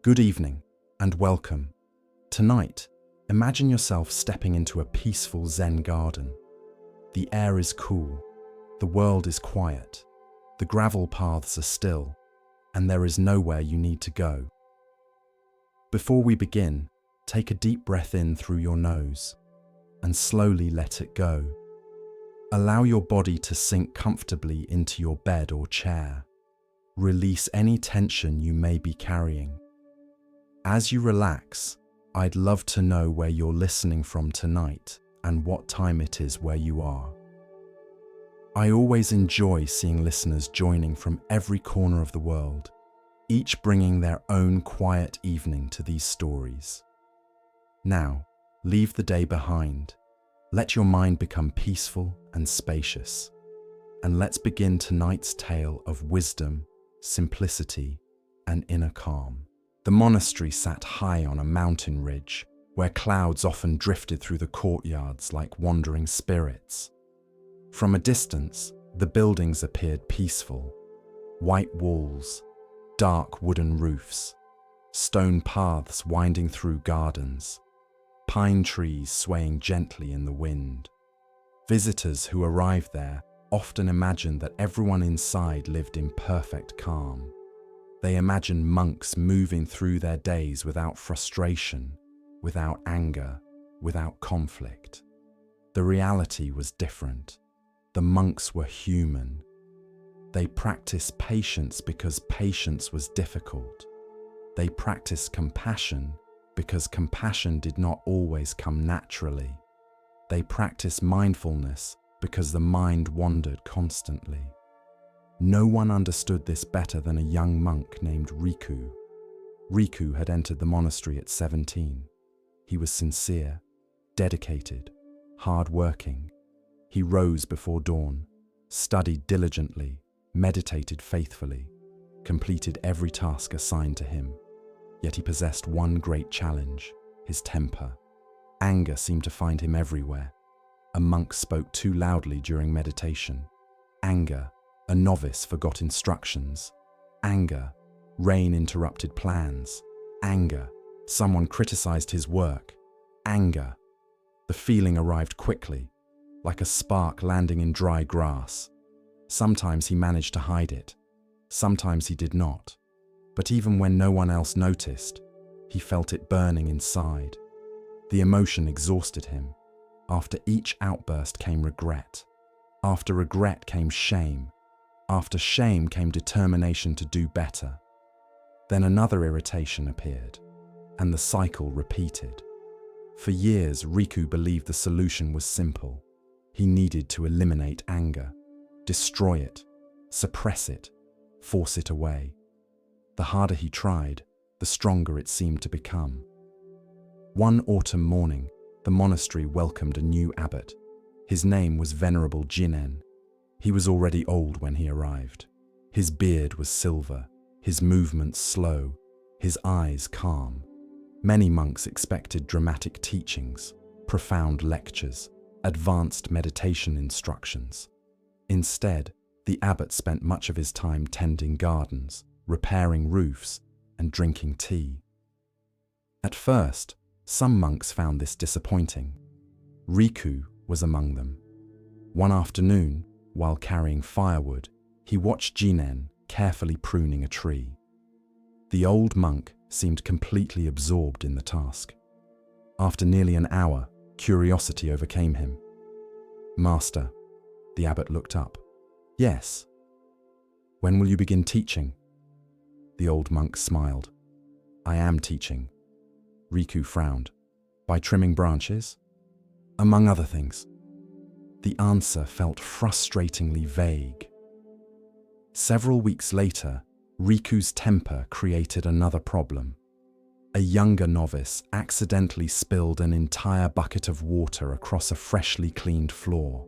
Good evening and welcome. Tonight, imagine yourself stepping into a peaceful Zen garden. The air is cool, the world is quiet, the gravel paths are still, and there is nowhere you need to go. Before we begin, take a deep breath in through your nose and slowly let it go. Allow your body to sink comfortably into your bed or chair. Release any tension you may be carrying. As you relax, I'd love to know where you're listening from tonight and what time it is where you are. I always enjoy seeing listeners joining from every corner of the world, each bringing their own quiet evening to these stories. Now, leave the day behind. Let your mind become peaceful and spacious. And let's begin tonight's tale of wisdom, simplicity, and inner calm. The monastery sat high on a mountain ridge, where clouds often drifted through the courtyards like wandering spirits. From a distance, the buildings appeared peaceful. White walls, dark wooden roofs, stone paths winding through gardens, pine trees swaying gently in the wind. Visitors who arrived there often imagined that everyone inside lived in perfect calm. They imagined monks moving through their days without frustration, without anger, without conflict. The reality was different. The monks were human. They practiced patience because patience was difficult. They practiced compassion because compassion did not always come naturally. They practiced mindfulness because the mind wandered constantly. No one understood this better than a young monk named Riku. Riku had entered the monastery at 17. He was sincere, dedicated, hard-working. He rose before dawn, studied diligently, meditated faithfully, completed every task assigned to him. Yet he possessed one great challenge: his temper. Anger seemed to find him everywhere. A monk spoke too loudly during meditation. Anger, a novice forgot instructions. Anger, rain interrupted plans. Anger, someone criticized his work. Anger. The feeling arrived quickly, like a spark landing in dry grass. Sometimes he managed to hide it. Sometimes he did not. But even when no one else noticed, he felt it burning inside. The emotion exhausted him. After each outburst came regret. After regret came shame. After shame came determination to do better. Then another irritation appeared, and the cycle repeated. For years, Riku believed the solution was simple. He needed to eliminate anger, destroy it, suppress it, force it away. The harder he tried, the stronger it seemed to become. One autumn morning, the monastery welcomed a new abbot. His name was Venerable Jinen. He was already old when he arrived. His beard was silver, his movements slow, his eyes calm. Many monks expected dramatic teachings, profound lectures, advanced meditation instructions. Instead, the abbot spent much of his time tending gardens, repairing roofs, and drinking tea. At first, some monks found this disappointing. Riku was among them. One afternoon, while carrying firewood, he watched Jinen carefully pruning a tree. The old monk seemed completely absorbed in the task. After nearly an hour, curiosity overcame him. "Master," the abbot looked up. "Yes." "When will you begin teaching?" The old monk smiled. "I am teaching." Riku frowned. "By trimming branches?" "Among other things." The answer felt frustratingly vague. Several weeks later, Riku's temper created another problem. A younger novice accidentally spilled an entire bucket of water across a freshly cleaned floor.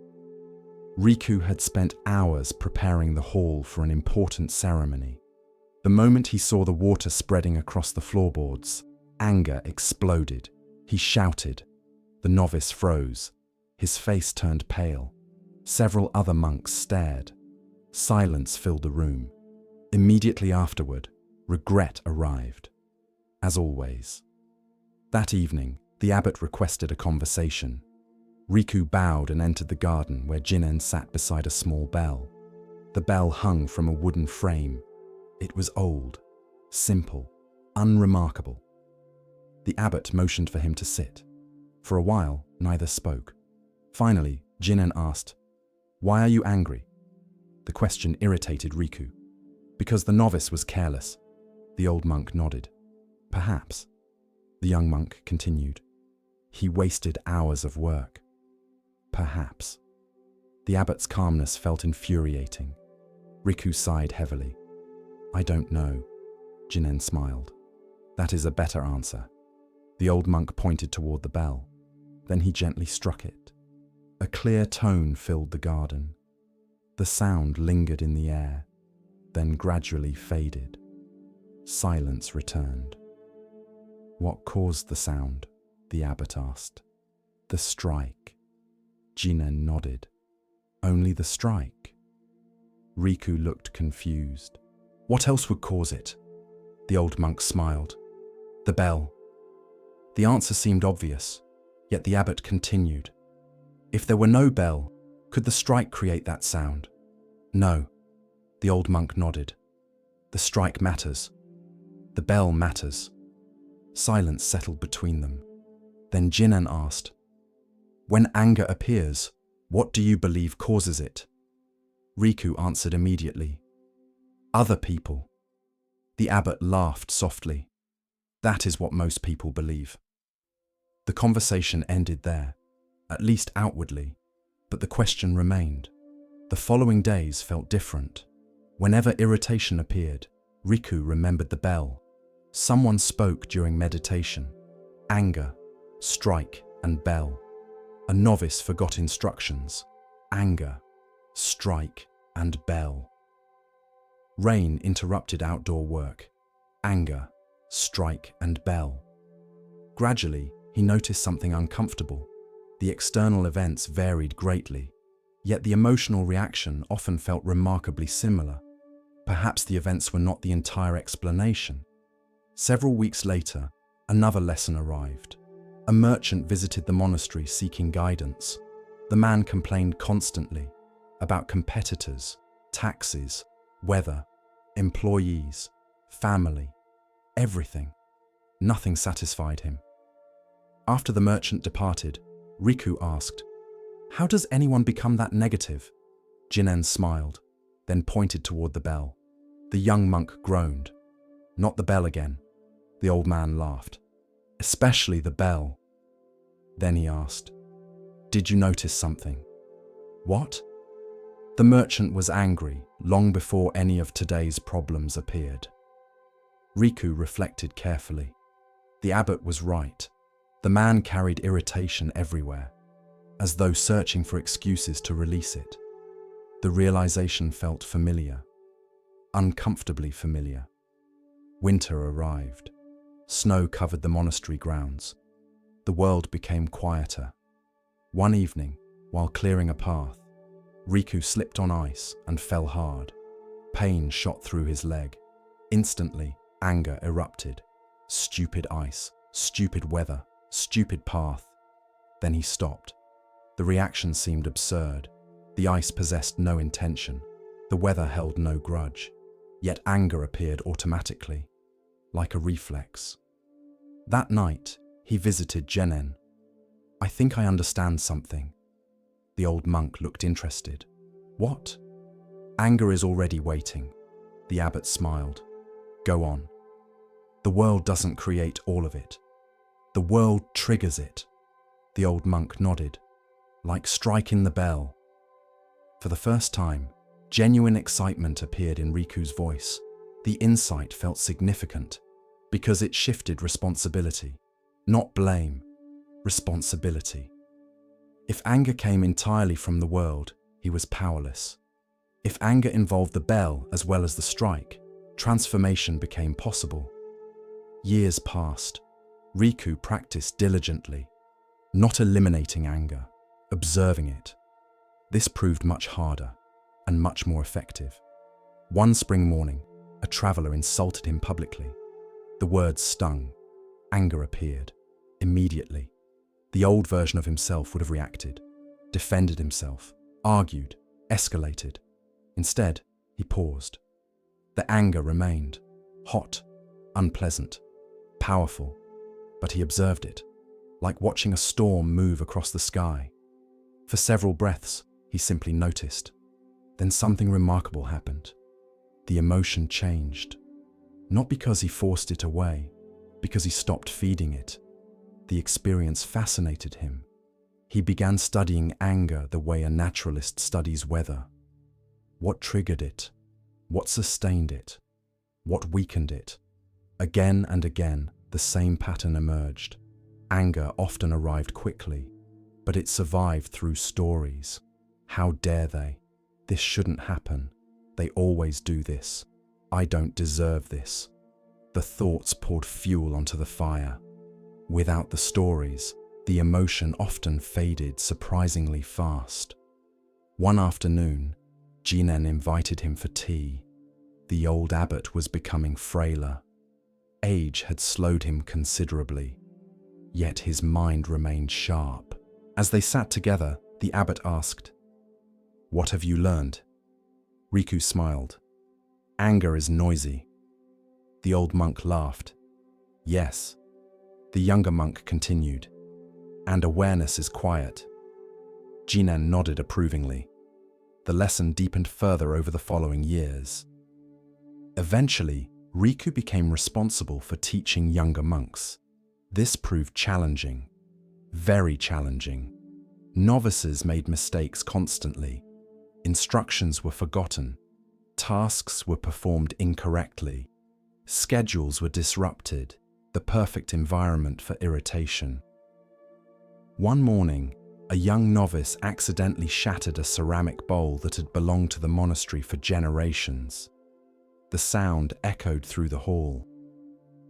Riku had spent hours preparing the hall for an important ceremony. The moment he saw the water spreading across the floorboards, anger exploded. He shouted. The novice froze. His face turned pale. Several other monks stared. Silence filled the room. Immediately afterward, regret arrived. as always. That evening, the abbot requested a conversation. Riku bowed and entered the garden where Jinen sat beside a small bell. The bell hung from a wooden frame. It was old, simple, unremarkable. The abbot motioned for him to sit. For a while, neither spoke. Finally, Jinen asked, "Why are you angry?" The question irritated Riku. Because the novice was careless. The old monk nodded. Perhaps. The young monk continued. He wasted hours of work. Perhaps. The abbot's calmness felt infuriating. Riku sighed heavily. I don't know. Jinen smiled. That is a better answer. The old monk pointed toward the bell. Then he gently struck it. A clear tone filled the garden. The sound lingered in the air, then gradually faded. Silence returned. What caused the sound? The abbot asked. The strike. Jinen nodded. Only the strike? Riku looked confused. What else would cause it? The old monk smiled. The bell. The answer seemed obvious, yet the abbot continued. If there were no bell, could the strike create that sound? No. The old monk nodded. The strike matters. The bell matters. Silence settled between them. Then Jinen asked, when anger appears, what do you believe causes it? Riku answered immediately. Other people. The abbot laughed softly. That is what most people believe. The conversation ended there, at least outwardly, but the question remained. The following days felt different. Whenever irritation appeared, Riku remembered the bell. Someone spoke during meditation. Anger, strike, and bell. A novice forgot instructions. Anger, strike, and bell. Rain interrupted outdoor work. Anger, strike, and bell. Gradually, he noticed something uncomfortable. The external events varied greatly, yet the emotional reaction often felt remarkably similar. Perhaps the events were not the entire explanation. Several weeks later, another lesson arrived. A merchant visited the monastery seeking guidance. The man complained constantly about competitors, taxes, weather, employees, family, everything. Nothing satisfied him. After the merchant departed, Riku asked, "How does anyone become that negative?" Jinen smiled, then pointed toward the bell. The young monk groaned. Not the bell again. The old man laughed. Especially the bell. Then he asked, "Did you notice something?" What? The merchant was angry long before any of today's problems appeared. Riku reflected carefully. The abbot was right. The man carried irritation everywhere, as though searching for excuses to release it. The realization felt familiar, uncomfortably familiar. Winter arrived. Snow covered the monastery grounds. The world became quieter. One evening, while clearing a path, Riku slipped on ice and fell hard. Pain shot through his leg. Instantly, anger erupted. Stupid ice, stupid weather, stupid path. Then he stopped. The reaction seemed absurd. The ice possessed no intention. The weather held no grudge. Yet anger appeared automatically, like a reflex. That night, he visited Jinen. I think I understand something. The old monk looked interested. What? Anger is already waiting. The abbot smiled. Go on. The world doesn't create all of it. The world triggers it. The old monk nodded, like striking the bell. For the first time, genuine excitement appeared in Riku's voice. The insight felt significant because it shifted responsibility, not blame, responsibility. If anger came entirely from the world, he was powerless. If anger involved the bell as well as the strike, transformation became possible. Years passed. Riku practiced diligently, not eliminating anger, observing it. This proved much harder and much more effective. One spring morning, a traveler insulted him publicly. The words stung. Anger appeared. Immediately. The old version of himself would have reacted, defended himself, argued, escalated. Instead, he paused. The anger remained, hot, unpleasant, powerful, but he observed it, like watching a storm move across the sky. For several breaths, he simply noticed. Then something remarkable happened. The emotion changed. Not because he forced it away, because he stopped feeding it. The experience fascinated him. He began studying anger the way a naturalist studies weather. What triggered it? What sustained it? What weakened it? Again and again, the same pattern emerged. Anger often arrived quickly, but it survived through stories. How dare they? This shouldn't happen. They always do this. I don't deserve this. The thoughts poured fuel onto the fire. Without the stories, the emotion often faded surprisingly fast. One afternoon, Jinen invited him for tea. The old abbot was becoming frailer. Age had slowed him considerably, yet his mind remained sharp. As they sat together, the abbot asked, "What have you learned?" Riku smiled. "Anger is noisy." The old monk laughed. "Yes." The younger monk continued, "And awareness is quiet." Jinen nodded approvingly. The lesson deepened further over the following years. Eventually, Riku became responsible for teaching younger monks. This proved challenging, very challenging. Novices made mistakes constantly. Instructions were forgotten. Tasks were performed incorrectly. Schedules were disrupted, the perfect environment for irritation. One morning, a young novice accidentally shattered a ceramic bowl that had belonged to the monastery for generations. The sound echoed through the hall.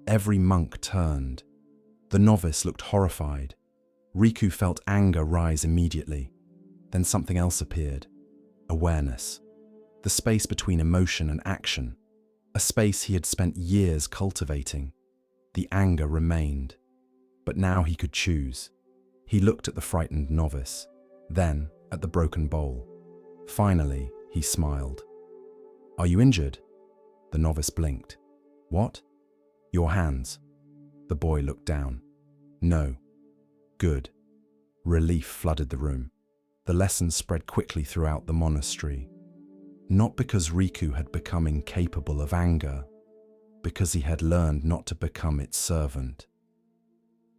Every monk turned. The novice looked horrified. Riku felt anger rise immediately. Then something else appeared. Awareness. The space between emotion and action. A space he had spent years cultivating. The anger remained. But now he could choose. He looked at the frightened novice, then at the broken bowl. Finally, he smiled. "Are you injured?" The novice blinked. "What?" "Your hands." The boy looked down. "No." "Good." Relief flooded the room. The lesson spread quickly throughout the monastery. Not because Riku had become incapable of anger, because he had learned not to become its servant.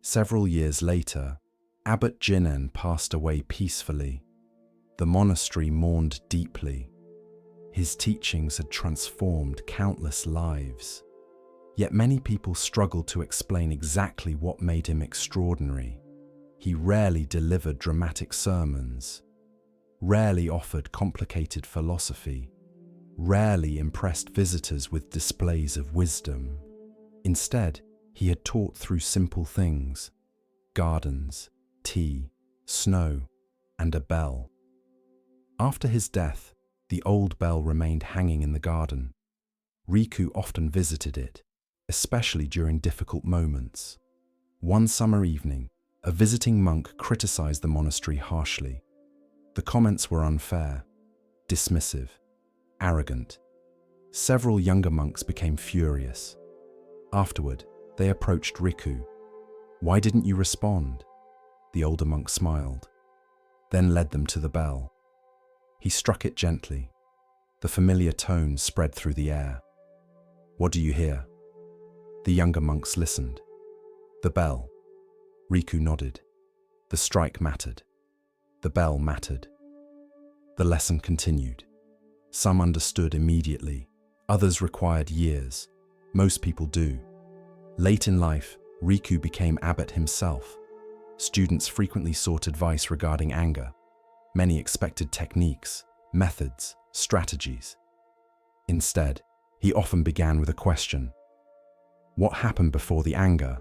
Several years later, Abbot Jinen passed away peacefully. The monastery mourned deeply. His teachings had transformed countless lives. Yet many people struggled to explain exactly what made him extraordinary. He rarely delivered dramatic sermons, rarely offered complicated philosophy, rarely impressed visitors with displays of wisdom. Instead, he had taught through simple things: gardens, tea, snow, and a bell. After his death, the old bell remained hanging in the garden. Riku often visited it, especially during difficult moments. One summer evening, a visiting monk criticized the monastery harshly. The comments were unfair, dismissive, arrogant. Several younger monks became furious. Afterward, they approached Riku. "Why didn't you respond?" The older monk smiled, then led them to the bell. He struck it gently. The familiar tones spread through the air. "What do you hear?" The younger monks listened. "The bell." Riku nodded. The strike mattered. The bell mattered. The lesson continued. Some understood immediately. Others required years. Most people do. Late in life, Riku became abbot himself. Students frequently sought advice regarding anger. Many expected techniques, methods, strategies. Instead, he often began with a question. What happened before the anger?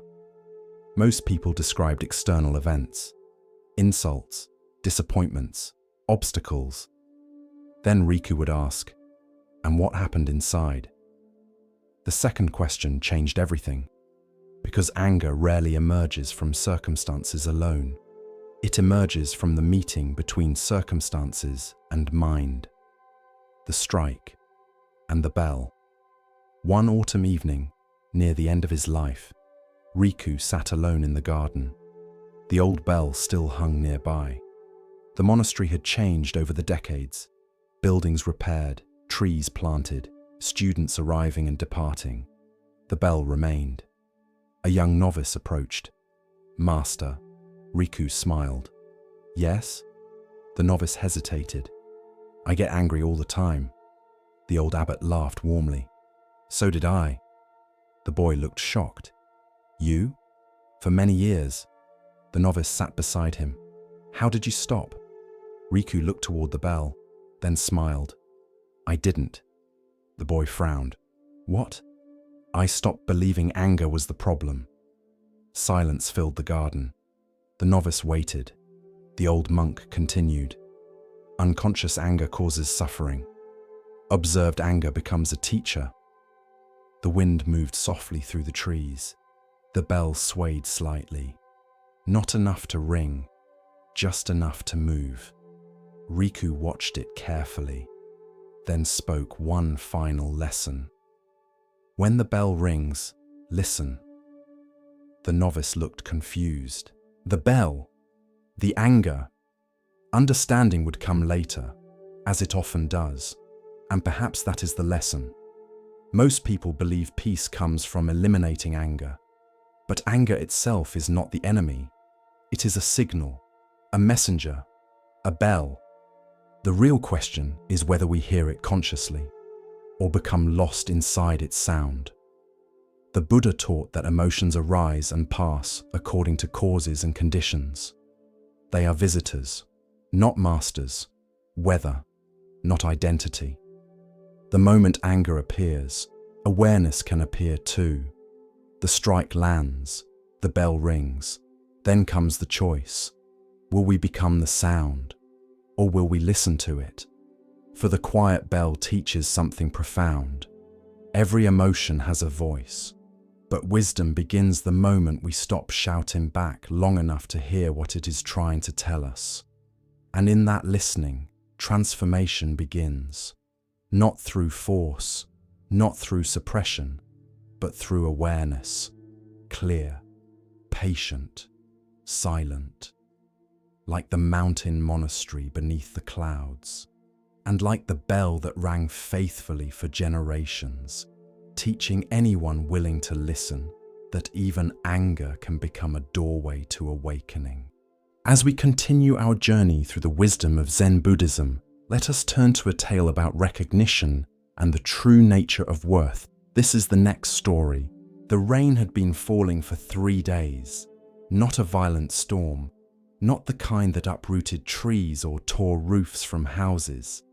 Most people described external events, insults, disappointments, obstacles. Then Riku would ask, and what happened inside? The second question changed everything. because anger rarely emerges from circumstances alone. It emerges from the meeting between circumstances and mind. The strike and the bell. One autumn evening, near the end of his life, Riku sat alone in the garden. The old bell still hung nearby. The monastery had changed over the decades. Buildings repaired, trees planted, students arriving and departing. The bell remained. A young novice approached. "Master." Riku smiled. "Yes?" The novice hesitated. "I get angry all the time." The old abbot laughed warmly. "So did I." The boy looked shocked. "You?" "For many years." The novice sat beside him. "How did you stop?" Riku looked toward the bell, then smiled. "I didn't." The boy frowned. "What?" "I stopped believing anger was the problem." Silence filled the garden. The novice waited. The old monk continued. "Unconscious anger causes suffering. Observed anger becomes a teacher." The wind moved softly through the trees. The bell swayed slightly. Not enough to ring, just enough to move. Riku watched it carefully, then spoke one final lesson. "When the bell rings, listen." The novice looked confused. The bell, the anger. Understanding would come later, as it often does, and perhaps that is the lesson. Most people believe peace comes from eliminating anger, but anger itself is not the enemy. It is a signal, a messenger, a bell. The real question is whether we hear it consciously or become lost inside its sound. The Buddha taught that emotions arise and pass according to causes and conditions. They are visitors, not masters, weather, not identity. The moment anger appears, awareness can appear too. The strike lands, the bell rings, then comes the choice. Will we become the sound, or will we listen to it? For the quiet bell teaches something profound. Every emotion has a voice, but wisdom begins the moment we stop shouting back long enough to hear what it is trying to tell us. And in that listening, transformation begins. Not through force, not through suppression, but through awareness, clear, patient, silent, like the mountain monastery beneath the clouds, and like the bell that rang faithfully for generations, teaching anyone willing to listen that even anger can become a doorway to awakening. As we continue our journey through the wisdom of Zen Buddhism, let us turn to a tale about recognition and the true nature of worth. This is the next story. The rain had been falling for 3 days. Not a violent storm, not the kind that uprooted trees or tore roofs from houses.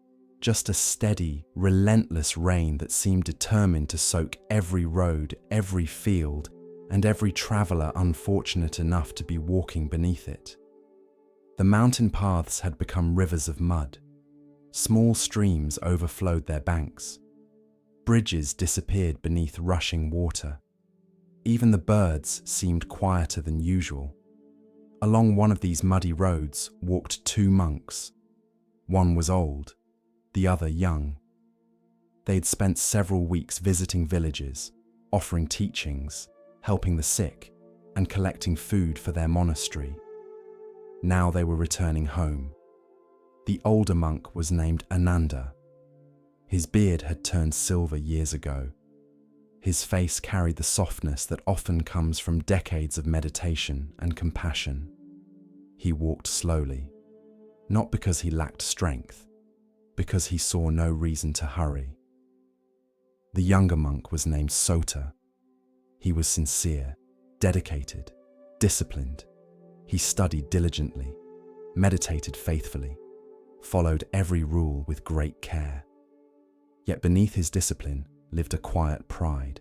Just a steady, relentless rain that seemed determined to soak every road, every field, and every traveler unfortunate enough to be walking beneath it. The mountain paths had become rivers of mud. Small streams overflowed their banks. Bridges disappeared beneath rushing water. Even the birds seemed quieter than usual. Along one of these muddy roads walked 2 monks. One was old, the other young. They had spent several weeks visiting villages, offering teachings, helping the sick, and collecting food for their monastery. Now they were returning home. The older monk was named Ananda. His beard had turned silver years ago. His face carried the softness that often comes from decades of meditation and compassion. He walked slowly, not because he lacked strength, because he saw no reason to hurry. The younger monk was named Sota. He was sincere, dedicated, disciplined. He studied diligently, meditated faithfully, followed every rule with great care. Yet beneath his discipline lived a quiet pride.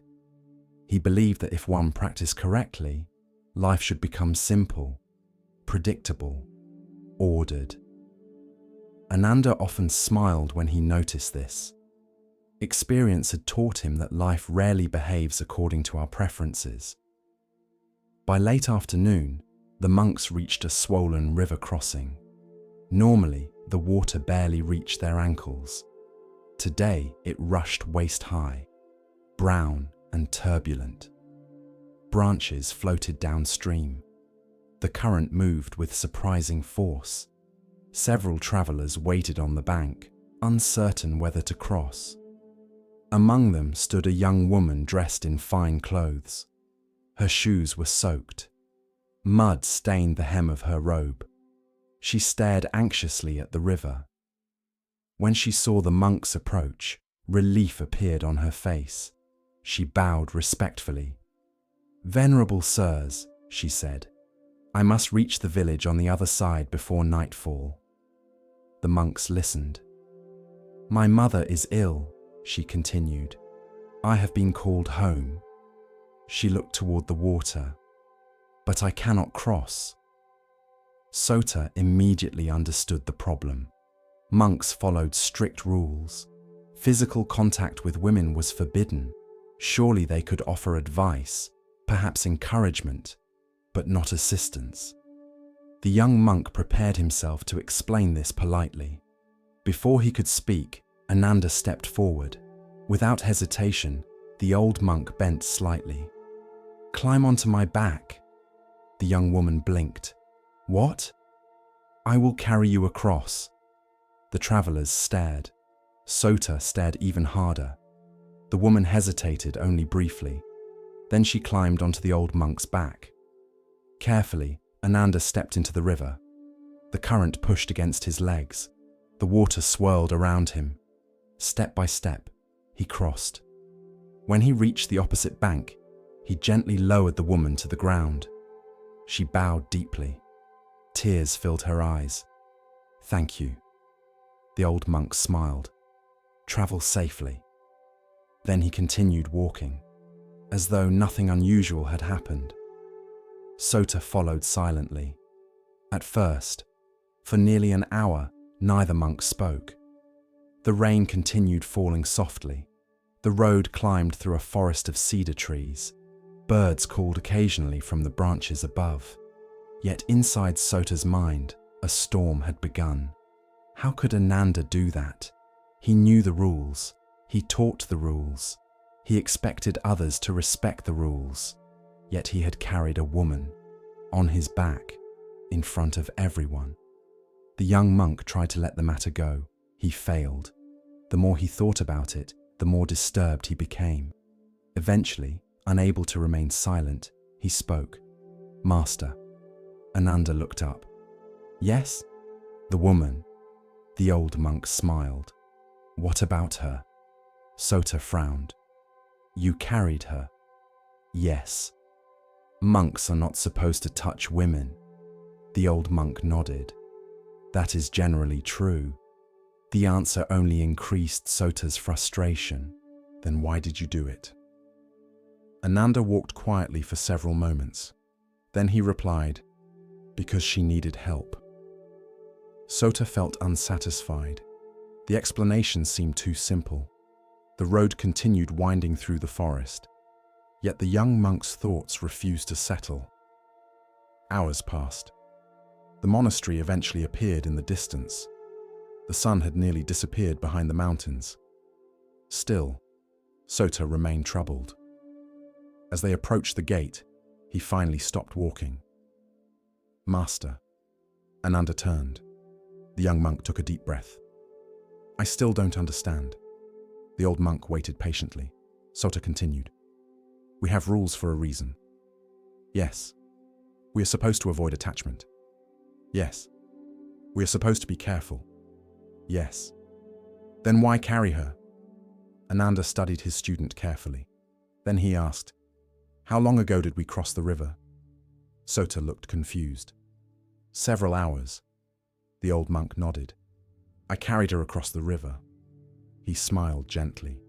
He believed that if one practiced correctly, life should become simple, predictable, ordered. Ananda often smiled when he noticed this. Experience had taught him that life rarely behaves according to our preferences. By late afternoon, the monks reached a swollen river crossing. Normally, the water barely reached their ankles. Today, it rushed waist-high, brown and turbulent. Branches floated downstream. The current moved with surprising force. Several travelers waited on the bank, uncertain whether to cross. Among them stood a young woman dressed in fine clothes. Her shoes were soaked. Mud stained the hem of her robe. She stared anxiously at the river. When she saw the monks approach, relief appeared on her face. She bowed respectfully. "Venerable sirs," she said, "I must reach the village on the other side before nightfall." The monks listened. "My mother is ill," she continued. "I have been called home." She looked toward the water. "But I cannot cross." Sota immediately understood the problem. Monks followed strict rules. Physical contact with women was forbidden. Surely they could offer advice, perhaps encouragement, but not assistance. The young monk prepared himself to explain this politely. Before he could speak, Ananda stepped forward. Without hesitation, the old monk bent slightly. "Climb onto my back." The young woman blinked. "What?" "I will carry you across." The travelers stared. Sota stared even harder. The woman hesitated only briefly. Then she climbed onto the old monk's back. Carefully, Ananda stepped into the river. The current pushed against his legs. The water swirled around him. Step by step, he crossed. When he reached the opposite bank, he gently lowered the woman to the ground. She bowed deeply. Tears filled her eyes. "Thank you." The old monk smiled. "Travel safely." Then he continued walking, as though nothing unusual had happened. Sota followed silently. At first, for nearly an hour, neither monk spoke. The rain continued falling softly. The road climbed through a forest of cedar trees. Birds called occasionally from the branches above. Yet inside Sota's mind, a storm had begun. How could Ananda do that? He knew the rules. He taught the rules. He expected others to respect the rules. Yet he had carried a woman on his back in front of everyone. The young monk tried to let the matter go. He failed. The more he thought about it, the more disturbed he became. Eventually, unable to remain silent, he spoke. "Master." Ananda looked up. "Yes?" "The woman." The old monk smiled. "What about her?" Sota frowned. "You carried her." "Yes." "Monks are not supposed to touch women." The old monk nodded. "That is generally true." The answer only increased Sota's frustration. "Then why did you do it?" Ananda walked quietly for several moments. Then he replied, "Because she needed help." Sota felt unsatisfied. The explanation seemed too simple. The road continued winding through the forest. Yet the young monk's thoughts refused to settle. Hours passed. The monastery eventually appeared in the distance. The sun had nearly disappeared behind the mountains. Still, Sota remained troubled. As they approached the gate, he finally stopped walking. "Master." Ananda turned. The young monk took a deep breath. "I still don't understand." The old monk waited patiently. Sota continued. "We have rules for a reason." "Yes." "We are supposed to avoid attachment." "Yes." "We are supposed to be careful." "Yes." "Then why carry her?" Ananda studied his student carefully. Then he asked, "How long ago did we cross the river?" Sota looked confused. "Several hours." The old monk nodded. "I carried her across the river." He smiled gently.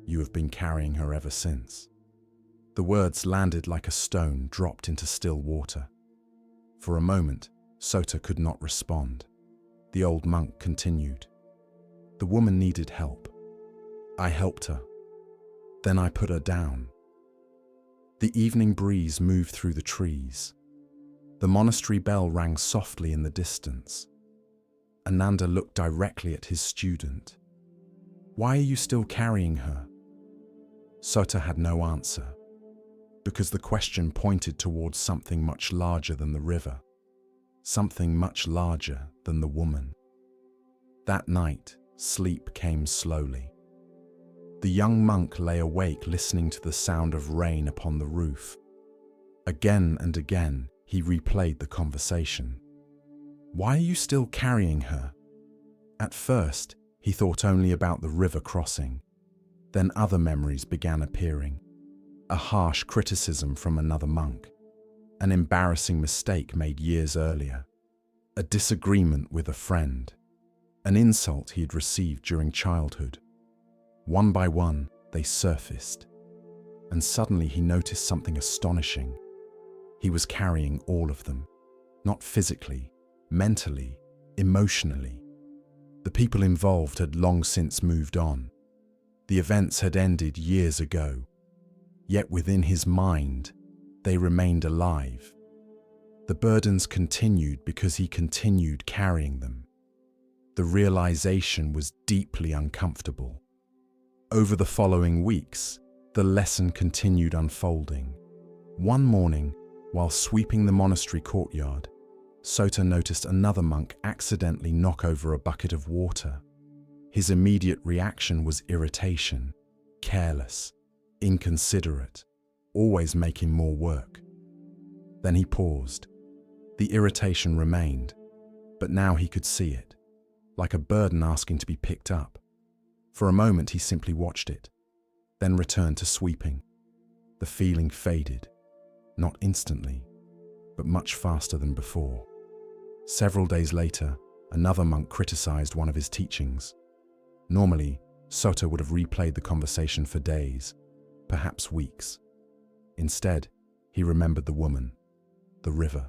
"You have been carrying her ever since." The words landed like a stone dropped into still water. For a moment, Sota could not respond. The old monk continued. "The woman needed help. I helped her. Then I put her down." The evening breeze moved through the trees. The monastery bell rang softly in the distance. Ananda looked directly at his student. "Why are you still carrying her?" Sota had no answer, because the question pointed towards something much larger than the river, something much larger than the woman. That night, sleep came slowly. The young monk lay awake listening to the sound of rain upon the roof. Again and again, he replayed the conversation. "Why are you still carrying her?" At first, he thought only about the river crossing. Then other memories began appearing. A harsh criticism from another monk, an embarrassing mistake made years earlier, a disagreement with a friend, an insult he had received during childhood. One by one, they surfaced, and suddenly he noticed something astonishing. He was carrying all of them, not physically, mentally, emotionally. The people involved had long since moved on. The events had ended years ago, yet within his mind, they remained alive. The burdens continued because he continued carrying them. The realization was deeply uncomfortable. Over the following weeks, the lesson continued unfolding. One morning, while sweeping the monastery courtyard, Sota noticed another monk accidentally knock over a bucket of water. His immediate reaction was irritation, careless, inconsiderate, always making more work. Then he paused. The irritation remained, but now he could see it, like a burden asking to be picked up. For a moment he simply watched it, then returned to sweeping. The feeling faded, not instantly, but much faster than before. Several days later, another monk criticized one of his teachings. Normally, Sota would have replayed the conversation for days, perhaps weeks. Instead, he remembered the woman, the river,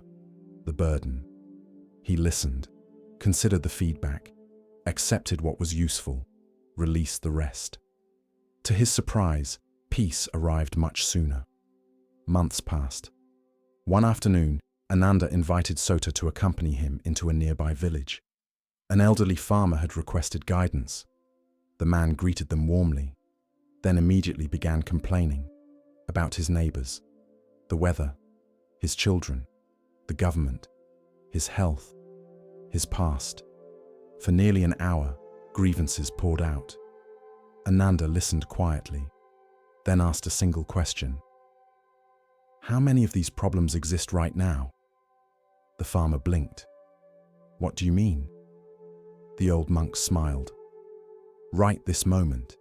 the burden. He listened, considered the feedback, accepted what was useful, released the rest. To his surprise, peace arrived much sooner. Months passed. One afternoon, Ananda invited Sota to accompany him into a nearby village. An elderly farmer had requested guidance. The man greeted them warmly, then immediately began complaining about his neighbors, the weather, his children, the government, his health, his past. For nearly an hour, grievances poured out. Ananda listened quietly, then asked a single question. "How many of these problems exist right now?" The farmer blinked. "What do you mean?" The old monk smiled. "Right this moment."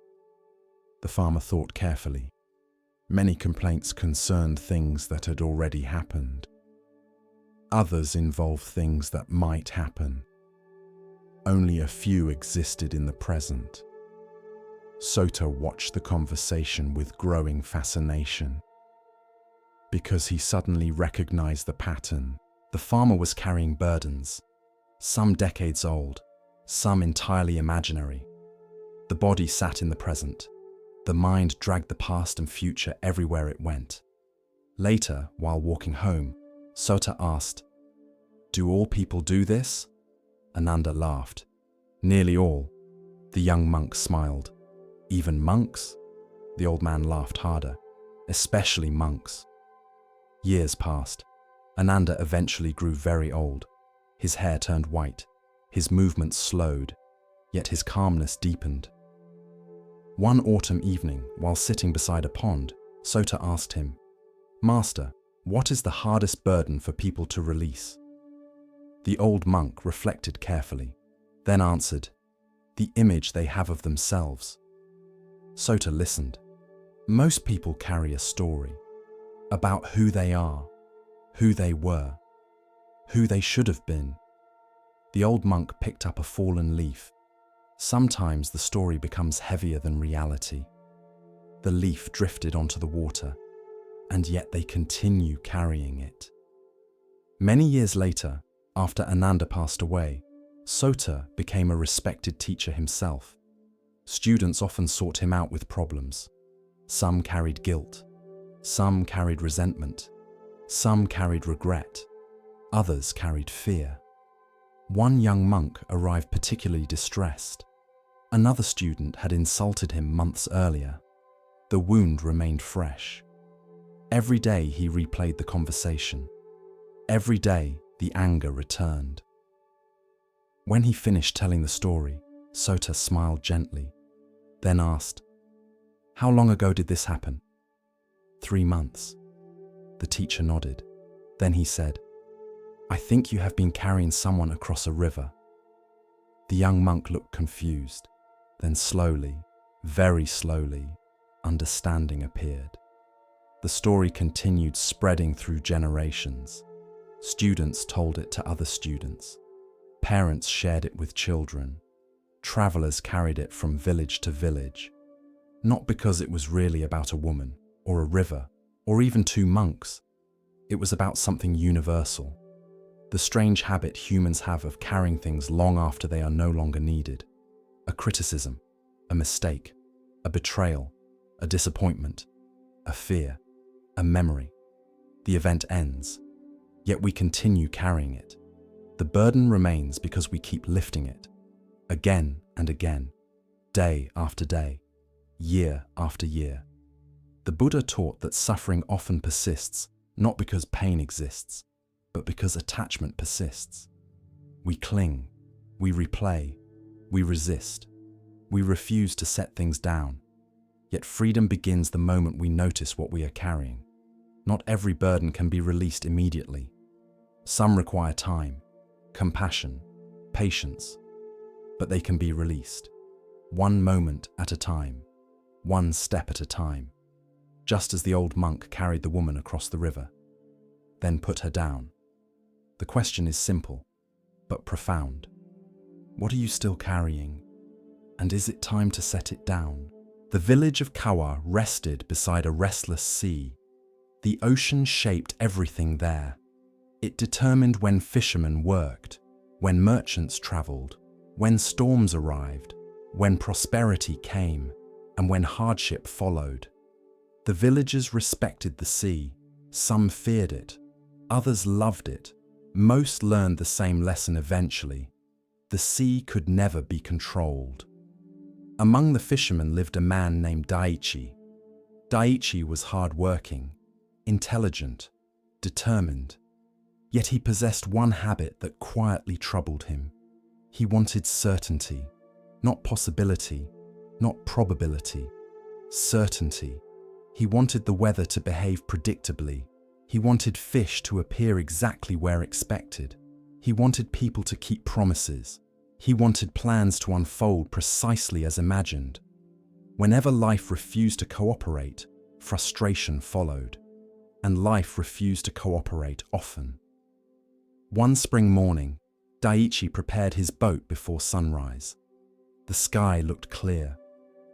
The farmer thought carefully. Many complaints concerned things that had already happened. Others involved things that might happen. Only a few existed in the present. Sota watched the conversation with growing fascination, because he suddenly recognized the pattern. The farmer was carrying burdens, some decades old, some entirely imaginary. The body sat in the present. The mind dragged the past and future everywhere it went. Later, while walking home, Sota asked, "Do all people do this?" Ananda laughed. "Nearly all." The young monk smiled. "Even monks?" The old man laughed harder. "Especially monks." Years passed. Ananda eventually grew very old. His hair turned white. His movements slowed, yet his calmness deepened. One autumn evening, while sitting beside a pond, Sota asked him, "Master, what is the hardest burden for people to release?" The old monk reflected carefully, then answered, "The image they have of themselves." Sota listened. Most people carry a story about who they are, who they were, who they should have been. The old monk picked up a fallen leaf. Sometimes the story becomes heavier than reality. The leaf drifted onto the water, and yet they continue carrying it. Many years later, after Ananda passed away, Sota became a respected teacher himself. Students often sought him out with problems. Some carried guilt, Some carried resentment. Some carried regret. Others carried fear. One young monk arrived particularly distressed. Another student had insulted him months earlier. The wound remained fresh. Every day he replayed the conversation. Every day the anger returned. When he finished telling the story, Sota smiled gently, then asked, "How long ago did this happen?" 3 months. The teacher nodded. Then he said, "I think you have been carrying someone across a river." The young monk looked confused. Then slowly, very slowly, understanding appeared. The story continued spreading through generations. Students told it to other students. Parents shared it with children. Travelers carried it from village to village. Not because it was really about a woman, or a river, or even 2 monks. It was about something universal. The strange habit humans have of carrying things long after they are no longer needed. A criticism, a mistake, a betrayal, a disappointment, a fear, a memory. The event ends, yet we continue carrying it. The burden remains because we keep lifting it, again and again, day after day, year after year. The Buddha taught that suffering often persists, not because pain exists, but because attachment persists. We cling, we replay, we resist, we refuse to set things down. Yet freedom begins the moment we notice what we are carrying. Not every burden can be released immediately. Some require time, compassion, patience, but they can be released. One moment at a time, one step at a time. Just as the old monk carried the woman across the river, then put her down. The question is simple, but profound. What are you still carrying? And is it time to set it down? The village of Kawa rested beside a restless sea. The ocean shaped everything there. It determined when fishermen worked, when merchants traveled, when storms arrived, when prosperity came, and when hardship followed. The villagers respected the sea. Some feared it. Others loved it. Most learned the same lesson eventually. The sea could never be controlled. Among the fishermen lived a man named Daichi. Daichi was hard-working, intelligent, determined. Yet he possessed one habit that quietly troubled him. He wanted certainty, not possibility, not probability, certainty. He wanted the weather to behave predictably. He wanted fish to appear exactly where expected. He wanted people to keep promises. He wanted plans to unfold precisely as imagined. Whenever life refused to cooperate, frustration followed. And life refused to cooperate often. One spring morning, Daichi prepared his boat before sunrise. The sky looked clear,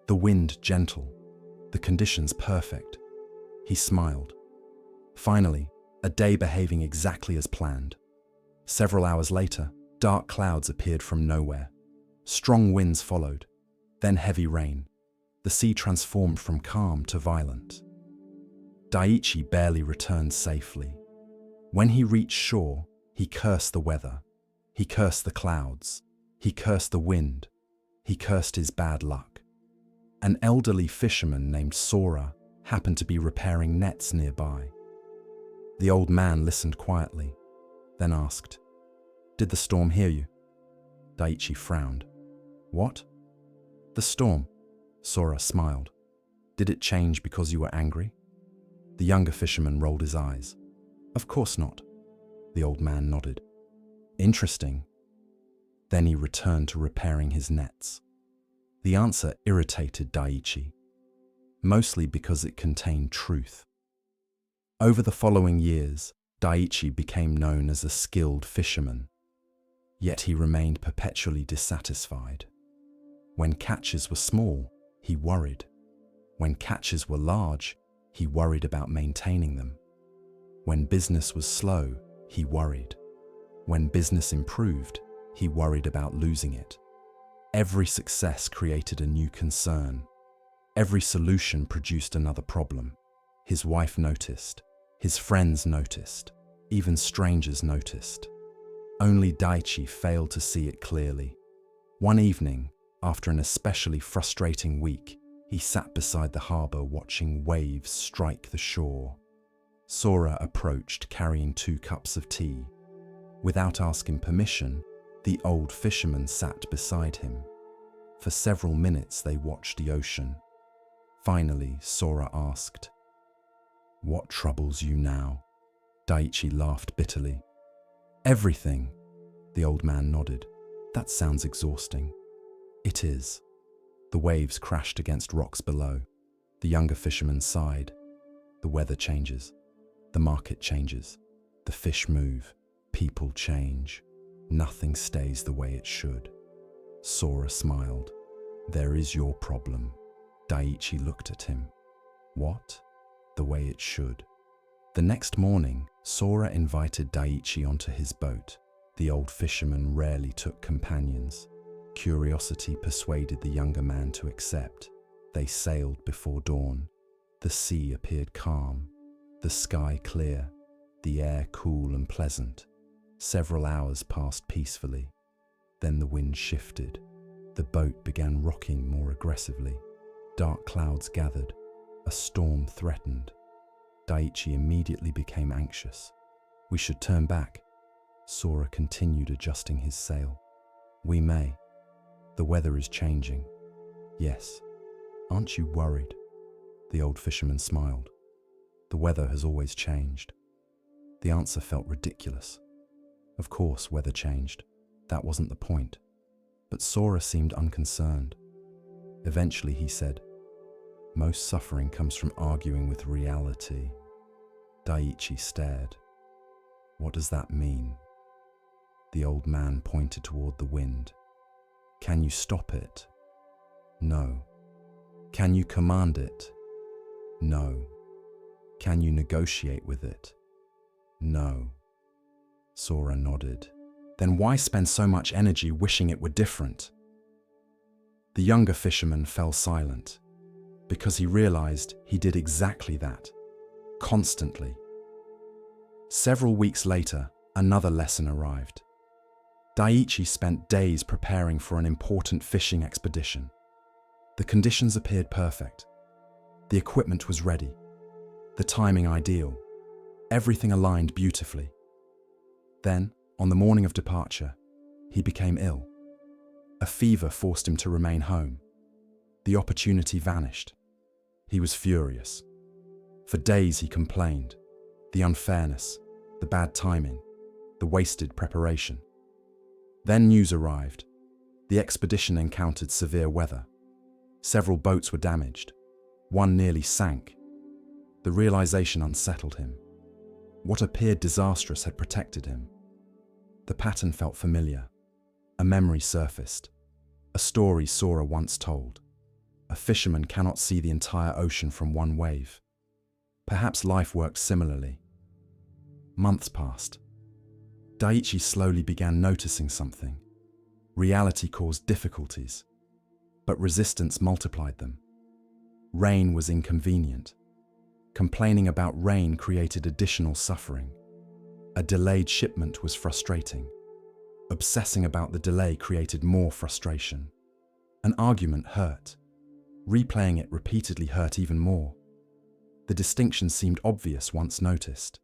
the wind gentle, the conditions perfect. He smiled. Finally, a day behaving exactly as planned. Several hours later, dark clouds appeared from nowhere. Strong winds followed, then heavy rain. The sea transformed from calm to violent. Daichi barely returned safely. When he reached shore, he cursed the weather. He cursed the clouds. He cursed the wind. He cursed his bad luck. An elderly fisherman named Sora happened to be repairing nets nearby. The old man listened quietly, then asked, "Did the storm hear you?" Daichi frowned. "What?" "The storm," Sora smiled. "Did it change because you were angry?" The younger fisherman rolled his eyes. "Of course not." The old man nodded. "Interesting." Then he returned to repairing his nets. The answer irritated Daichi, mostly because it contained truth. Over the following years, Daichi became known as a skilled fisherman. Yet he remained perpetually dissatisfied. When catches were small, he worried. When catches were large, he worried about maintaining them. When business was slow, he worried. When business improved, he worried about losing it. Every success created a new concern. Every solution produced another problem. His wife noticed. His friends noticed. Even strangers noticed. Only Daichi failed to see it clearly. One evening, after an especially frustrating week, he sat beside the harbor watching waves strike the shore. Sora approached carrying 2 cups of tea. Without asking permission, the old fisherman sat beside him. For several minutes they watched the ocean. Finally, Sora asked, "What troubles you now?" Daichi laughed bitterly. "Everything." The old man nodded. "That sounds exhausting." "It is." The waves crashed against rocks below. The younger fisherman sighed. The weather changes. The market changes. The fish move. People change. Nothing stays the way it should. Sora smiled. "There is your problem." Daichi looked at him. "What?" "The way it should." The next morning, Sora invited Daichi onto his boat. The old fisherman rarely took companions. Curiosity persuaded the younger man to accept. They sailed before dawn. The sea appeared calm, the sky clear, the air cool and pleasant. Several hours passed peacefully. Then the wind shifted. The boat began rocking more aggressively. Dark clouds gathered. A storm threatened. Daichi immediately became anxious. "We should turn back." Sora continued adjusting his sail. "We may. The weather is changing." "Yes. Aren't you worried?" The old fisherman smiled. "The weather has always changed." The answer felt ridiculous. Of course, weather changed. That wasn't the point. But Sora seemed unconcerned. Eventually he said, "Most suffering comes from arguing with reality." Daichi stared. "What does that mean?" The old man pointed toward the wind. "Can you stop it?" "No." "Can you command it?" "No." "Can you negotiate with it?" "No." Sora nodded. "Then why spend so much energy wishing it were different?" The younger fisherman fell silent, because he realized he did exactly that, constantly. Several weeks later, another lesson arrived. Daichi spent days preparing for an important fishing expedition. The conditions appeared perfect. The equipment was ready. The timing ideal. Everything aligned beautifully. Then, on the morning of departure, he became ill. A fever forced him to remain home. The opportunity vanished. He was furious. For days he complained. The unfairness, the bad timing, the wasted preparation. Then news arrived. The expedition encountered severe weather. Several boats were damaged. One nearly sank. The realization unsettled him. What appeared disastrous had protected him. The pattern felt familiar. A memory surfaced. A story Sora once told. A fisherman cannot see the entire ocean from one wave. Perhaps life worked similarly. Months passed. Daichi slowly began noticing something. Reality caused difficulties, but resistance multiplied them. Rain was inconvenient. Complaining about rain created additional suffering. A delayed shipment was frustrating. Obsessing about the delay created more frustration. An argument hurt. Replaying it repeatedly hurt even more. The distinction seemed obvious once noticed,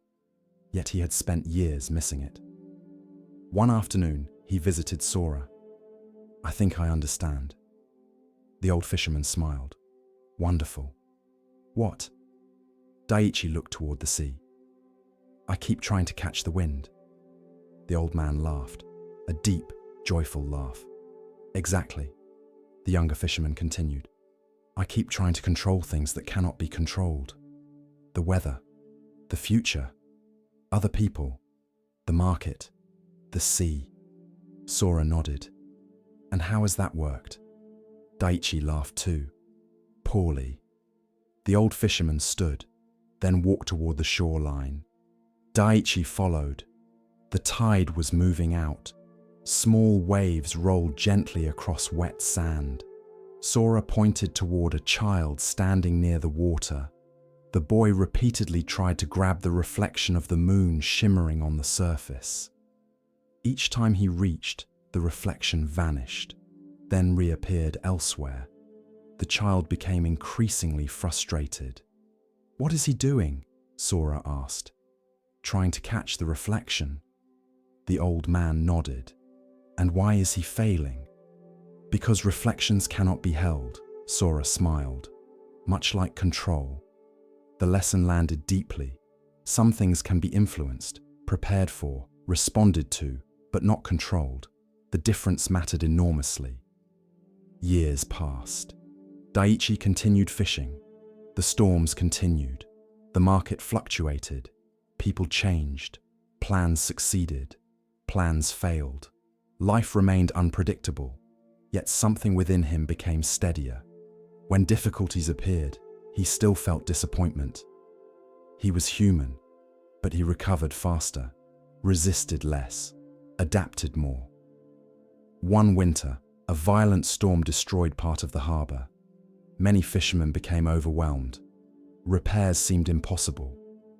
yet he had spent years missing it. One afternoon, he visited Sora. "I think I understand." The old fisherman smiled. "Wonderful." "What?" Daichi looked toward the sea. "I keep trying to catch the wind." The old man laughed, a deep, joyful laugh. "Exactly." The younger fisherman continued. "I keep trying to control things that cannot be controlled. The weather, the future, other people, the market, the sea." Sora nodded. "And how has that worked?" Daichi laughed too. "Poorly." The old fisherman stood, then walked toward the shoreline. Daichi followed. The tide was moving out. Small waves rolled gently across wet sand. Sora pointed toward a child standing near the water. The boy repeatedly tried to grab the reflection of the moon shimmering on the surface. Each time he reached, the reflection vanished, then reappeared elsewhere. The child became increasingly frustrated. "What is he doing?" Sora asked, trying to catch the reflection. The old man nodded. "And why is he failing?" "Because reflections cannot be held," Sora smiled, much like control. The lesson landed deeply. Some things can be influenced, prepared for, responded to, but not controlled. The difference mattered enormously. Years passed. Daiichi continued fishing. The storms continued. The market fluctuated. People changed. Plans succeeded. Plans failed. Life remained unpredictable, yet something within him became steadier. When difficulties appeared, he still felt disappointment. He was human, but he recovered faster, resisted less, adapted more. One winter, a violent storm destroyed part of the harbor. Many fishermen became overwhelmed. Repairs seemed impossible,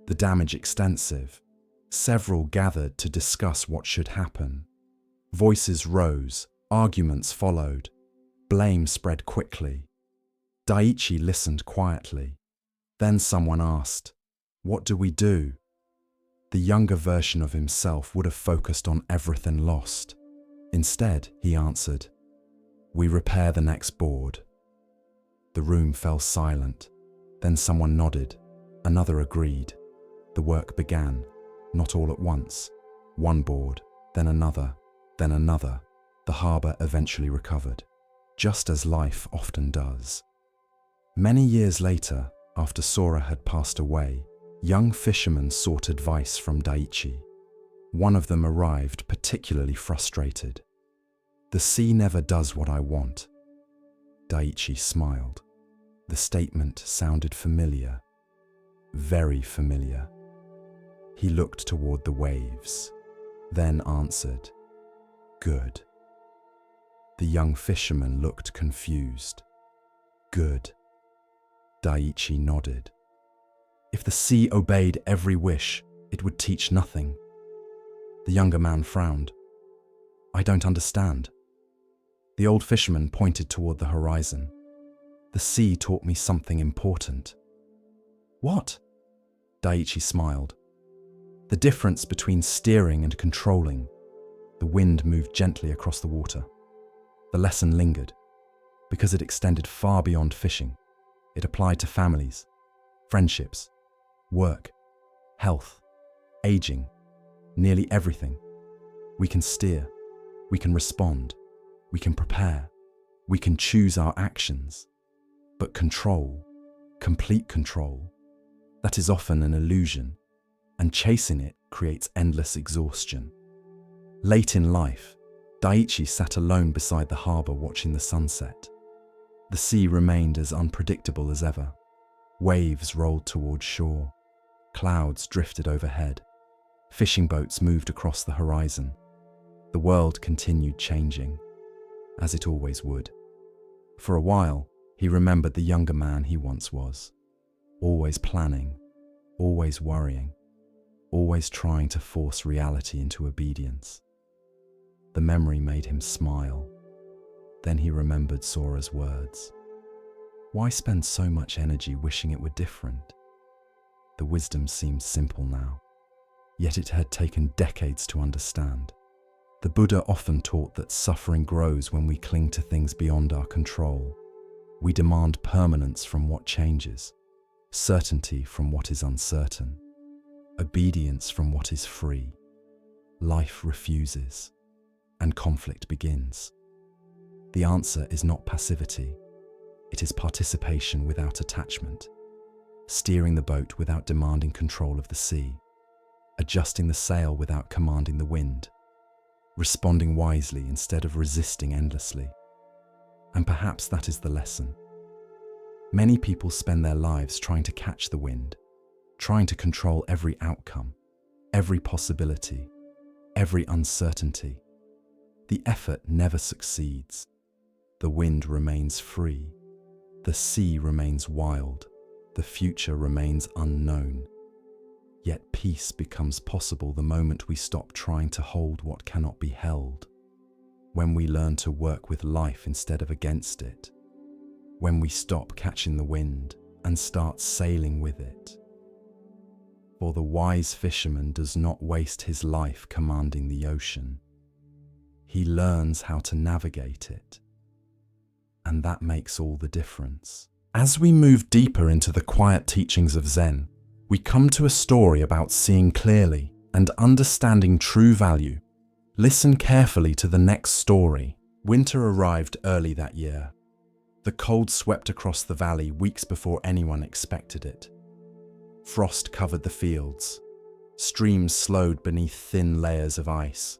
the damage extensive. Several gathered to discuss what should happen. Voices rose, arguments followed. Blame spread quickly. Daiichi listened quietly. Then someone asked, "What do we do?" The younger version of himself would have focused on everything lost. Instead, he answered, "We repair the next board." The room fell silent. Then someone nodded. Another agreed. The work began, not all at once. One board, then another, then another. The harbor eventually recovered, just as life often does. Many years later, after Sora had passed away, young fishermen sought advice from Daiichi. One of them arrived particularly frustrated. "The sea never does what I want." Daiichi smiled. The statement sounded familiar, very familiar. He looked toward the waves, then answered, "Good." The young fisherman looked confused. "Good." Daiichi nodded. "If the sea obeyed every wish, it would teach nothing." The younger man frowned. "I don't understand." The old fisherman pointed toward the horizon. "The sea taught me something important." "What?" Daiichi smiled. "The difference between steering and controlling." The wind moved gently across the water. The lesson lingered, because it extended far beyond fishing. It applied to families, friendships, work, health, aging, nearly everything. We can steer, we can respond, we can prepare, we can choose our actions. But control, complete control, that is often an illusion, and chasing it creates endless exhaustion. Late in life, Daiichi sat alone beside the harbor watching the sunset. The sea remained as unpredictable as ever. Waves rolled toward shore. Clouds drifted overhead. Fishing boats moved across the horizon. The world continued changing, as it always would. For a while, he remembered the younger man he once was. Always planning, always worrying, always trying to force reality into obedience. The memory made him smile. Then he remembered Sora's words. Why spend so much energy wishing it were different? The wisdom seemed simple now, yet it had taken decades to understand. The Buddha often taught that suffering grows when we cling to things beyond our control. We demand permanence from what changes, certainty from what is uncertain, obedience from what is free. Life refuses, and conflict begins. The answer is not passivity. It is participation without attachment, steering the boat without demanding control of the sea, adjusting the sail without commanding the wind, responding wisely instead of resisting endlessly. And perhaps that is the lesson. Many people spend their lives trying to catch the wind, trying to control every outcome, every possibility, every uncertainty. The effort never succeeds. The wind remains free. The sea remains wild. The future remains unknown. Yet peace becomes possible the moment we stop trying to hold what cannot be held. When we learn to work with life instead of against it. When we stop catching the wind and start sailing with it. For the wise fisherman does not waste his life commanding the ocean. He learns how to navigate it. And that makes all the difference. As we move deeper into the quiet teachings of Zen, we come to a story about seeing clearly and understanding true value. Listen carefully to the next story. Winter arrived early that year. The cold swept across the valley weeks before anyone expected it. Frost covered the fields. Streams slowed beneath thin layers of ice.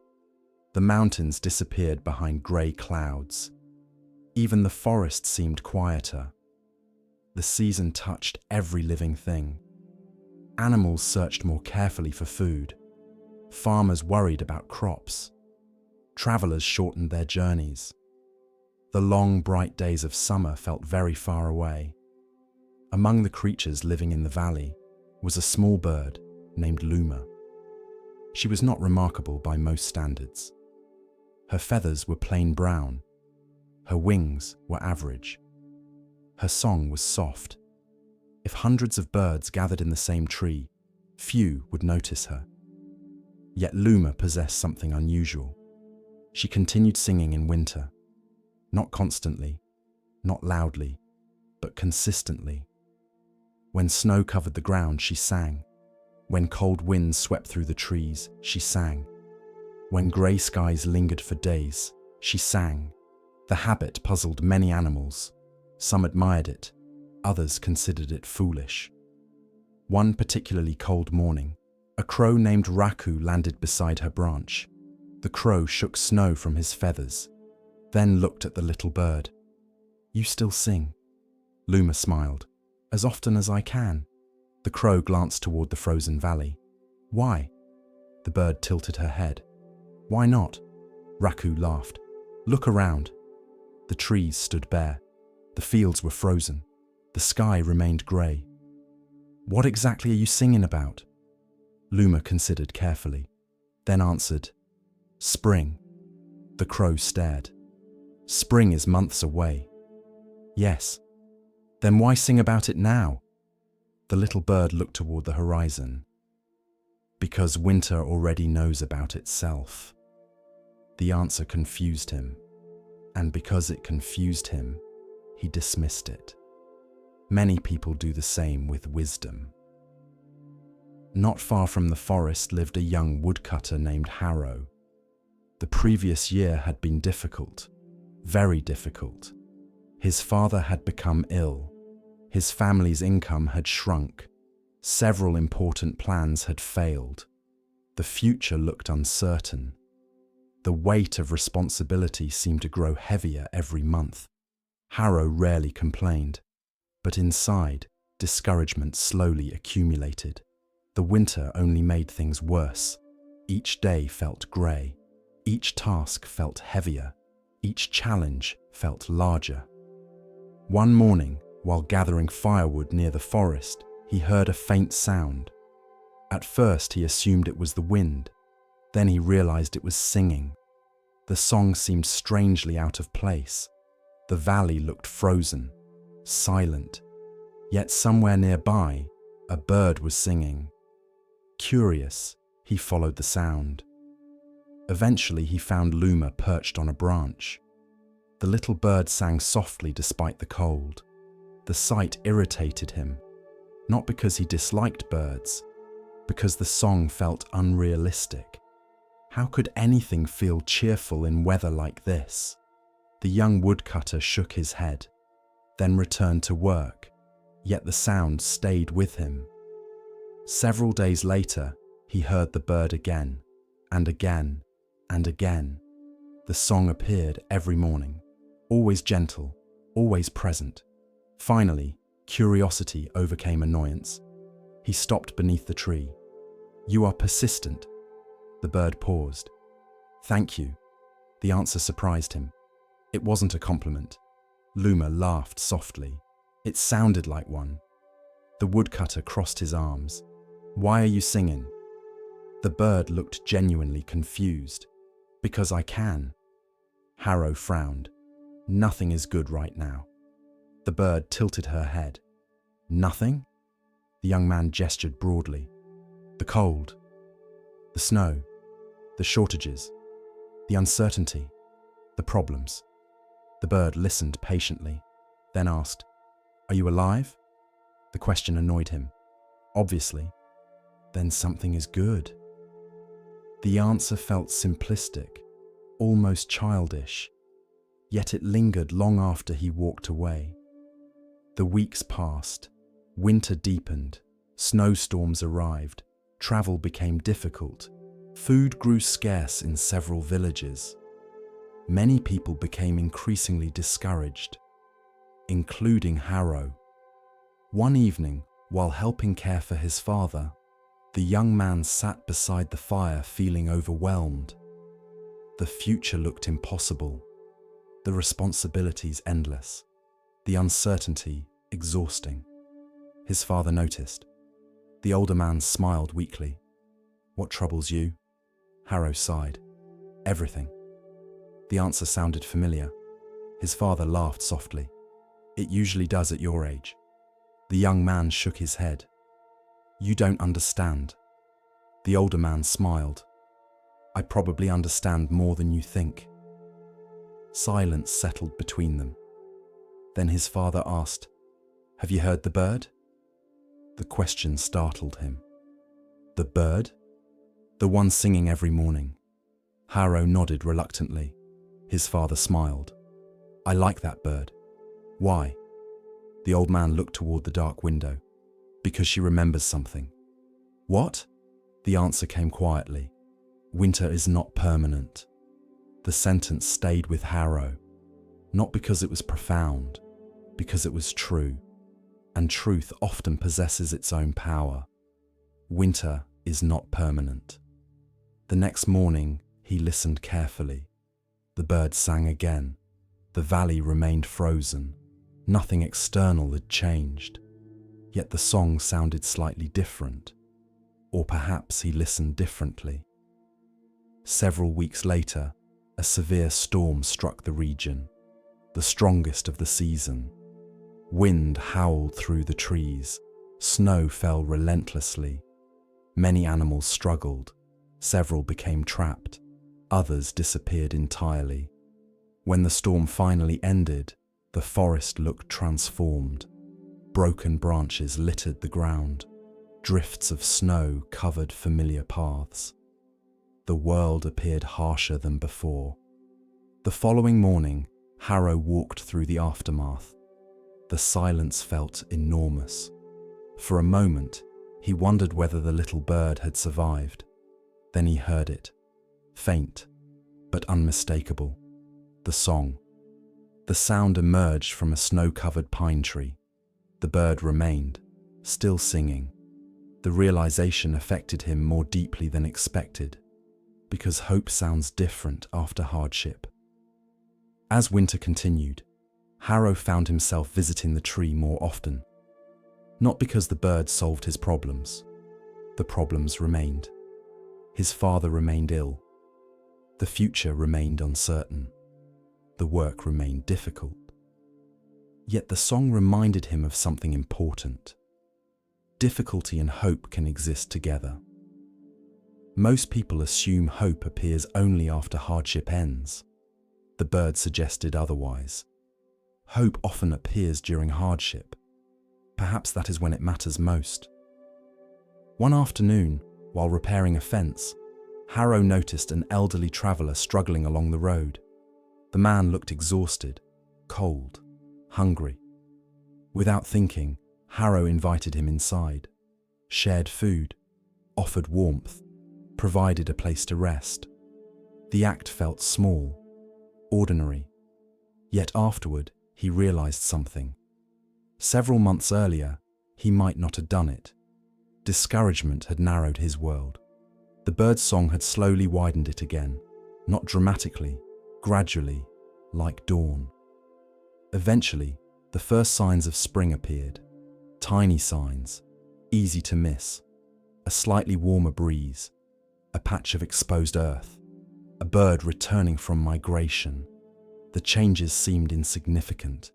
The mountains disappeared behind grey clouds. Even the forest seemed quieter. The season touched every living thing. Animals searched more carefully for food. Farmers worried about crops. Travelers shortened their journeys. The long, bright days of summer felt very far away. Among the creatures living in the valley was a small bird named Luma. She was not remarkable by most standards. Her feathers were plain brown. Her wings were average. Her song was soft. If hundreds of birds gathered in the same tree, few would notice her. Yet Luma possessed something unusual. She continued singing in winter. Not constantly, not loudly, but consistently. When snow covered the ground, she sang. When cold winds swept through the trees, she sang. When grey skies lingered for days, she sang. The habit puzzled many animals. Some admired it, others considered it foolish. One particularly cold morning, a crow named Raku landed beside her branch. The crow shook snow from his feathers, then looked at the little bird. "You still sing?" Luma smiled. "As often as I can." The crow glanced toward the frozen valley. "Why?" The bird tilted her head. "Why not?" Raku laughed. "Look around." The trees stood bare. The fields were frozen. The sky remained grey. "What exactly are you singing about?" Luma considered carefully, then answered, "Spring." The crow stared. "Spring is months away." "Yes." "Then why sing about it now?" The little bird looked toward the horizon. "Because winter already knows about itself." The answer confused him, and because it confused him, he dismissed it. Many people do the same with wisdom. Not far from the forest lived a young woodcutter named Harrow. The previous year had been difficult, very difficult. His father had become ill. His family's income had shrunk. Several important plans had failed. The future looked uncertain. The weight of responsibility seemed to grow heavier every month. Harrow rarely complained, but inside, discouragement slowly accumulated. The winter only made things worse. Each day felt grey. Each task felt heavier. Each challenge felt larger. One morning, while gathering firewood near the forest, he heard a faint sound. At first, he assumed it was the wind. Then he realized it was singing. The song seemed strangely out of place. The valley looked frozen, silent. Yet somewhere nearby, a bird was singing. Curious, he followed the sound. Eventually, he found Luma perched on a branch. The little bird sang softly despite the cold. The sight irritated him, not because he disliked birds, because the song felt unrealistic. How could anything feel cheerful in weather like this? The young woodcutter shook his head, then returned to work, yet the sound stayed with him. Several days later, he heard the bird again, and again, and again. The song appeared every morning, always gentle, always present. Finally, curiosity overcame annoyance. He stopped beneath the tree. "You are persistent." The bird paused. "Thank you." The answer surprised him. It wasn't a compliment. Luma laughed softly. It sounded like one. The woodcutter crossed his arms. "Why are you singing?" The bird looked genuinely confused. "Because I can." Harrow frowned. "Nothing is good right now." The bird tilted her head. "Nothing?" The young man gestured broadly. "The cold, the snow, the shortages, the uncertainty, the problems." The bird listened patiently, then asked, "Are you alive?" The question annoyed him. "Obviously." "Then something is good." The answer felt simplistic, almost childish, yet it lingered long after he walked away. The weeks passed, winter deepened, snowstorms arrived, travel became difficult, food grew scarce in several villages. Many people became increasingly discouraged, including Harrow. One evening, while helping care for his father, the young man sat beside the fire feeling overwhelmed. The future looked impossible, the responsibilities endless, the uncertainty exhausting. His father noticed. The older man smiled weakly. "What troubles you?" Harrow sighed. "Everything." The answer sounded familiar. His father laughed softly. "It usually does at your age." The young man shook his head. "You don't understand." The older man smiled. "I probably understand more than you think." Silence settled between them. Then his father asked, "Have you heard the bird?" The question startled him. "The bird?" "The one singing every morning." Harrow nodded reluctantly. His father smiled. "I like that bird." "Why?" The old man looked toward the dark window. "Because she remembers something." "What?" The answer came quietly. "Winter is not permanent." The sentence stayed with Harrow, not because it was profound, because it was true, and truth often possesses its own power. Winter is not permanent. The next morning, he listened carefully. The bird sang again. The valley remained frozen. Nothing external had changed. Yet the song sounded slightly different. Or perhaps he listened differently. Several weeks later, a severe storm struck the region, the strongest of the season. Wind howled through the trees. Snow fell relentlessly. Many animals struggled. Several became trapped. Others disappeared entirely. When the storm finally ended, the forest looked transformed. Broken branches littered the ground. Drifts of snow covered familiar paths. The world appeared harsher than before. The following morning, Harrow walked through the aftermath. The silence felt enormous. For a moment, he wondered whether the little bird had survived. Then he heard it, faint but unmistakable. The song. The sound emerged from a snow-covered pine tree. The bird remained, still singing. The realization affected him more deeply than expected, because hope sounds different after hardship. As winter continued, Harrow found himself visiting the tree more often. Not because the bird solved his problems. The problems remained. His father remained ill. The future remained uncertain. The work remained difficult. Yet the song reminded him of something important. Difficulty and hope can exist together. Most people assume hope appears only after hardship ends. The bird suggested otherwise. Hope often appears during hardship. Perhaps that is when it matters most. One afternoon, while repairing a fence, Harrow noticed an elderly traveller struggling along the road. The man looked exhausted, cold, hungry. Without thinking, Harrow invited him inside, shared food, offered warmth, provided a place to rest. The act felt small, ordinary. Yet afterward, he realized something. Several months earlier, he might not have done it. Discouragement had narrowed his world. The bird's song had slowly widened it again, not dramatically, gradually, like dawn. Eventually, the first signs of spring appeared. Tiny signs, easy to miss. A slightly warmer breeze, a patch of exposed earth, a bird returning from migration. The changes seemed insignificant,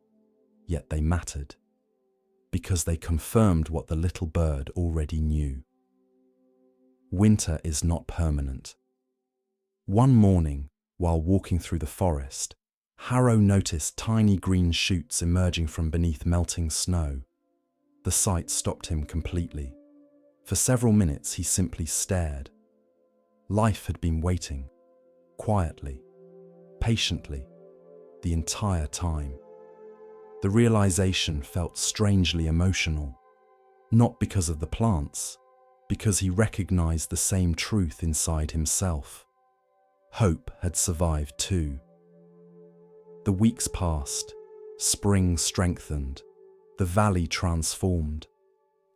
yet they mattered, because they confirmed what the little bird already knew. Winter is not permanent. One morning, while walking through the forest, Harrow noticed tiny green shoots emerging from beneath melting snow. The sight stopped him completely. For several minutes he simply stared. Life had been waiting, quietly, patiently, the entire time. The realization felt strangely emotional, not because of the plants, because he recognized the same truth inside himself. Hope had survived too. The weeks passed, spring strengthened, the valley transformed,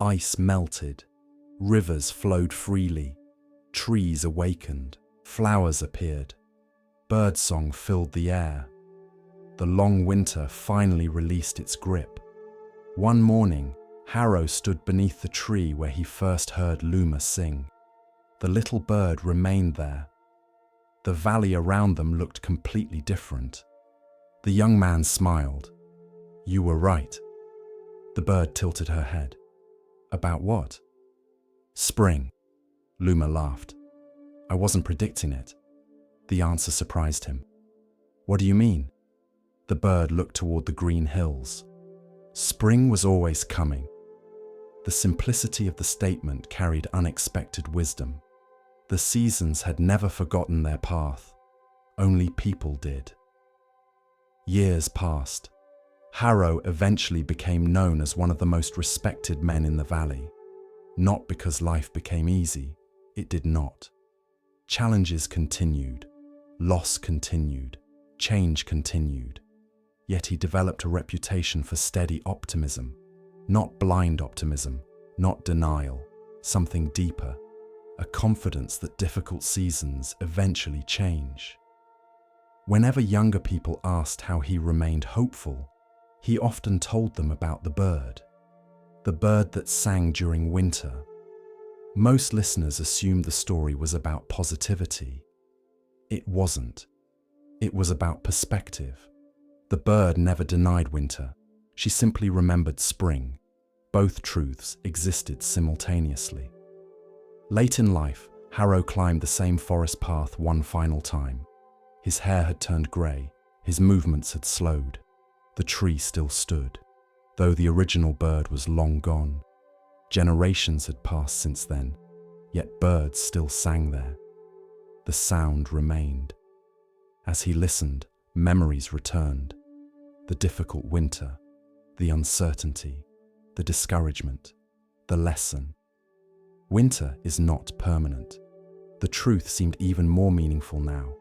ice melted, rivers flowed freely, trees awakened, flowers appeared, birdsong filled the air. The long winter finally released its grip. One morning, Harrow stood beneath the tree where he first heard Luma sing. The little bird remained there. The valley around them looked completely different. The young man smiled. "You were right." The bird tilted her head. "About what?" "Spring." Luma laughed. "I wasn't predicting it." The answer surprised him. "What do you mean?" The bird looked toward the green hills. Spring was always coming. The simplicity of the statement carried unexpected wisdom. The seasons had never forgotten their path. Only people did. Years passed. Harrow eventually became known as one of the most respected men in the valley. Not because life became easy, it did not. Challenges continued, loss continued, change continued. Yet he developed a reputation for steady optimism, not blind optimism, not denial, something deeper, a confidence that difficult seasons eventually change. Whenever younger people asked how he remained hopeful, he often told them about the bird that sang during winter. Most listeners assumed the story was about positivity. It wasn't. It was about perspective. The bird never denied winter. She simply remembered spring. Both truths existed simultaneously. Late in life, Harrow climbed the same forest path one final time. His hair had turned grey, his movements had slowed. The tree still stood, though the original bird was long gone. Generations had passed since then, yet birds still sang there. The sound remained. As he listened, memories returned. The difficult winter, the uncertainty, the discouragement, the lesson. Winter is not permanent. The truth seemed even more meaningful now,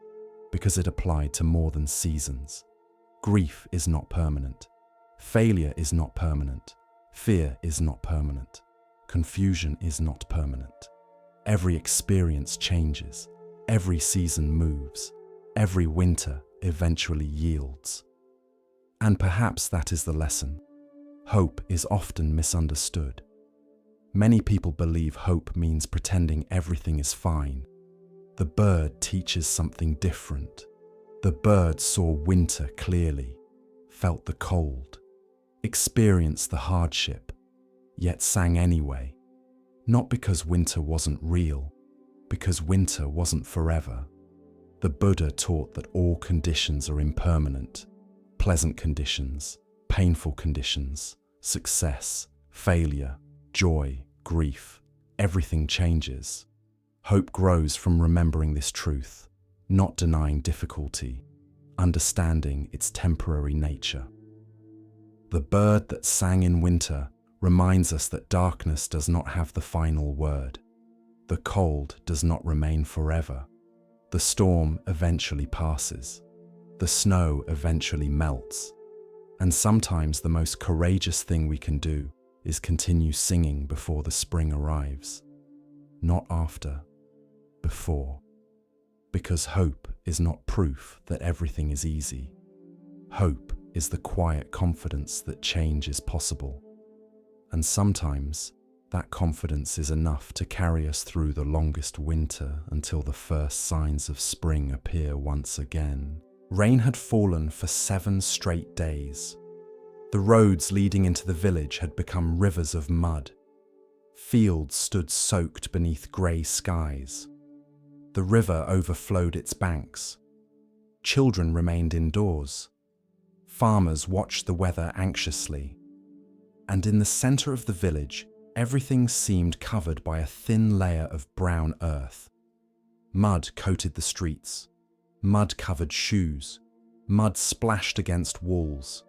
because it applied to more than seasons. Grief is not permanent. Failure is not permanent. Fear is not permanent. Confusion is not permanent. Every experience changes. Every season moves. Every winter eventually yields. And perhaps that is the lesson. Hope is often misunderstood. Many people believe hope means pretending everything is fine. The bird teaches something different. The bird saw winter clearly, felt the cold, experienced the hardship, yet sang anyway. Not because winter wasn't real, because winter wasn't forever. The Buddha taught that all conditions are impermanent. Pleasant conditions, painful conditions, success, failure, joy, grief, everything changes. Hope grows from remembering this truth, not denying difficulty, understanding its temporary nature. The bird that sang in winter reminds us that darkness does not have the final word. The cold does not remain forever. The storm eventually passes. The snow eventually melts. And sometimes the most courageous thing we can do is continue singing before the spring arrives. Not after, before. Because hope is not proof that everything is easy. Hope is the quiet confidence that change is possible. And sometimes, that confidence is enough to carry us through the longest winter until the first signs of spring appear once again. Rain had fallen for 7 straight days. The roads leading into the village had become rivers of mud. Fields stood soaked beneath grey skies. The river overflowed its banks. Children remained indoors. Farmers watched the weather anxiously. And in the centre of the village, everything seemed covered by a thin layer of brown earth. Mud coated the streets. Mud covered shoes. Mud splashed against walls.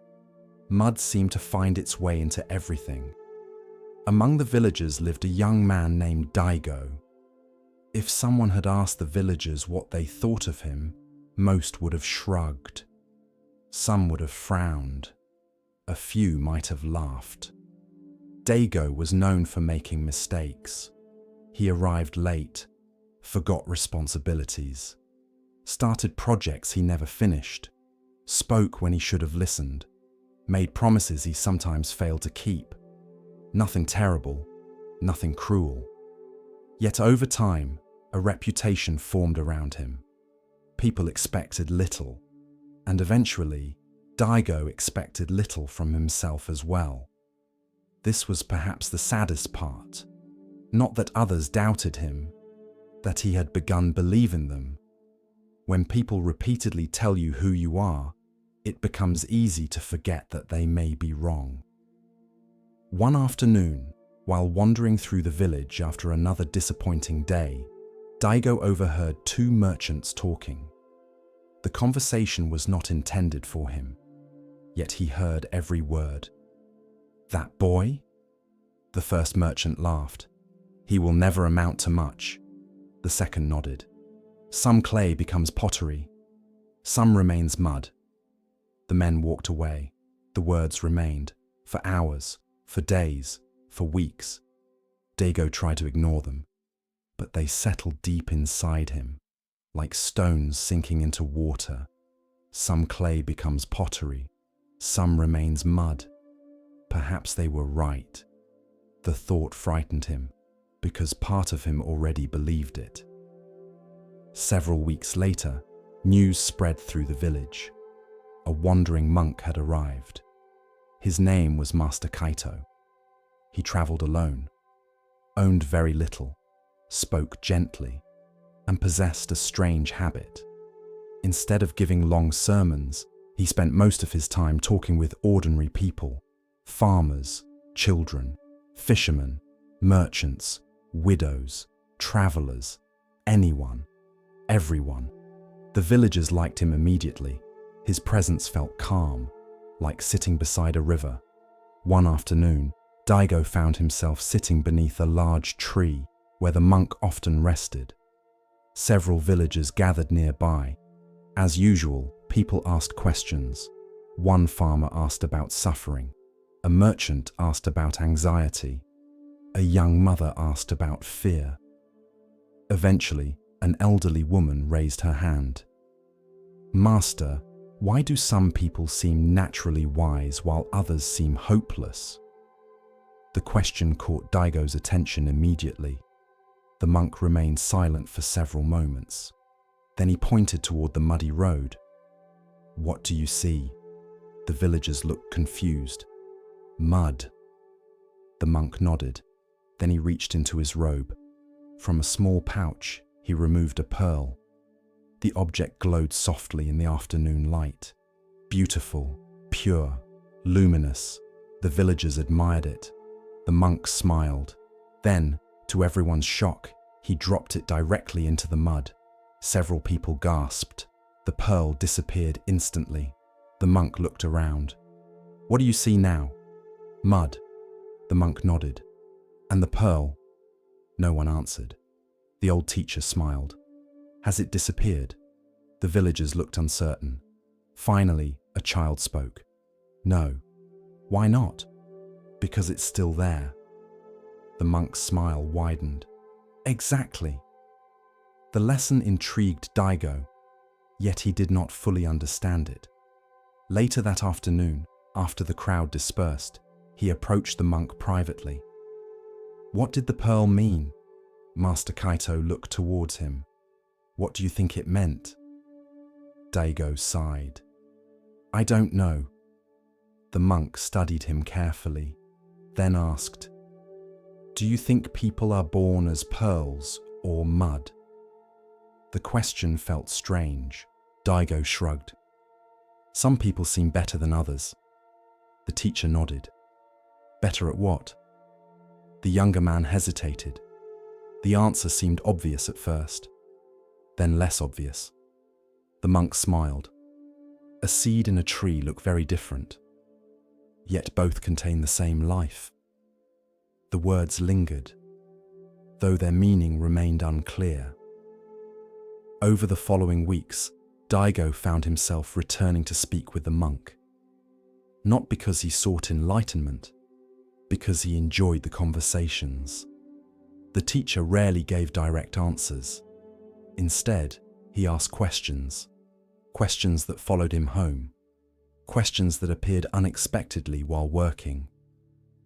Mud seemed to find its way into everything. Among the villagers lived a young man named Daigo. If someone had asked the villagers what they thought of him, most would have shrugged. Some would have frowned. A few might have laughed. Daigo was known for making mistakes. He arrived late, forgot responsibilities, started projects he never finished, spoke when he should have listened, made promises he sometimes failed to keep. Nothing terrible, nothing cruel. Yet over time, a reputation formed around him. People expected little, and eventually, Daigo expected little from himself as well. This was perhaps the saddest part. Not that others doubted him, that he had begun believing them. When people repeatedly tell you who you are, it becomes easy to forget that they may be wrong. One afternoon, while wandering through the village after another disappointing day, Daigo overheard 2 merchants talking. The conversation was not intended for him, yet he heard every word. "That boy?" The first merchant laughed. "He will never amount to much." The second nodded. "Some clay becomes pottery. Some remains mud." The men walked away. The words remained, for hours, for days, for weeks. Daigo tried to ignore them, but they settled deep inside him, like stones sinking into water. Some clay becomes pottery. Some remains mud. Perhaps they were right. The thought frightened him, because part of him already believed it. Several weeks later, news spread through the village. A wandering monk had arrived. His name was Master Kaito. He travelled alone, owned very little, spoke gently, and possessed a strange habit. Instead of giving long sermons, he spent most of his time talking with ordinary people, farmers, children, fishermen, merchants, widows, travellers, anyone, everyone. The villagers liked him immediately. His presence felt calm, like sitting beside a river. One afternoon, Daigo found himself sitting beneath a large tree where the monk often rested. Several villagers gathered nearby. As usual, people asked questions. One farmer asked about suffering. A merchant asked about anxiety. A young mother asked about fear. Eventually, an elderly woman raised her hand. "Master, why do some people seem naturally wise while others seem hopeless?" The question caught Daigo's attention immediately. The monk remained silent for several moments. Then he pointed toward the muddy road. "What do you see?" The villagers looked confused. "Mud." The monk nodded. Then he reached into his robe. From a small pouch, he removed a pearl. The object glowed softly in the afternoon light. Beautiful, pure, luminous. The villagers admired it. The monk smiled. Then, to everyone's shock, he dropped it directly into the mud. Several people gasped. The pearl disappeared instantly. The monk looked around. "What do you see now?" "Mud." The monk nodded. "And the pearl?" No one answered. The old teacher smiled. "Has it disappeared?" The villagers looked uncertain. Finally, a child spoke. "No." "Why not?" "Because it's still there." The monk's smile widened. "Exactly." The lesson intrigued Daigo, yet he did not fully understand it. Later that afternoon, after the crowd dispersed, He approached the monk privately. "What did the pearl mean?" Master Kaito looked towards him. "What do you think it meant?" Daigo sighed. "I don't know." The monk studied him carefully, then asked, "Do you think people are born as pearls or mud?" The question felt strange. Daigo shrugged. "Some people seem better than others." The teacher nodded. "Better at what?" The younger man hesitated. The answer seemed obvious at first, then less obvious. The monk smiled. A seed and a tree look very different, yet both contain the same life. The words lingered, though their meaning remained unclear. Over the following weeks, Daigo found himself returning to speak with the monk. Not because he sought enlightenment, because he enjoyed the conversations. The teacher rarely gave direct answers. Instead, he asked questions that followed him home, questions that appeared unexpectedly while working,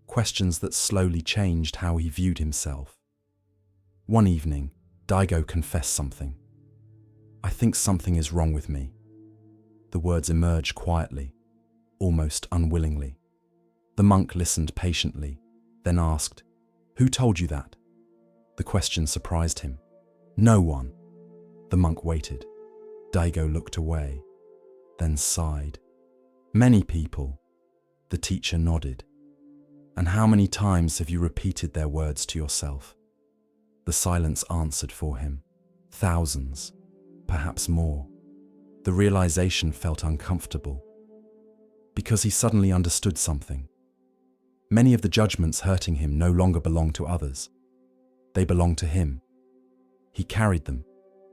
questions that slowly changed how he viewed himself. One evening, Daigo confessed something. "I think something is wrong with me." The words emerged quietly, almost unwillingly. The monk listened patiently, then asked, "Who told you that?" The question surprised him. "No one." The monk waited. Daigo looked away, then sighed. "Many people." The teacher nodded. "And how many times have you repeated their words to yourself?" The silence answered for him. "Thousands, perhaps more." The realization felt uncomfortable, because he suddenly understood something. Many of the judgments hurting him no longer belonged to others. They belonged to him. He carried them,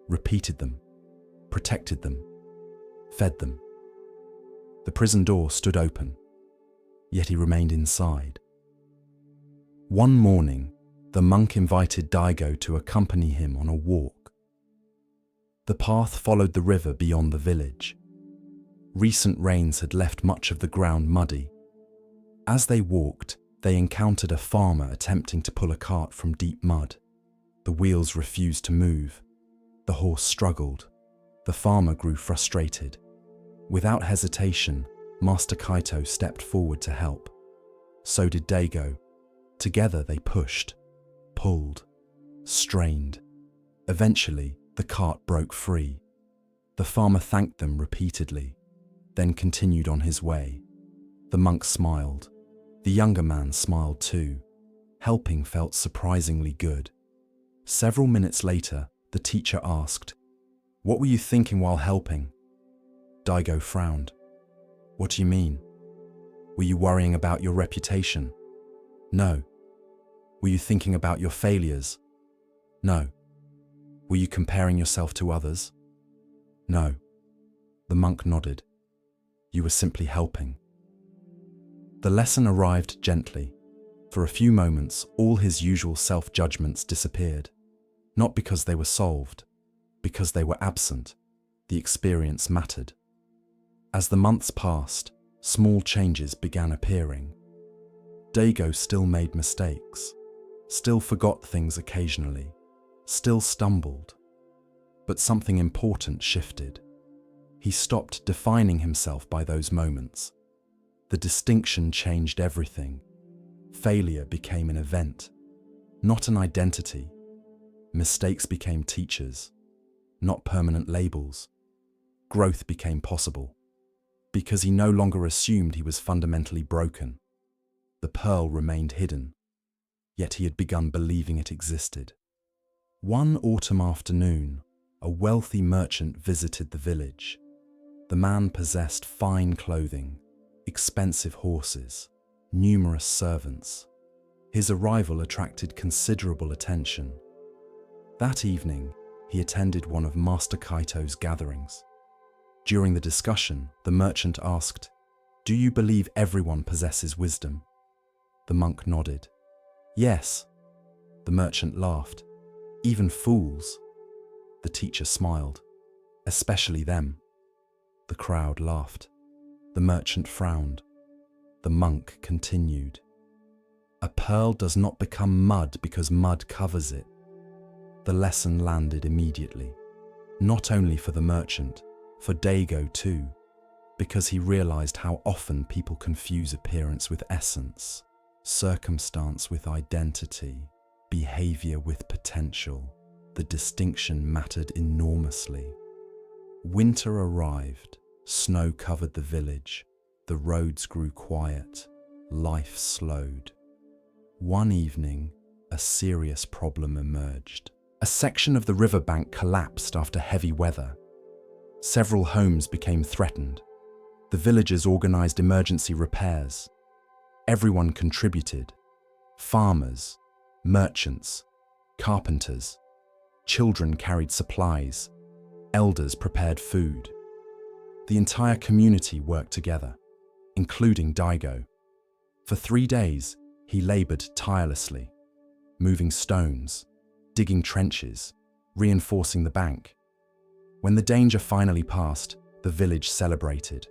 repeated them, protected them, fed them. The prison door stood open, yet he remained inside. One morning, the monk invited Daigo to accompany him on a walk. The path followed the river beyond the village. Recent rains had left much of the ground muddy. As they walked, they encountered a farmer attempting to pull a cart from deep mud. The wheels refused to move. The horse struggled. The farmer grew frustrated. Without hesitation, Master Kaito stepped forward to help. So did Daigo. Together they pushed, pulled, strained. Eventually, the cart broke free. The farmer thanked them repeatedly, then continued on his way. The monk smiled. The younger man smiled too. Helping felt surprisingly good. Several minutes later, the teacher asked, "What were you thinking while helping?" Daigo frowned. "What do you mean? Were you worrying about your reputation?" "No." "Were you thinking about your failures?" "No." "Were you comparing yourself to others?" "No." The monk nodded. "You were simply helping." The lesson arrived gently. For a few moments, all his usual self-judgments disappeared. Not because they were solved, because they were absent. The experience mattered. As the months passed, small changes began appearing. Daigo still made mistakes, still forgot things occasionally, still stumbled. But something important shifted. He stopped defining himself by those moments. The distinction changed everything. Failure became an event, not an identity. Mistakes became teachers, not permanent labels. Growth became possible, because he no longer assumed he was fundamentally broken. The pearl remained hidden, yet he had begun believing it existed. One autumn afternoon, a wealthy merchant visited the village. The man possessed fine clothing, expensive horses, numerous servants. His arrival attracted considerable attention. That evening, he attended one of Master Kaito's gatherings. During the discussion, the merchant asked, "Do you believe everyone possesses wisdom?" The monk nodded. "Yes." The merchant laughed. "Even fools?" The teacher smiled. "Especially them." The crowd laughed. The merchant frowned. The monk continued. A pearl does not become mud because mud covers it. The lesson landed immediately, not only for the merchant, for Dago too, because he realized how often people confuse appearance with essence, circumstance with identity, behavior with potential. The distinction mattered enormously. Winter arrived, snow covered the village, the roads grew quiet, life slowed. One evening, a serious problem emerged. A section of the riverbank collapsed after heavy weather. Several homes became threatened. The villagers organized emergency repairs. Everyone contributed. Farmers, merchants, carpenters. Children carried supplies. Elders prepared food. The entire community worked together, including Daigo. For 3 days, he labored tirelessly, moving stones, digging trenches, reinforcing the bank. When the danger finally passed, the village celebrated.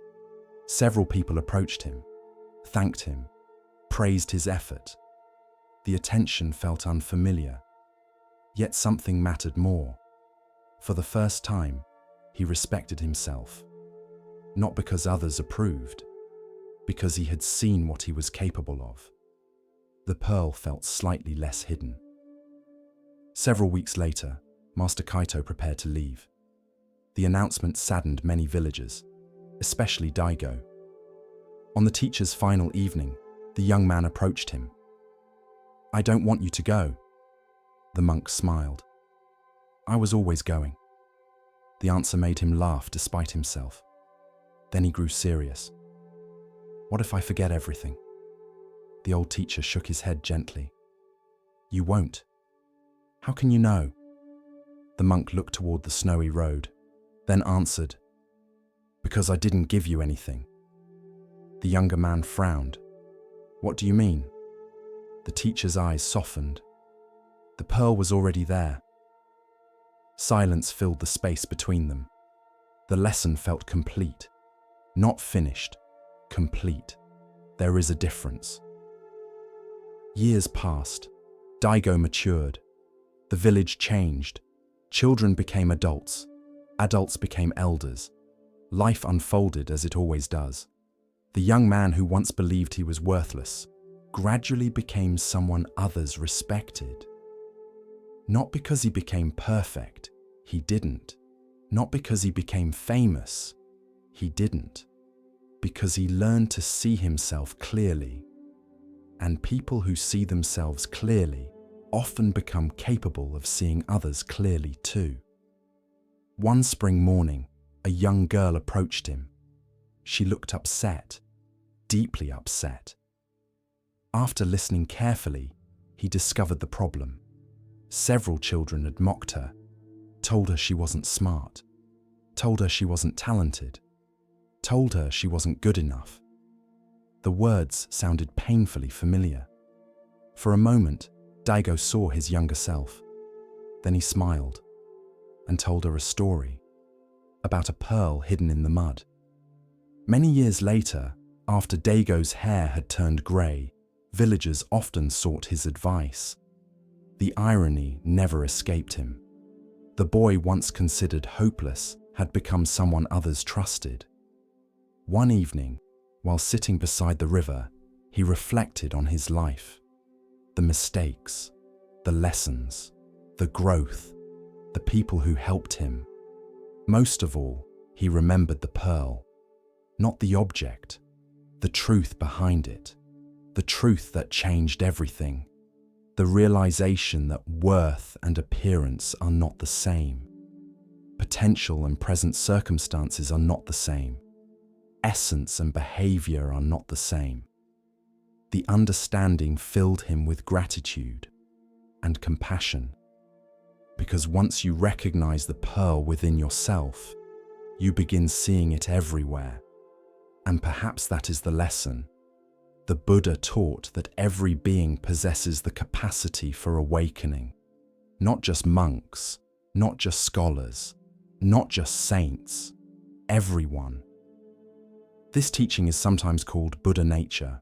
Several people approached him, thanked him, praised his effort. The attention felt unfamiliar, yet something mattered more. For the first time, he respected himself, not because others approved, because he had seen what he was capable of. The pearl felt slightly less hidden. Several weeks later, Master Kaito prepared to leave. The announcement saddened many villagers, especially Daigo. On the teacher's final evening, the young man approached him. "I don't want you to go." The monk smiled. "I was always going." The answer made him laugh despite himself. Then he grew serious. "What if I forget everything?" The old teacher shook his head gently. "You won't. How can you know?" The monk looked toward the snowy road, then answered, "Because I didn't give you anything." The younger man frowned. "What do you mean?" The teacher's eyes softened. The pearl was already there. Silence filled the space between them. The lesson felt complete. Not finished, complete. There is a difference. Years passed. Daigo matured. The village changed. Children became adults. Adults became elders. Life unfolded as it always does. The young man who once believed he was worthless gradually became someone others respected. Not because he became perfect, he didn't. Not because he became famous, he didn't. Because he learned to see himself clearly. And people who see themselves clearly often become capable of seeing others clearly too. One spring morning, a young girl approached him. She looked upset, deeply upset. After listening carefully, he discovered the problem. Several children had mocked her, told her she wasn't smart, told her she wasn't talented, told her she wasn't good enough. The words sounded painfully familiar. For a moment, Daigo saw his younger self. Then he smiled and told her a story about a pearl hidden in the mud. Many years later, after Daigo's hair had turned grey, villagers often sought his advice. The irony never escaped him. The boy once considered hopeless had become someone others trusted. One evening, while sitting beside the river, he reflected on his life. The mistakes, the lessons, the growth, the people who helped him. Most of all, he remembered the pearl, not the object, the truth behind it, the truth that changed everything, the realization that worth and appearance are not the same. Potential and present circumstances are not the same. Essence and behavior are not the same. The understanding filled him with gratitude and compassion, because once you recognize the pearl within yourself, you begin seeing it everywhere. And perhaps that is the lesson. The Buddha taught that every being possesses the capacity for awakening. Not just monks, not just scholars, not just saints, everyone. This teaching is sometimes called Buddha nature.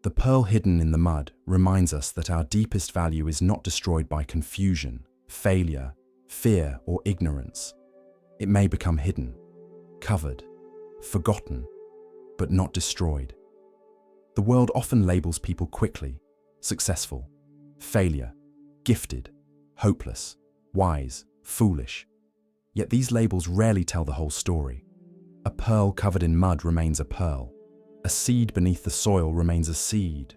The pearl hidden in the mud reminds us that our deepest value is not destroyed by confusion, failure, fear, or ignorance. It may become hidden, covered, forgotten, but not destroyed. The world often labels people quickly: successful, failure, gifted, hopeless, wise, foolish. Yet these labels rarely tell the whole story. A pearl covered in mud remains a pearl. A seed beneath the soil remains a seed.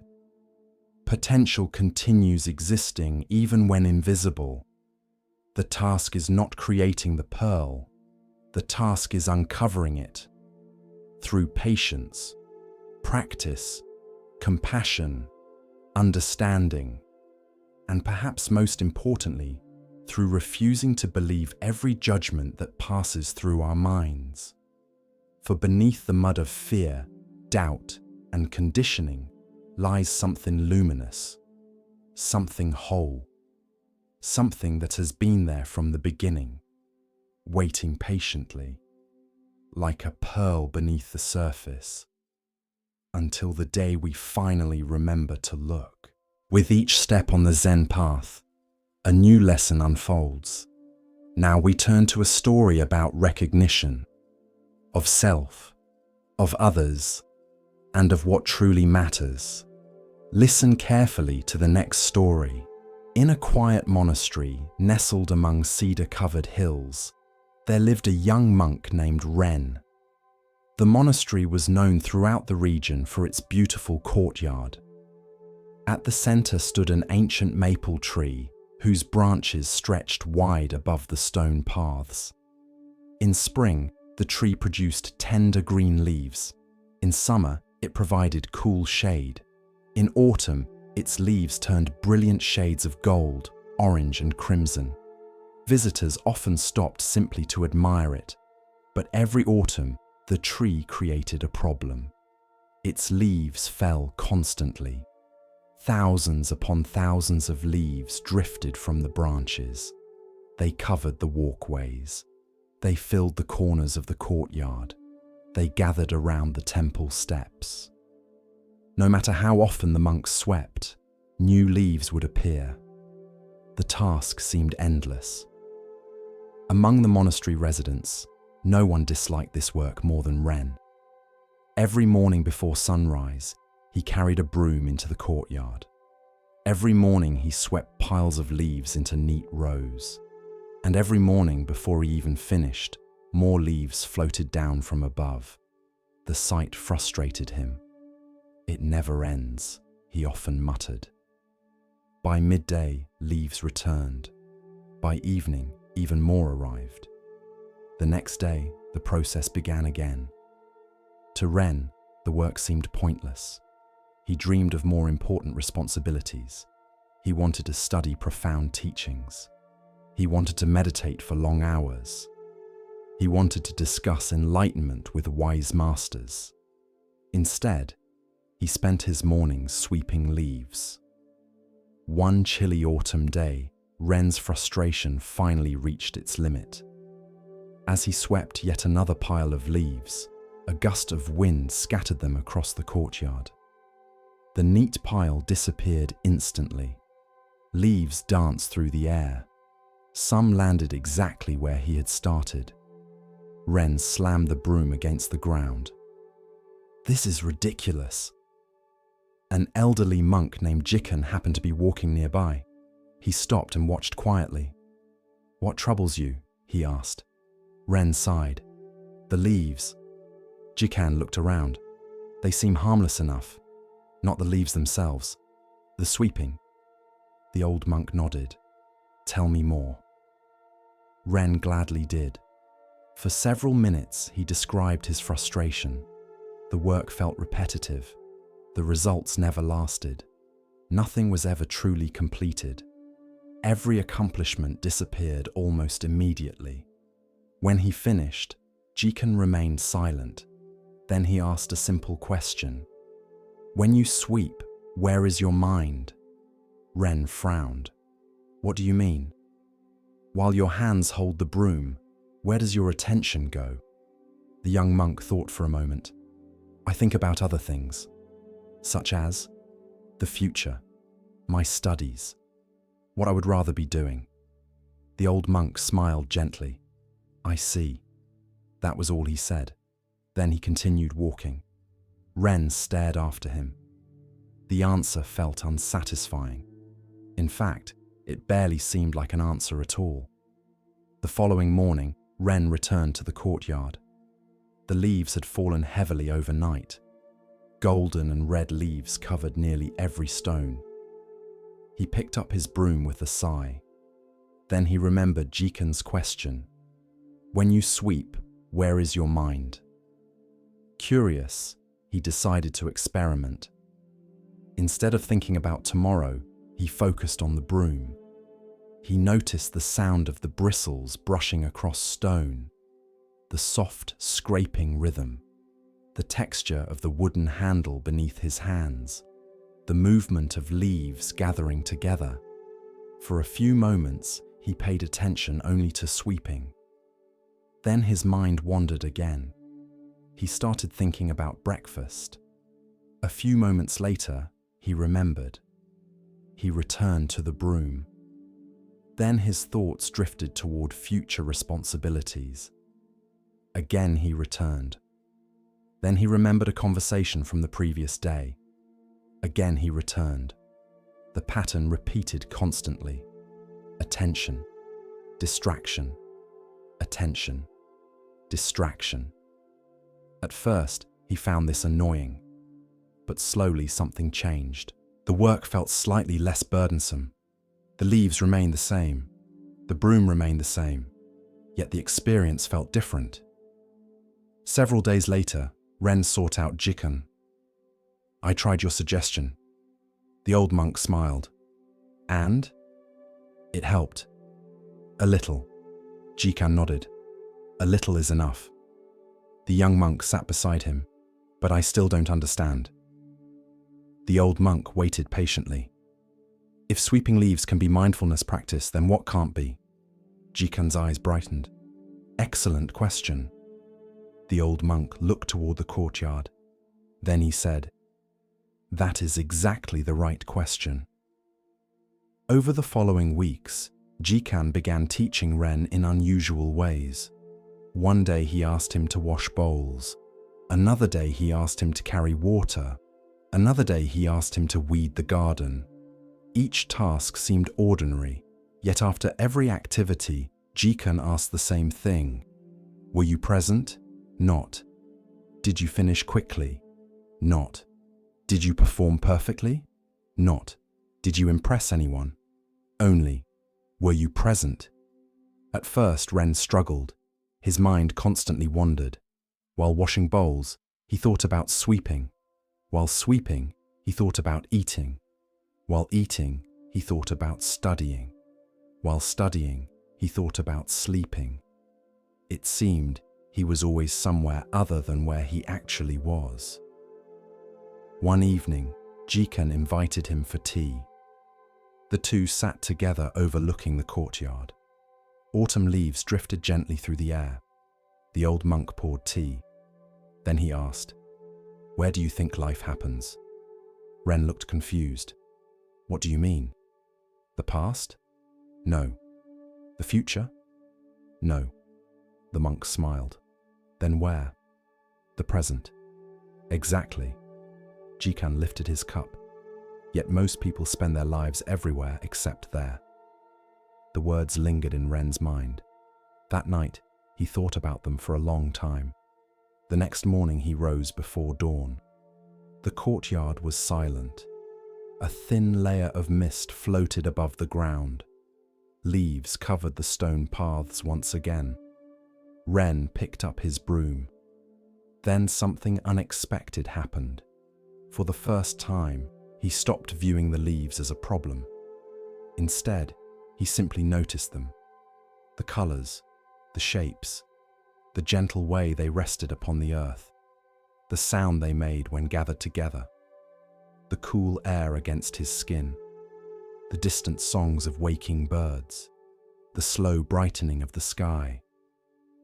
Potential continues existing even when invisible. The task is not creating the pearl. The task is uncovering it. Through patience, practice, compassion, understanding, and perhaps most importantly, through refusing to believe every judgment that passes through our minds. For beneath the mud of fear, doubt, and conditioning lies something luminous, something whole, something that has been there from the beginning, waiting patiently, like a pearl beneath the surface, until the day we finally remember to look. With each step on the Zen path, a new lesson unfolds. Now we turn to a story about recognition, of self, of others, and of what truly matters. Listen carefully to the next story. In a quiet monastery nestled among cedar-covered hills, there lived a young monk named Ren. The monastery was known throughout the region for its beautiful courtyard. At the center stood an ancient maple tree whose branches stretched wide above the stone paths. In spring, the tree produced tender green leaves. In summer, it provided cool shade. In autumn, its leaves turned brilliant shades of gold, orange, and crimson. Visitors often stopped simply to admire it, but every autumn, the tree created a problem. Its leaves fell constantly. Thousands upon thousands of leaves drifted from the branches. They covered the walkways. They filled the corners of the courtyard. They gathered around the temple steps. No matter how often the monks swept, new leaves would appear. The task seemed endless. Among the monastery residents, no one disliked this work more than Ren. Every morning before sunrise, he carried a broom into the courtyard. Every morning he swept piles of leaves into neat rows. And every morning before he even finished, more leaves floated down from above. The sight frustrated him. "It never ends," he often muttered. By midday, leaves returned. By evening, even more arrived. The next day, the process began again. To Ren, the work seemed pointless. He dreamed of more important responsibilities. He wanted to study profound teachings. He wanted to meditate for long hours. He wanted to discuss enlightenment with wise masters. Instead, he spent his mornings sweeping leaves. One chilly autumn day, Ren's frustration finally reached its limit. As he swept yet another pile of leaves, a gust of wind scattered them across the courtyard. The neat pile disappeared instantly. Leaves danced through the air. Some landed exactly where he had started. Ren slammed the broom against the ground. "This is ridiculous." An elderly monk named Jikan happened to be walking nearby. He stopped and watched quietly. "What troubles you?" he asked. Ren sighed. "The leaves." Jikan looked around. "They seem harmless enough. Not the leaves themselves. The sweeping." The old monk nodded. "Tell me more." Ren gladly did. For several minutes, he described his frustration. The work felt repetitive. The results never lasted. Nothing was ever truly completed. Every accomplishment disappeared almost immediately. When he finished, Jikan remained silent. Then he asked a simple question. "When you sweep, where is your mind?" Ren frowned. "What do you mean?" "While your hands hold the broom, where does your attention go?" The young monk thought for a moment. "I think about other things." "Such as?" The future. My studies. What I would rather be doing. The old monk smiled gently. I see. That was all he said. Then he continued walking. Ren stared after him. The answer felt unsatisfying. In fact, it barely seemed like an answer at all. The following morning, Ren returned to the courtyard. The leaves had fallen heavily overnight. Golden and red leaves covered nearly every stone. He picked up his broom with a sigh. Then he remembered Jikan's question. When you sweep, where is your mind? Curious, he decided to experiment. Instead of thinking about tomorrow, he focused on the broom. He noticed the sound of the bristles brushing across stone, the soft, scraping rhythm, the texture of the wooden handle beneath his hands, the movement of leaves gathering together. For a few moments, he paid attention only to sweeping. Then his mind wandered again. He started thinking about breakfast. A few moments later, he remembered. He returned to the broom. Then his thoughts drifted toward future responsibilities. Again he returned. Then he remembered a conversation from the previous day. Again he returned. The pattern repeated constantly. Attention, distraction, attention, distraction. At first, he found this annoying. But slowly something changed. The work felt slightly less burdensome. The leaves remained the same. The broom remained the same. Yet the experience felt different. Several days later, Ren sought out Jikan. I tried your suggestion. The old monk smiled. And? It helped. A little. Jikan nodded. A little is enough. The young monk sat beside him. But I still don't understand. The old monk waited patiently. If sweeping leaves can be mindfulness practice, then what can't be? Jikan's eyes brightened. Excellent question. The old monk looked toward the courtyard. Then he said, that is exactly the right question. Over the following weeks, Jikan began teaching Ren in unusual ways. One day he asked him to wash bowls. Another day he asked him to carry water. Another day he asked him to weed the garden. Each task seemed ordinary, yet after every activity, Jikan asked the same thing. Were you present? Not. Did you finish quickly? Not. Did you perform perfectly? Not. Did you impress anyone? Only. Were you present? At first, Ren struggled. His mind constantly wandered. While washing bowls, he thought about sweeping. While sweeping, he thought about eating. While eating, he thought about studying. While studying, he thought about sleeping. It seemed he was always somewhere other than where he actually was. One evening, Jikan invited him for tea. The two sat together overlooking the courtyard. Autumn leaves drifted gently through the air. The old monk poured tea. Then he asked, where do you think life happens? Ren looked confused. What do you mean? The past? No. The future? No. The monk smiled. Then where? The present. Exactly. Jikan lifted his cup. Yet most people spend their lives everywhere except there. The words lingered in Ren's mind. That night, he thought about them for a long time. The next morning he rose before dawn. The courtyard was silent. A thin layer of mist floated above the ground. Leaves covered the stone paths once again. Ren picked up his broom. Then something unexpected happened. For the first time, he stopped viewing the leaves as a problem. Instead, he simply noticed them. The colors, the shapes, the gentle way they rested upon the earth, the sound they made when gathered together, the cool air against his skin, the distant songs of waking birds, the slow brightening of the sky.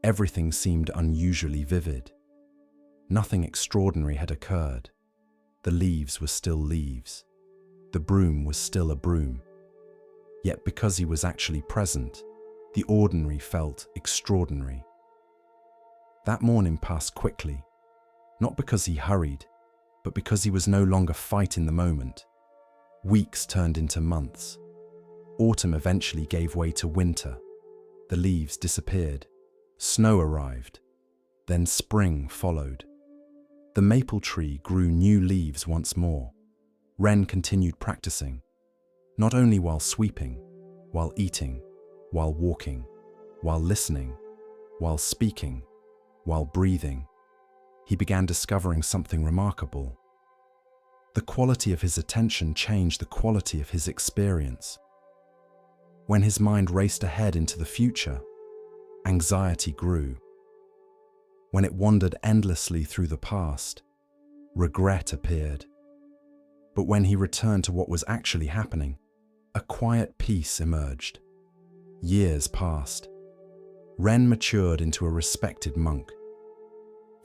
Everything seemed unusually vivid. Nothing extraordinary had occurred. The leaves were still leaves. The broom was still a broom. Yet because he was actually present, the ordinary felt extraordinary. That morning passed quickly, not because he hurried, but because he was no longer fighting the moment. Weeks turned into months. Autumn eventually gave way to winter. The leaves disappeared. Snow arrived. Then spring followed. The maple tree grew new leaves once more. Ren continued practicing, not only while sweeping, while eating, while walking, while listening, while speaking, while breathing. He began discovering something remarkable. The quality of his attention changed the quality of his experience. When his mind raced ahead into the future, anxiety grew. When it wandered endlessly through the past, regret appeared. But when he returned to what was actually happening, a quiet peace emerged. Years passed. Ren matured into a respected monk.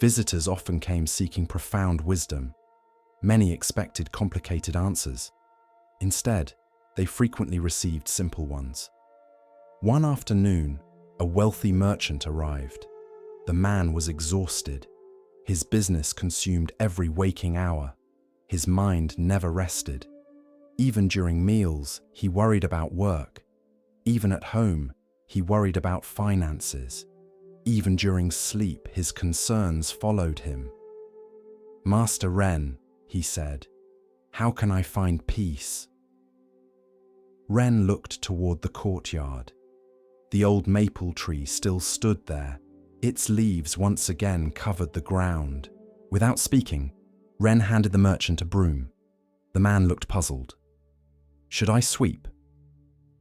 Visitors often came seeking profound wisdom. Many expected complicated answers. Instead, they frequently received simple ones. One afternoon, a wealthy merchant arrived. The man was exhausted. His business consumed every waking hour. His mind never rested. Even during meals, he worried about work. Even at home, he worried about finances. Even during sleep, his concerns followed him. "Master Ren," he said, "how can I find peace?" Ren looked toward the courtyard. The old maple tree still stood there. Its leaves once again covered the ground. Without speaking, Ren handed the merchant a broom. The man looked puzzled. "Should I sweep?"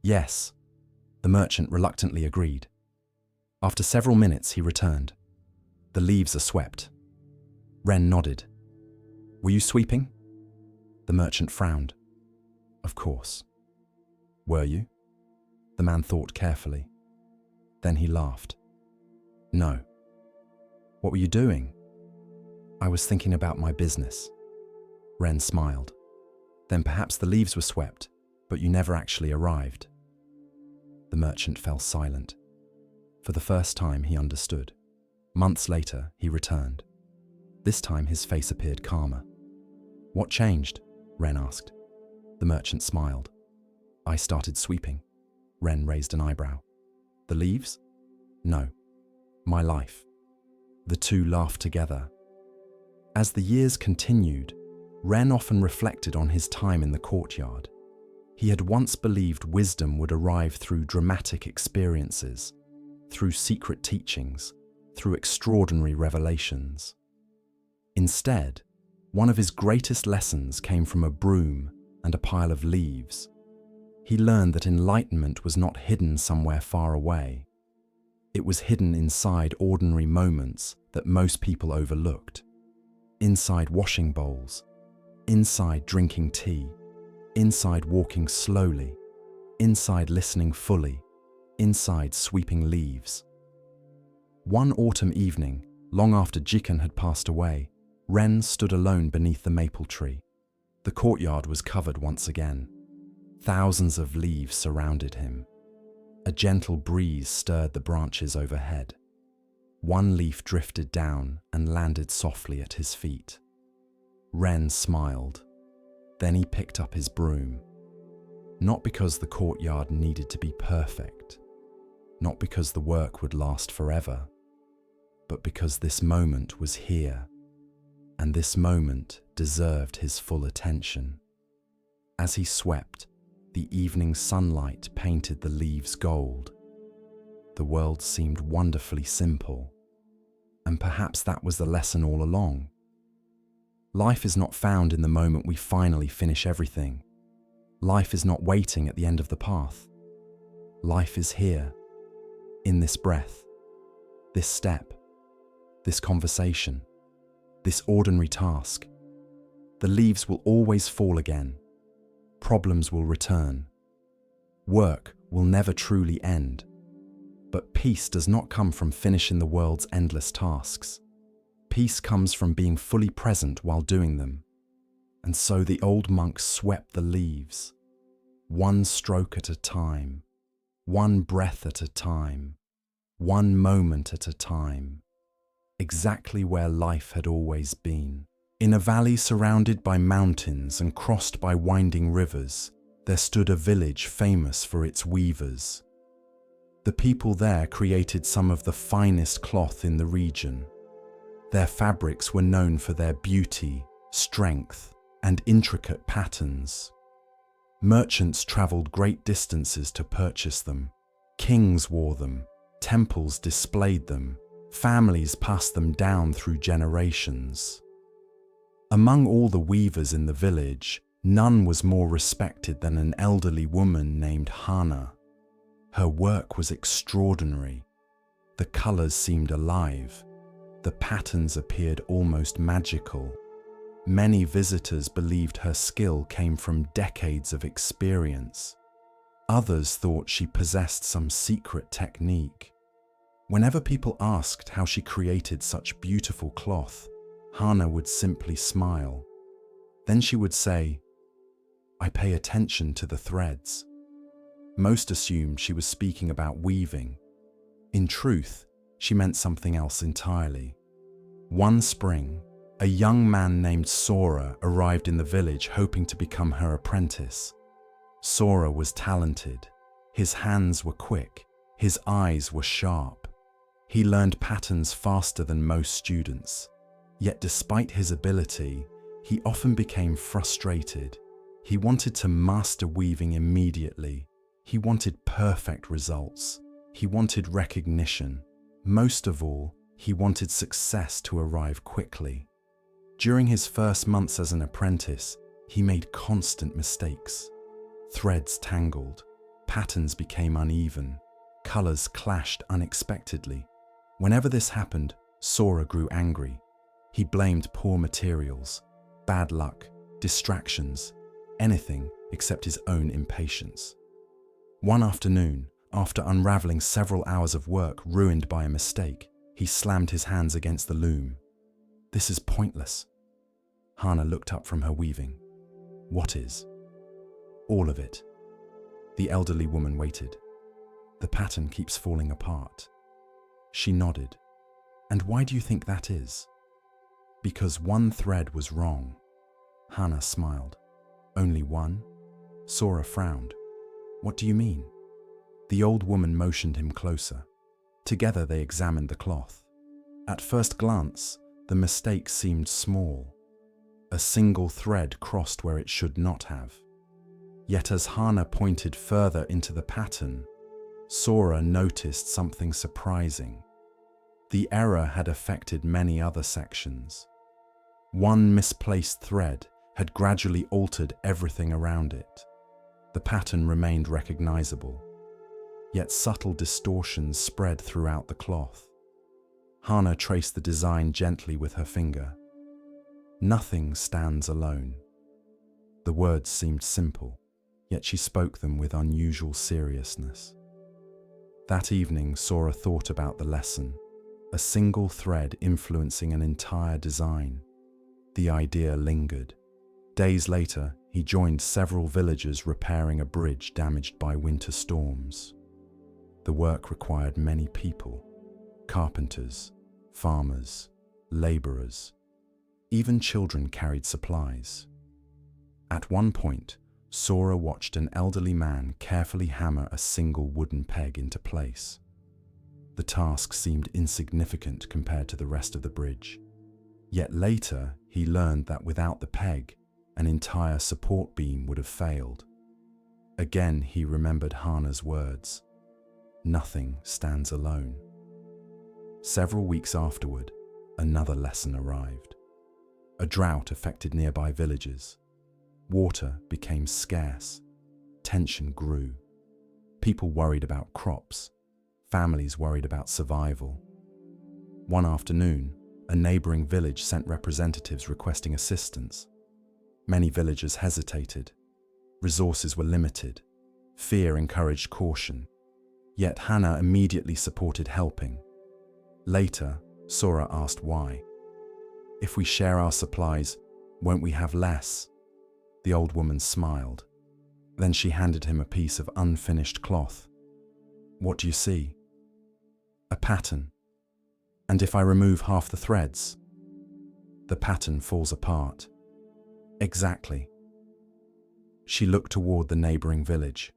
"Yes," the merchant reluctantly agreed. After several minutes, he returned. "The leaves are swept." Ren nodded. "Were you sweeping?" The merchant frowned. "Of course." "Were you?" The man thought carefully. Then he laughed. "No." "What were you doing?" "I was thinking about my business." Ren smiled. "Then perhaps the leaves were swept, but you never actually arrived." The merchant fell silent. For the first time, he understood. Months later, he returned. This time, his face appeared calmer. "What changed?" Ren asked. The merchant smiled. "I started sweeping." Ren raised an eyebrow. "The leaves?" "No. My life." The two laughed together. As the years continued, Ren often reflected on his time in the courtyard. He had once believed wisdom would arrive through dramatic experiences, through secret teachings, through extraordinary revelations. Instead, one of his greatest lessons came from a broom and a pile of leaves. He learned that enlightenment was not hidden somewhere far away. It was hidden inside ordinary moments that most people overlooked. Inside washing bowls, inside drinking tea, inside walking slowly, inside listening fully, inside sweeping leaves. One autumn evening, long after Jikan had passed away, Ren stood alone beneath the maple tree. The courtyard was covered once again. Thousands of leaves surrounded him. A gentle breeze stirred the branches overhead. One leaf drifted down and landed softly at his feet. Ren smiled. Then he picked up his broom. Not because the courtyard needed to be perfect, not because the work would last forever, but because this moment was here, and this moment deserved his full attention. As he swept, the evening sunlight painted the leaves gold. The world seemed wonderfully simple, and perhaps that was the lesson all along. Life is not found in the moment we finally finish everything. Life is not waiting at the end of the path. Life is here, in this breath, this step, this conversation, this ordinary task. The leaves will always fall again. Problems will return. Work will never truly end. But peace does not come from finishing the world's endless tasks. Peace comes from being fully present while doing them. And so the old monk swept the leaves, one stroke at a time, one breath at a time, one moment at a time, exactly where life had always been. In a valley surrounded by mountains and crossed by winding rivers, there stood a village famous for its weavers. The people there created some of the finest cloth in the region. Their fabrics were known for their beauty, strength, and intricate patterns. Merchants traveled great distances to purchase them. Kings wore them, temples displayed them, families passed them down through generations. Among all the weavers in the village, none was more respected than an elderly woman named Hana. Her work was extraordinary. The colors seemed alive. The patterns appeared almost magical. Many visitors believed her skill came from decades of experience. Others thought she possessed some secret technique. Whenever people asked how she created such beautiful cloth, Hana would simply smile. Then she would say, "I pay attention to the threads." Most assumed she was speaking about weaving. In truth, she meant something else entirely. One spring, a young man named Sora arrived in the village hoping to become her apprentice. Sora was talented. His hands were quick. His eyes were sharp. He learned patterns faster than most students. Yet despite his ability, he often became frustrated. He wanted to master weaving immediately. He wanted perfect results. He wanted recognition. Most of all, he wanted success to arrive quickly. During his first months as an apprentice, he made constant mistakes. Threads tangled, patterns became uneven, colors clashed unexpectedly. Whenever this happened, Sora grew angry. He blamed poor materials, bad luck, distractions, anything except his own impatience. One afternoon, after unraveling several hours of work ruined by a mistake, he slammed his hands against the loom. "This is pointless." Hana looked up from her weaving. "What is?" "All of it." The elderly woman waited. "The pattern keeps falling apart." She nodded. "And why do you think that is?" "Because one thread was wrong." Hana smiled. "Only one?" Sora frowned. "What do you mean?" The old woman motioned him closer. Together they examined the cloth. At first glance, the mistake seemed small. A single thread crossed where it should not have. Yet as Hana pointed further into the pattern, Sora noticed something surprising. The error had affected many other sections. One misplaced thread had gradually altered everything around it. The pattern remained recognizable, yet subtle distortions spread throughout the cloth. Hana traced the design gently with her finger. "Nothing stands alone." The words seemed simple, yet she spoke them with unusual seriousness. That evening, Sora thought about the lesson, a single thread influencing an entire design. The idea lingered. Days later, he joined several villagers repairing a bridge damaged by winter storms. The work required many people: carpenters, farmers, laborers. Even children carried supplies. At one point, Sora watched an elderly man carefully hammer a single wooden peg into place. The task seemed insignificant compared to the rest of the bridge. Yet later, he learned that without the peg, an entire support beam would have failed. Again, he remembered Hana's words, "Nothing stands alone." Several weeks afterward, another lesson arrived. A drought affected nearby villages. Water became scarce. Tension grew. People worried about crops. Families worried about survival. One afternoon, a neighboring village sent representatives requesting assistance. Many villagers hesitated. Resources were limited. Fear encouraged caution. Yet Hana immediately supported helping. Later, Sora asked why. "If we share our supplies, won't we have less?" The old woman smiled. Then she handed him a piece of unfinished cloth. "What do you see?" "A pattern. And if I remove half the threads, the pattern falls apart." "Exactly." She looked toward the neighboring village.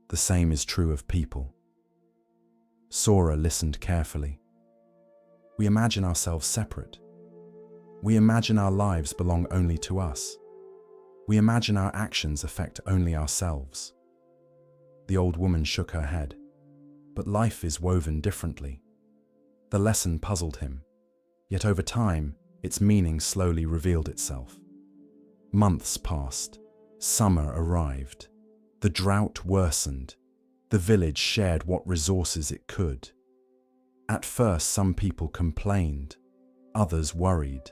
"The same is true of people." Sora listened carefully. We imagine ourselves separate. We imagine our lives belong only to us. We imagine our actions affect only ourselves. The old woman shook her head. But life is woven differently. The lesson puzzled him, yet over time, its meaning slowly revealed itself. Months passed. Summer arrived. The drought worsened. The village shared what resources it could. At first, some people complained, others worried.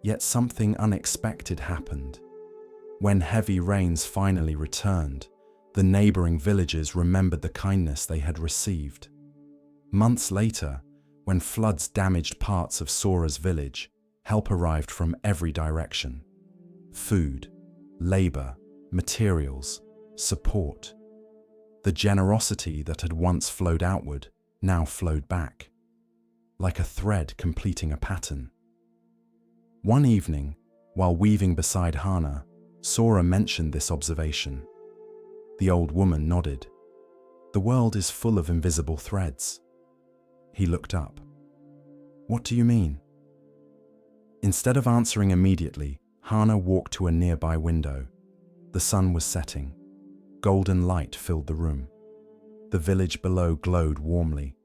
Yet something unexpected happened. When heavy rains finally returned, the neighboring villages remembered the kindness they had received. Months later, when floods damaged parts of Sora's village, help arrived from every direction. Food, labor, materials, support. The generosity that had once flowed outward now flowed back, like a thread completing a pattern. One evening, while weaving beside Hana, Sora mentioned this observation. The old woman nodded. "The world is full of invisible threads." He looked up. "What do you mean?" Instead of answering immediately, Hana walked to a nearby window. The sun was setting. Golden light filled the room. The village below glowed warmly.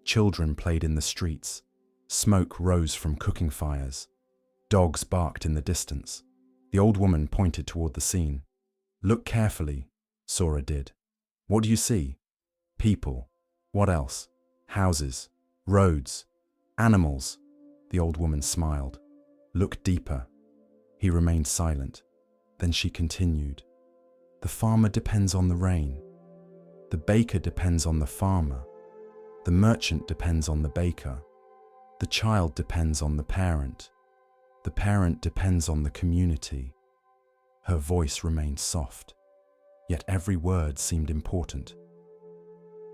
Children played in the streets. Smoke rose from cooking fires. Dogs barked in the distance. The old woman pointed toward the scene. "Look carefully," Sora did. "What do you see?" "People." "What else?" "Houses, roads, animals." The old woman smiled. "Look deeper." He remained silent. Then she continued. "The farmer depends on the rain. The baker depends on the farmer. The merchant depends on the baker. The child depends on the parent. The parent depends on the community." Her voice remained soft, yet every word seemed important.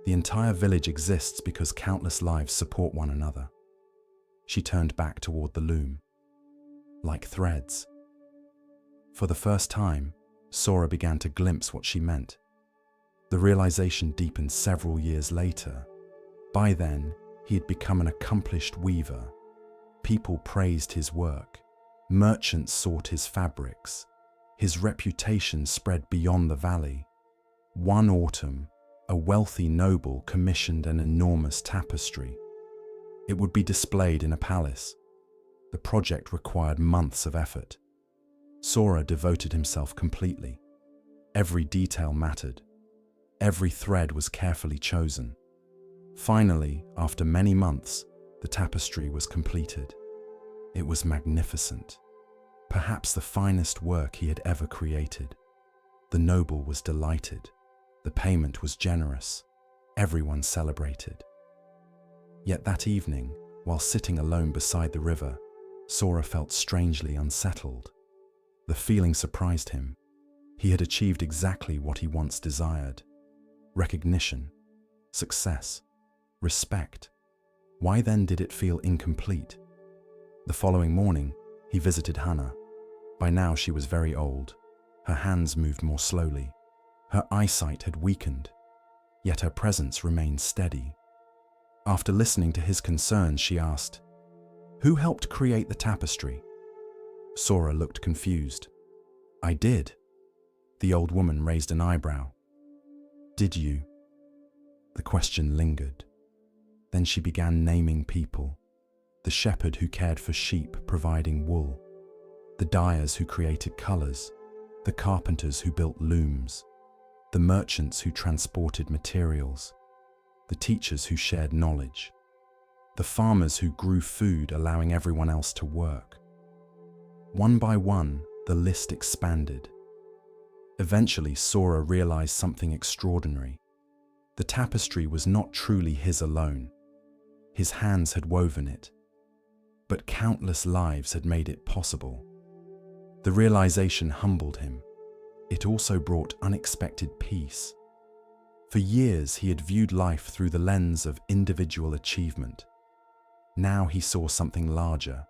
The entire village exists because countless lives support one another. She turned back toward the loom. Like threads. For the first time, Sora began to glimpse what she meant. The realization deepened several years later. By then, he had become an accomplished weaver. People praised his work. Merchants sought his fabrics. His reputation spread beyond the valley. One autumn, a wealthy noble commissioned an enormous tapestry. It would be displayed in a palace. The project required months of effort. Sora devoted himself completely. Every detail mattered. Every thread was carefully chosen. Finally, after many months, the tapestry was completed. It was magnificent. Perhaps the finest work he had ever created. The noble was delighted. The payment was generous. Everyone celebrated. Yet that evening, while sitting alone beside the river, Sora felt strangely unsettled. The feeling surprised him. He had achieved exactly what he once desired. Recognition, success, respect. Why then did it feel incomplete? The following morning, he visited Hana. By now she was very old. Her hands moved more slowly. Her eyesight had weakened, yet her presence remained steady. After listening to his concerns, she asked, "Who helped create the tapestry?" Sora looked confused. "I did." The old woman raised an eyebrow. "Did you?" The question lingered. Then she began naming people. The shepherd who cared for sheep, providing wool. The dyers who created colors. The carpenters who built looms. The merchants who transported materials. The teachers who shared knowledge. The farmers who grew food, allowing everyone else to work. One by one, the list expanded. Eventually, Sora realized something extraordinary. The tapestry was not truly his alone. His hands had woven it, but countless lives had made it possible. The realization humbled him. It also brought unexpected peace. For years, he had viewed life through the lens of individual achievement. Now he saw something larger.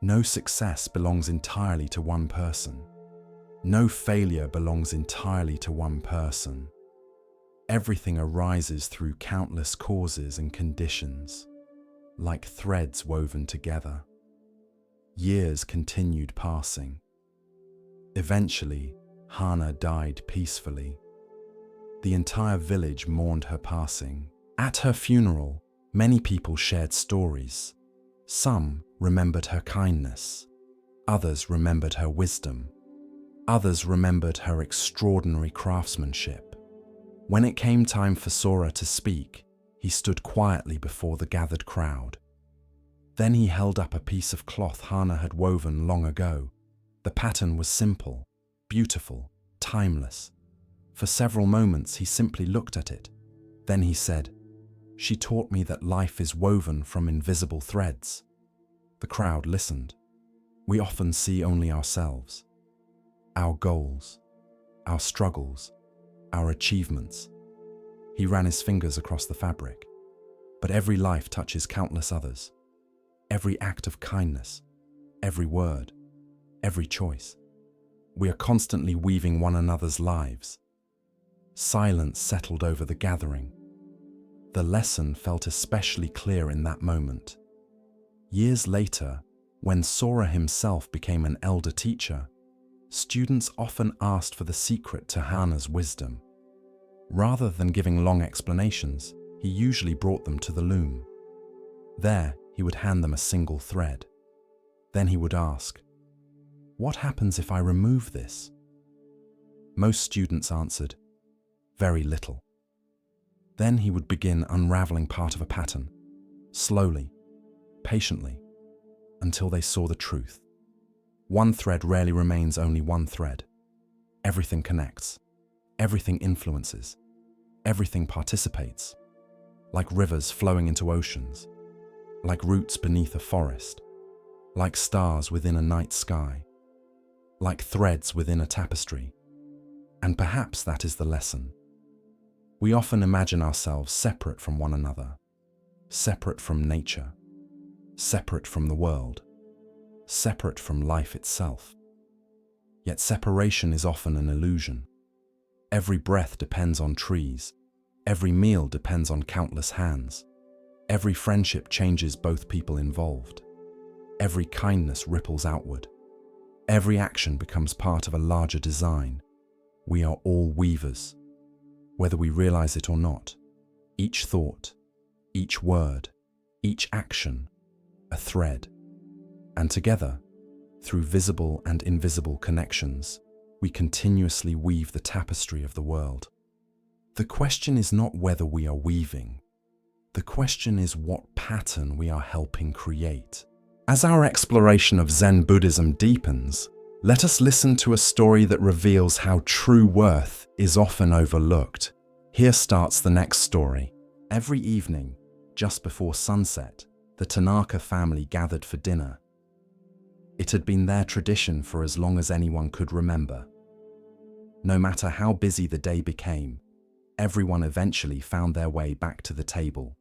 No success belongs entirely to one person. No failure belongs entirely to one person. Everything arises through countless causes and conditions, like threads woven together. Years continued passing. Eventually, Hana died peacefully. The entire village mourned her passing. At her funeral, many people shared stories. Some remembered her kindness. Others remembered her wisdom. Others remembered her extraordinary craftsmanship. When it came time for Sora to speak, he stood quietly before the gathered crowd. Then he held up a piece of cloth Hana had woven long ago. The pattern was simple, beautiful, timeless. For several moments he simply looked at it. Then he said, "She taught me that life is woven from invisible threads." The crowd listened. We often see only ourselves, our goals, our struggles, our achievements. He ran his fingers across the fabric. But every life touches countless others. Every act of kindness, every word, every choice. We are constantly weaving one another's lives. Silence settled over the gathering. The lesson felt especially clear in that moment. Years later, when Sora himself became an elder teacher, students often asked for the secret to Hana's wisdom. Rather than giving long explanations, he usually brought them to the loom. There, he would hand them a single thread. Then he would ask, "What happens if I remove this?" Most students answered, "Very little." Then he would begin unraveling part of a pattern, slowly, patiently, until they saw the truth. One thread rarely remains only one thread. Everything connects, everything influences, everything participates, like rivers flowing into oceans, like roots beneath a forest, like stars within a night sky, like threads within a tapestry. And perhaps that is the lesson. We often imagine ourselves separate from one another, separate from nature, separate from the world, separate from life itself. Yet separation is often an illusion. Every breath depends on trees. Every meal depends on countless hands. Every friendship changes both people involved. Every kindness ripples outward. Every action becomes part of a larger design. We are all weavers, whether we realize it or not. Each thought, each word, each action, a thread. And together, through visible and invisible connections, we continuously weave the tapestry of the world. The question is not whether we are weaving. The question is what pattern we are helping create. As our exploration of Zen Buddhism deepens, let us listen to a story that reveals how true worth is often overlooked. Here starts the next story. Every evening, just before sunset, the Tanaka family gathered for dinner. It had been their tradition for as long as anyone could remember. No matter how busy the day became, everyone eventually found their way back to the table.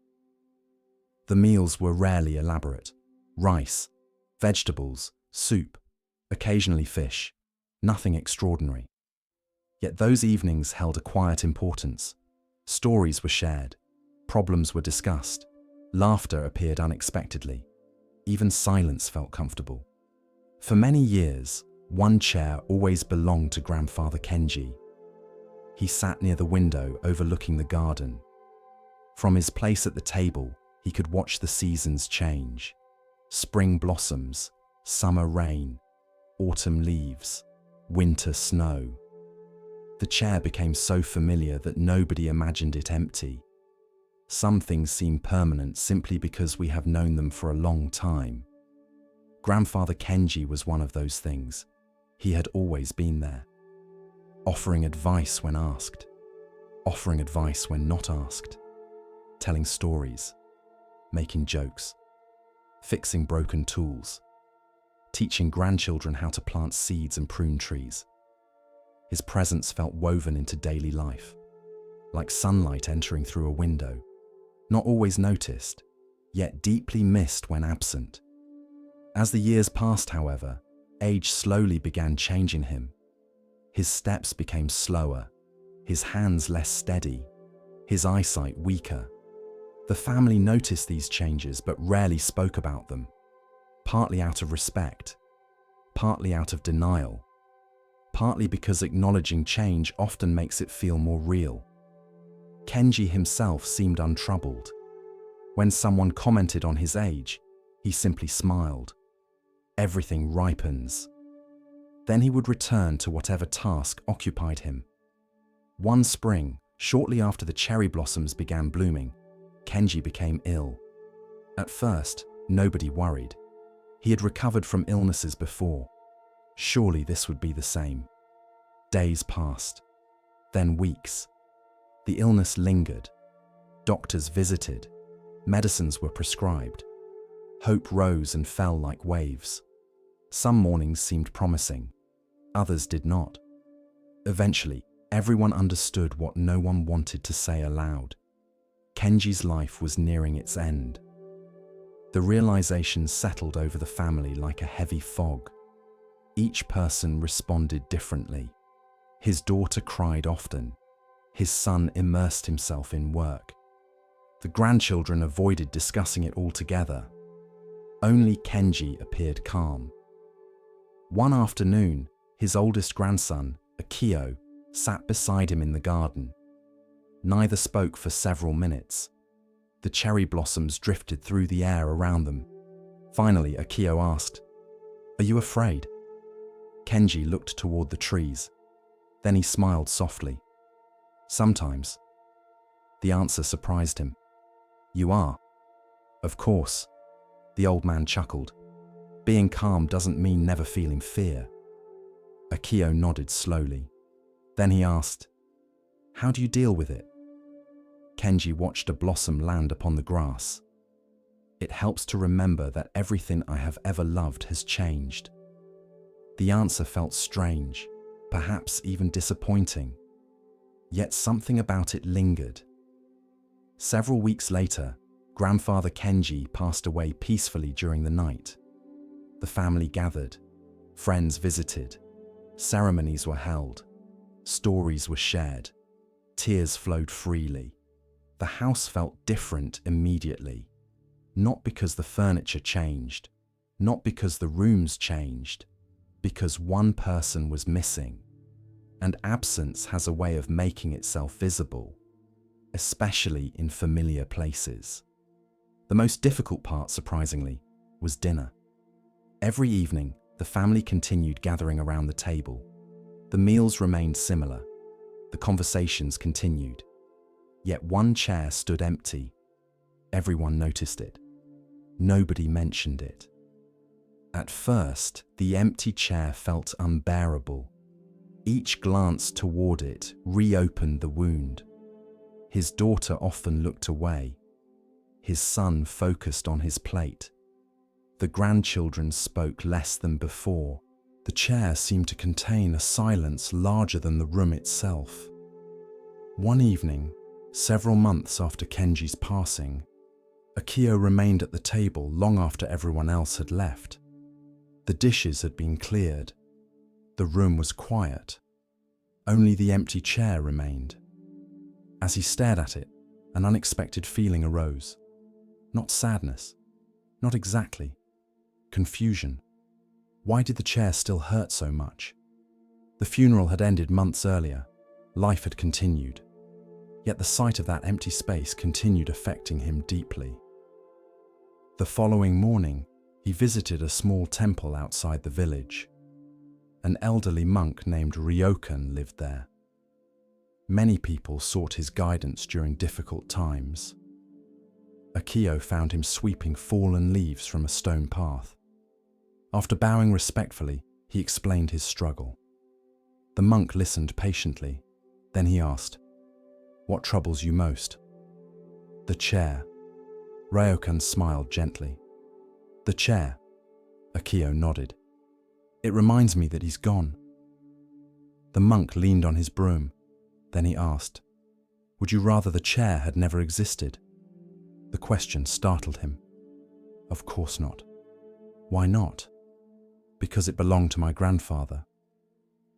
The meals were rarely elaborate. Rice, vegetables, soup, occasionally fish, nothing extraordinary. Yet those evenings held a quiet importance. Stories were shared, problems were discussed, laughter appeared unexpectedly. Even silence felt comfortable. For many years, one chair always belonged to Grandfather Kenji. He sat near the window overlooking the garden. From his place at the table, he could watch the seasons change. Spring blossoms, summer rain, autumn leaves, winter snow. The chair became so familiar that nobody imagined it empty. Some things seem permanent simply because we have known them for a long time. Grandfather Kenji was one of those things. He had always been there, offering advice when asked, offering advice when not asked, telling stories, making jokes, fixing broken tools, teaching grandchildren how to plant seeds and prune trees. His presence felt woven into daily life, like sunlight entering through a window, not always noticed, yet deeply missed when absent. As the years passed, however, age slowly began changing him. His steps became slower, his hands less steady, his eyesight weaker. The family noticed these changes but rarely spoke about them, partly out of respect, partly out of denial, partly because acknowledging change often makes it feel more real. Kenji himself seemed untroubled. When someone commented on his age, he simply smiled. Everything ripens. Then he would return to whatever task occupied him. One spring, shortly after the cherry blossoms began blooming, Kenji became ill. At first, nobody worried. He had recovered from illnesses before. Surely this would be the same. Days passed, then weeks. The illness lingered. Doctors visited. Medicines were prescribed. Hope rose and fell like waves. Some mornings seemed promising. Others did not. Eventually, everyone understood what no one wanted to say aloud. Kenji's life was nearing its end. The realization settled over the family like a heavy fog. Each person responded differently. His daughter cried often. His son immersed himself in work. The grandchildren avoided discussing it altogether. Only Kenji appeared calm. One afternoon, his oldest grandson, Akio, sat beside him in the garden. Neither spoke for several minutes. The cherry blossoms drifted through the air around them. Finally, Akio asked, "Are you afraid?" Kenji looked toward the trees. Then he smiled softly. "Sometimes." The answer surprised him. "You are?" "Of course." The old man chuckled. "Being calm doesn't mean never feeling fear." Akio nodded slowly. Then he asked, "How do you deal with it?" Kenji watched a blossom land upon the grass. "It helps to remember that everything I have ever loved has changed." The answer felt strange, perhaps even disappointing. Yet something about it lingered. Several weeks later, grandfather Kenji passed away peacefully during the night. The family gathered, friends visited, ceremonies were held, stories were shared, tears flowed freely. The house felt different immediately, not because the furniture changed, not because the rooms changed, because one person was missing. And absence has a way of making itself visible, especially in familiar places. The most difficult part, surprisingly, was dinner. Every evening, the family continued gathering around the table. The meals remained similar. The conversations continued. Yet one chair stood empty. Everyone noticed it. Nobody mentioned it. At first, the empty chair felt unbearable. Each glance toward it reopened the wound. His daughter often looked away. His son focused on his plate. The grandchildren spoke less than before. The chair seemed to contain a silence larger than the room itself. One evening, several months after Kenji's passing, Akio remained at the table long after everyone else had left. The dishes had been cleared. The room was quiet. Only the empty chair remained. As he stared at it, an unexpected feeling arose. Not sadness. Not exactly. Confusion. Why did the chair still hurt so much? The funeral had ended months earlier. Life had continued. Yet the sight of that empty space continued affecting him deeply. The following morning, he visited a small temple outside the village. An elderly monk named Ryokan lived there. Many people sought his guidance during difficult times. Akio found him sweeping fallen leaves from a stone path. After bowing respectfully, he explained his struggle. The monk listened patiently. Then he asked, "What troubles you most?" "The chair." Ryokan smiled gently. "The chair?" Akio nodded. It reminds me that he's gone. The monk leaned on his broom. Then he asked, "Would you rather the chair had never existed?" The question startled him. "Of course not." "Why not?" "Because it belonged to my grandfather."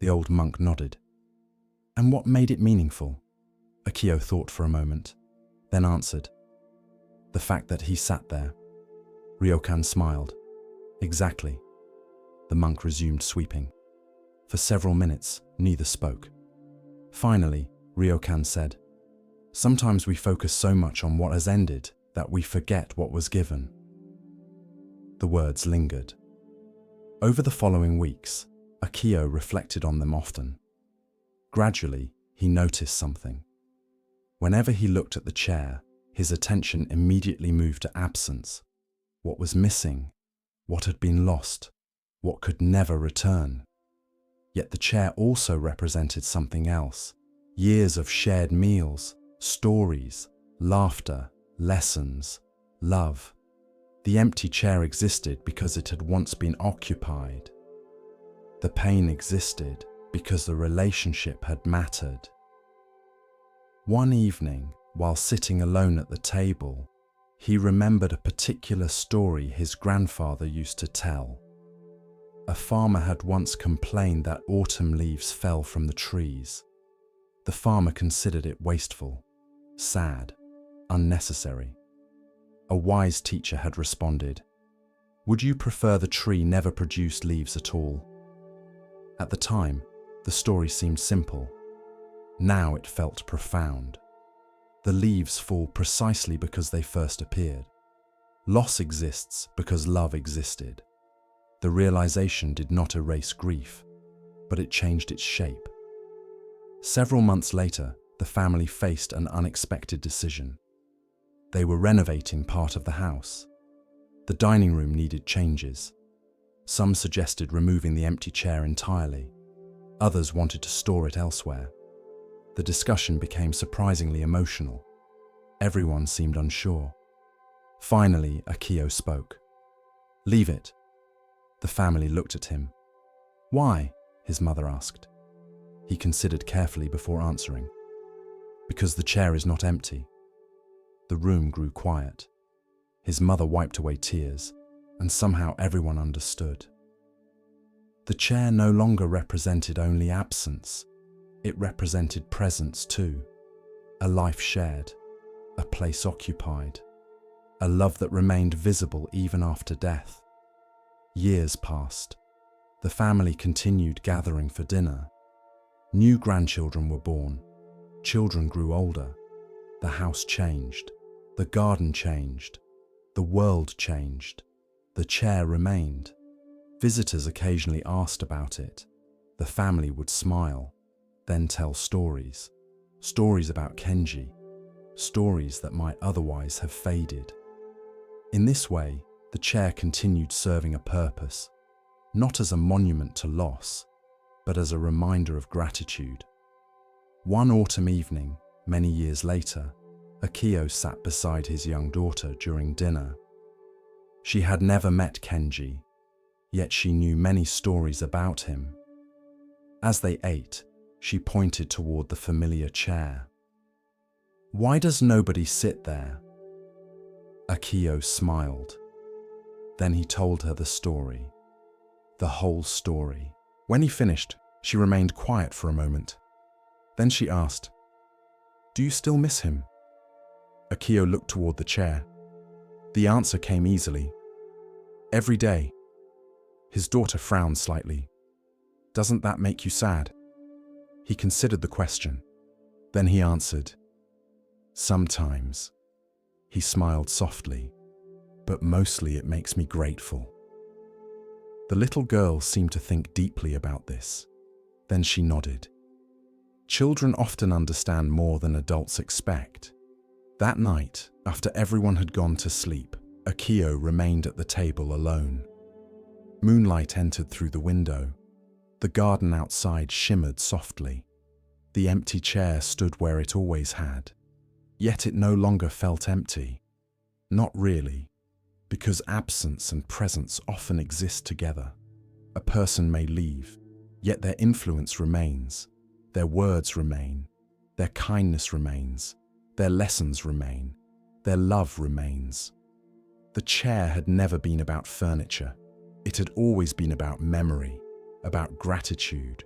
The old monk nodded. "And what made it meaningful?" Akio thought for a moment, then answered, "The fact that he sat there." Ryokan smiled. "Exactly." The monk resumed sweeping. For several minutes, neither spoke. Finally, Ryokan said, "Sometimes we focus so much on what has ended that we forget what was given." The words lingered. Over the following weeks, Akio reflected on them often. Gradually, he noticed something. Whenever he looked at the chair, his attention immediately moved to absence. What was missing? What had been lost? What could never return? Yet the chair also represented something else. Years of shared meals, stories, laughter, lessons, love. The empty chair existed because it had once been occupied. The pain existed because the relationship had mattered. One evening, while sitting alone at the table, he remembered a particular story his grandfather used to tell. A farmer had once complained that autumn leaves fell from the trees. The farmer considered it wasteful, sad, unnecessary. A wise teacher had responded, "Would you prefer the tree never produced leaves at all?" At the time, the story seemed simple. Now it felt profound. The leaves fall precisely because they first appeared. Loss exists because love existed. The realization did not erase grief, but it changed its shape. Several months later, the family faced an unexpected decision. They were renovating part of the house. The dining room needed changes. Some suggested removing the empty chair entirely. Others wanted to store it elsewhere. The discussion became surprisingly emotional. Everyone seemed unsure. Finally, Akio spoke. "Leave it." The family looked at him. "Why?" his mother asked. He considered carefully before answering. "Because the chair is not empty." The room grew quiet. His mother wiped away tears, and somehow everyone understood. The chair no longer represented only absence. It represented presence too. A life shared, a place occupied, a love that remained visible even after death. Years passed. The family continued gathering for dinner. New grandchildren were born. Children grew older. The house changed. The garden changed. The world changed. The chair remained. Visitors occasionally asked about it. The family would smile, then tell stories. Stories about Kenji. Stories that might otherwise have faded. In this way, the chair continued serving a purpose, not as a monument to loss, but as a reminder of gratitude. One autumn evening, many years later, Akio sat beside his young daughter during dinner. She had never met Kenji, yet she knew many stories about him. As they ate, she pointed toward the familiar chair. "Why does nobody sit there?" Akio smiled. Then he told her the story. The whole story. When he finished, she remained quiet for a moment. Then she asked, "Do you still miss him?" Akio looked toward the chair. The answer came easily. "Every day." His daughter frowned slightly. "Doesn't that make you sad?" He considered the question. Then he answered, "Sometimes." He smiled softly, "But mostly it makes me grateful." The little girl seemed to think deeply about this. Then she nodded. Children often understand more than adults expect. That night, after everyone had gone to sleep, Akio remained at the table alone. Moonlight entered through the window. The garden outside shimmered softly. The empty chair stood where it always had. Yet it no longer felt empty. Not really, because absence and presence often exist together. A person may leave, yet their influence remains, their words remain, their kindness remains, their lessons remain, their love remains. The chair had never been about furniture. It had always been about memory, about gratitude,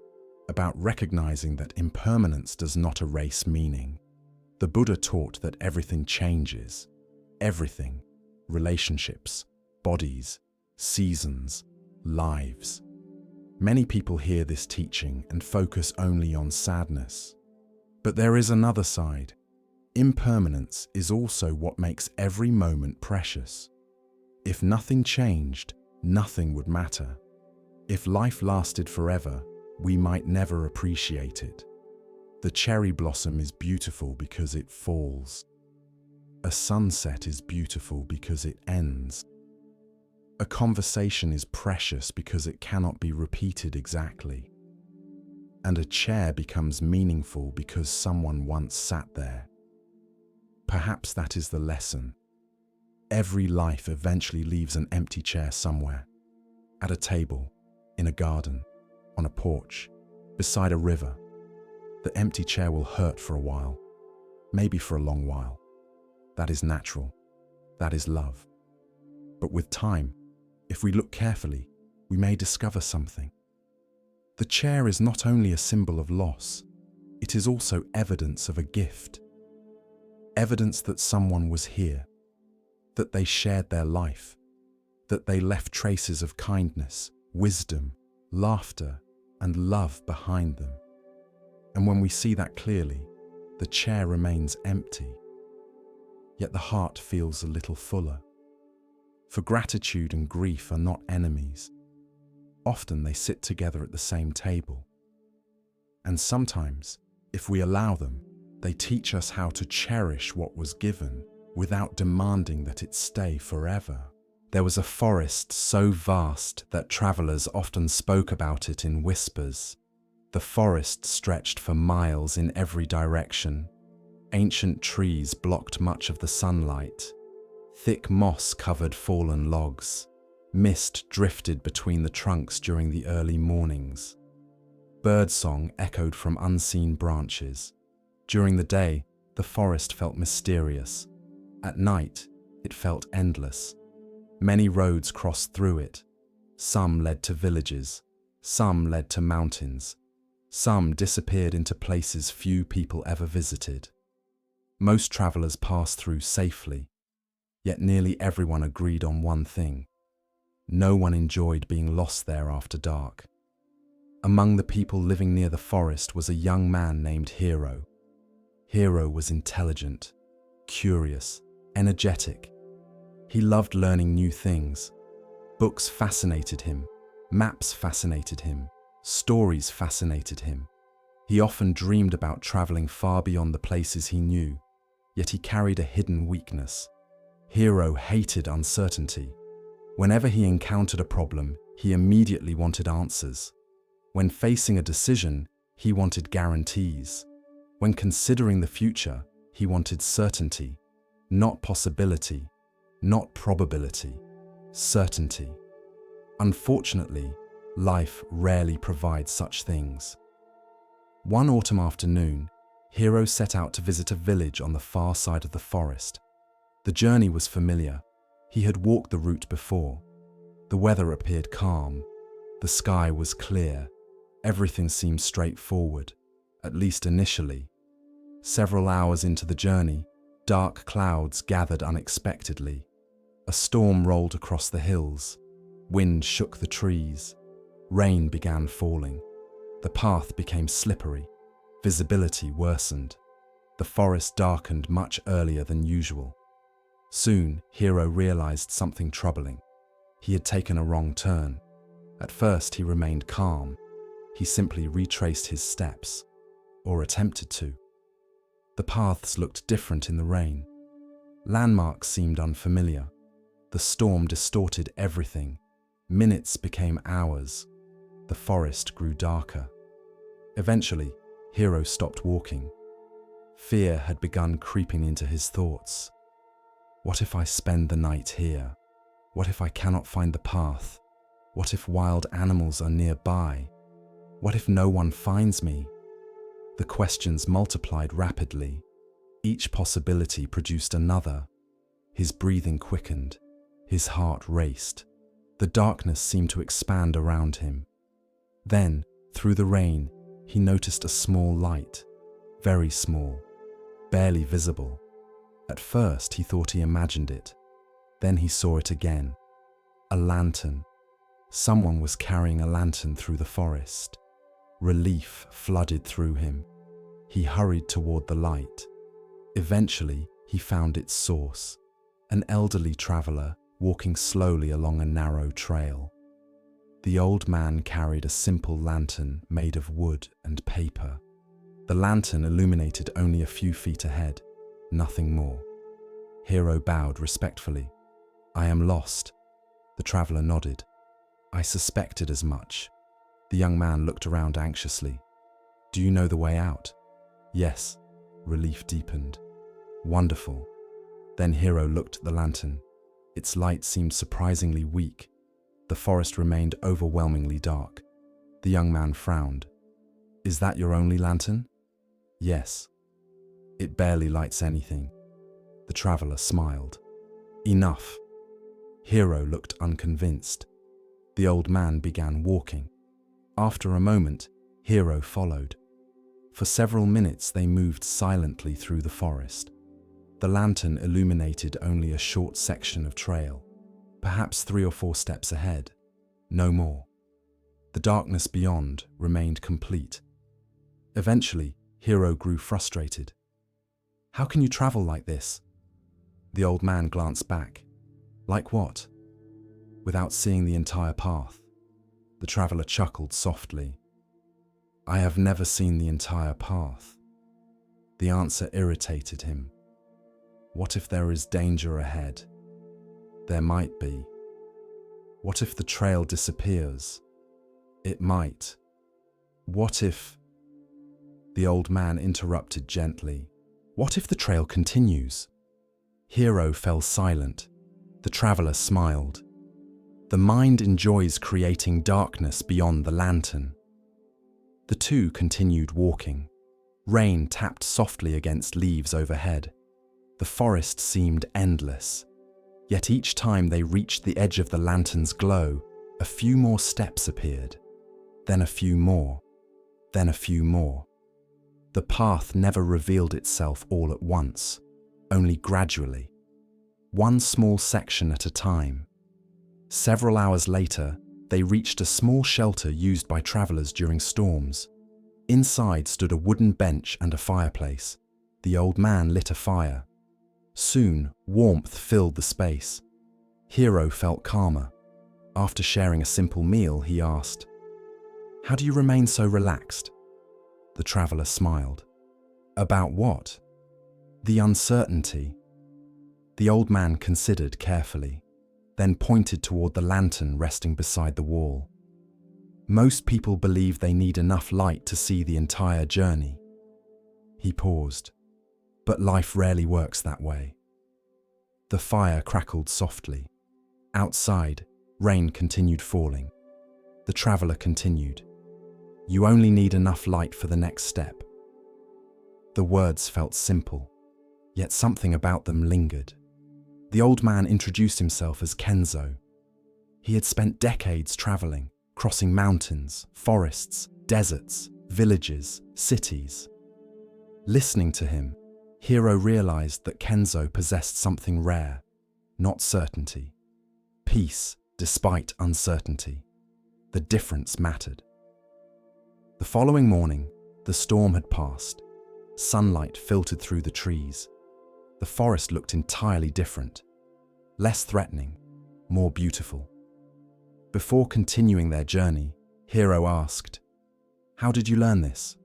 about recognizing that impermanence does not erase meaning. The Buddha taught that everything changes. Everything. Relationships, bodies, seasons, lives. Many people hear this teaching and focus only on sadness. But there is another side. Impermanence is also what makes every moment precious. If nothing changed, nothing would matter. If life lasted forever, we might never appreciate it. The cherry blossom is beautiful because it falls. A sunset is beautiful because it ends. A conversation is precious because it cannot be repeated exactly. And a chair becomes meaningful because someone once sat there. Perhaps that is the lesson. Every life eventually leaves an empty chair somewhere. At a table, in a garden, on a porch, beside a river. The empty chair will hurt for a while, maybe for a long while. That is natural. That is love. But with time, if we look carefully, we may discover something. The chair is not only a symbol of loss, it is also evidence of a gift. Evidence that someone was here, that they shared their life, that they left traces of kindness, wisdom, laughter, and love behind them. And when we see that clearly, the chair remains empty. Yet the heart feels a little fuller. For gratitude and grief are not enemies. Often they sit together at the same table. And sometimes, if we allow them, they teach us how to cherish what was given without demanding that it stay forever. There was a forest so vast that travelers often spoke about it in whispers. The forest stretched for miles in every direction. Ancient trees blocked much of the sunlight. Thick moss covered fallen logs. Mist drifted between the trunks during the early mornings. Birdsong echoed from unseen branches. During the day, the forest felt mysterious. At night, it felt endless. Many roads crossed through it. Some led to villages. Some led to mountains. Some disappeared into places few people ever visited. Most travelers passed through safely, yet nearly everyone agreed on one thing. No one enjoyed being lost there after dark. Among the people living near the forest was a young man named Hero. Hero was intelligent, curious, energetic. He loved learning new things. Books fascinated him, maps fascinated him, stories fascinated him. He often dreamed about traveling far beyond the places he knew, yet he carried a hidden weakness. Hero hated uncertainty. Whenever he encountered a problem, he immediately wanted answers. When facing a decision, he wanted guarantees. When considering the future, he wanted certainty, not possibility, not probability, certainty. Unfortunately, life rarely provides such things. One autumn afternoon, Hero set out to visit a village on the far side of the forest. The journey was familiar. He had walked the route before. The weather appeared calm. The sky was clear. Everything seemed straightforward, at least initially. Several hours into the journey, dark clouds gathered unexpectedly. A storm rolled across the hills. Wind shook the trees. Rain began falling. The path became slippery. Visibility worsened. The forest darkened much earlier than usual. Soon, Hero realized something troubling. He had taken a wrong turn. At first, he remained calm. He simply retraced his steps, or attempted to. The paths looked different in the rain. Landmarks seemed unfamiliar. The storm distorted everything. Minutes became hours. The forest grew darker. Eventually, Hero stopped walking. Fear had begun creeping into his thoughts. What if I spend the night here? What if I cannot find the path? What if wild animals are nearby? What if no one finds me? The questions multiplied rapidly. Each possibility produced another. His breathing quickened. His heart raced. The darkness seemed to expand around him. Then, through the rain, he noticed a small light. Very small. Barely visible. At first, he thought he imagined it. Then he saw it again. A lantern. Someone was carrying a lantern through the forest. Relief flooded through him. He hurried toward the light. Eventually, he found its source. An elderly traveler walking slowly along a narrow trail. The old man carried a simple lantern made of wood and paper. The lantern illuminated only a few feet ahead, nothing more. Hero bowed respectfully. "I am lost." The traveler nodded. "I suspected as much." The young man looked around anxiously. "Do you know the way out?" "Yes." Relief deepened. "Wonderful." Then Hero looked at the lantern. Its light seemed surprisingly weak. The forest remained overwhelmingly dark. The young man frowned. "Is that your only lantern?" "Yes." "It barely lights anything." The traveler smiled. "Enough." Hero looked unconvinced. The old man began walking. After a moment, Hero followed. For several minutes they moved silently through the forest. The lantern illuminated only a short section of trail, perhaps 3 or 4 steps ahead, no more. The darkness beyond remained complete. Eventually, Hero grew frustrated. "How can you travel like this?" The old man glanced back. "Like what?" "Without seeing the entire path." The traveler chuckled softly. "I have never seen the entire path." The answer irritated him. What if there is danger ahead? There might be. What if the trail disappears? It might. What if... The old man interrupted gently. "What if the trail continues?" Hero fell silent. The traveler smiled. "The mind enjoys creating darkness beyond the lantern." The two continued walking. Rain tapped softly against leaves overhead. The forest seemed endless. Yet each time they reached the edge of the lantern's glow, a few more steps appeared. Then a few more. Then a few more. The path never revealed itself all at once, only gradually. One small section at a time. Several hours later, they reached a small shelter used by travelers during storms. Inside stood a wooden bench and a fireplace. The old man lit a fire. Soon, warmth filled the space. Hero felt calmer. After sharing a simple meal, he asked, "How do you remain so relaxed?" The traveler smiled. "About what?" "The uncertainty." The old man considered carefully, then pointed toward the lantern resting beside the wall. "Most people believe they need enough light to see the entire journey." He paused. "But life rarely works that way." The fire crackled softly. Outside, rain continued falling. The traveler continued. "You only need enough light for the next step." The words felt simple, yet something about them lingered. The old man introduced himself as Kenzo. He had spent decades traveling, crossing mountains, forests, deserts, villages, cities. Listening to him, Hero realized that Kenzo possessed something rare, not certainty. Peace despite uncertainty. The difference mattered. The following morning, the storm had passed. Sunlight filtered through the trees. The forest looked entirely different. Less threatening, more beautiful. Before continuing their journey, Hero asked, "How did you learn this?"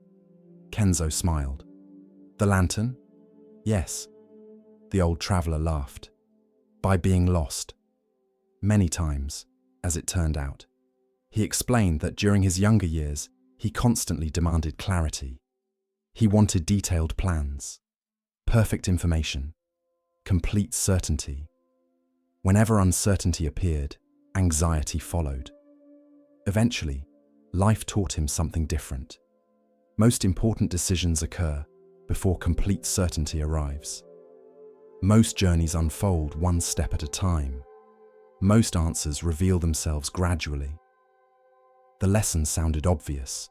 Kenzo smiled. "The lantern?" "Yes." The old traveler laughed. "By being lost." Many times, as it turned out. He explained that during his younger years, he constantly demanded clarity. He wanted detailed plans, perfect information, complete certainty. Whenever uncertainty appeared, anxiety followed. Eventually, life taught him something different. Most important decisions occur before complete certainty arrives. Most journeys unfold one step at a time. Most answers reveal themselves gradually. The lesson sounded obvious,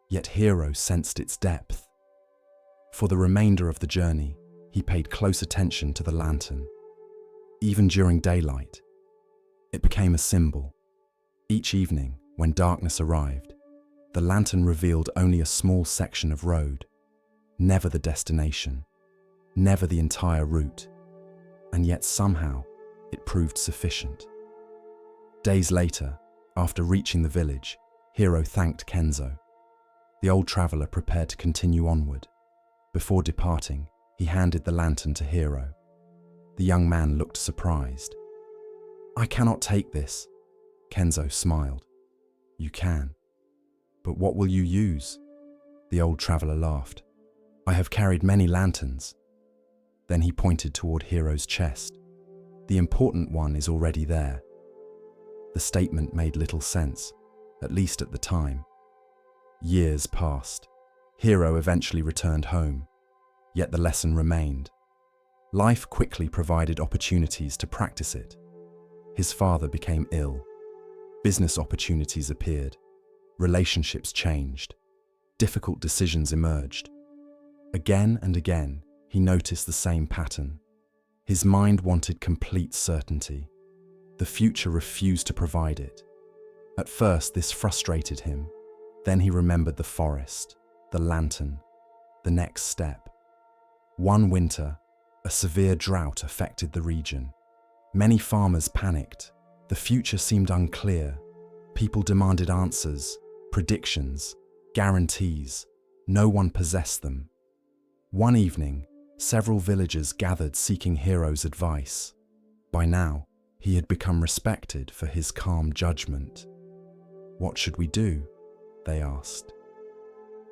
yet Hero sensed its depth. For the remainder of the journey, he paid close attention to the lantern. Even during daylight, it became a symbol. Each evening, when darkness arrived, the lantern revealed only a small section of road, never the destination, never the entire route, and yet somehow it proved sufficient. Days later, after reaching the village, Hero thanked Kenzo. The old traveler prepared to continue onward. Before departing, he handed the lantern to Hero. The young man looked surprised. "I cannot take this." Kenzo smiled. "You can. But what will you use?" The old traveler laughed. "I have carried many lanterns." Then he pointed toward Hero's chest. "The important one is already there." The statement made little sense, at least at the time. Years passed. Hero eventually returned home, yet the lesson remained. Life quickly provided opportunities to practice it. His father became ill. Business opportunities appeared. Relationships changed. Difficult decisions emerged. Again and again, he noticed the same pattern. His mind wanted complete certainty. The future refused to provide it. At first, this frustrated him. Then he remembered the forest, the lantern, the next step. One winter, a severe drought affected the region. Many farmers panicked. The future seemed unclear. People demanded answers, predictions, guarantees. No one possessed them. One evening, several villagers gathered seeking Hero's advice. By now, he had become respected for his calm judgment. "What should we do?" they asked.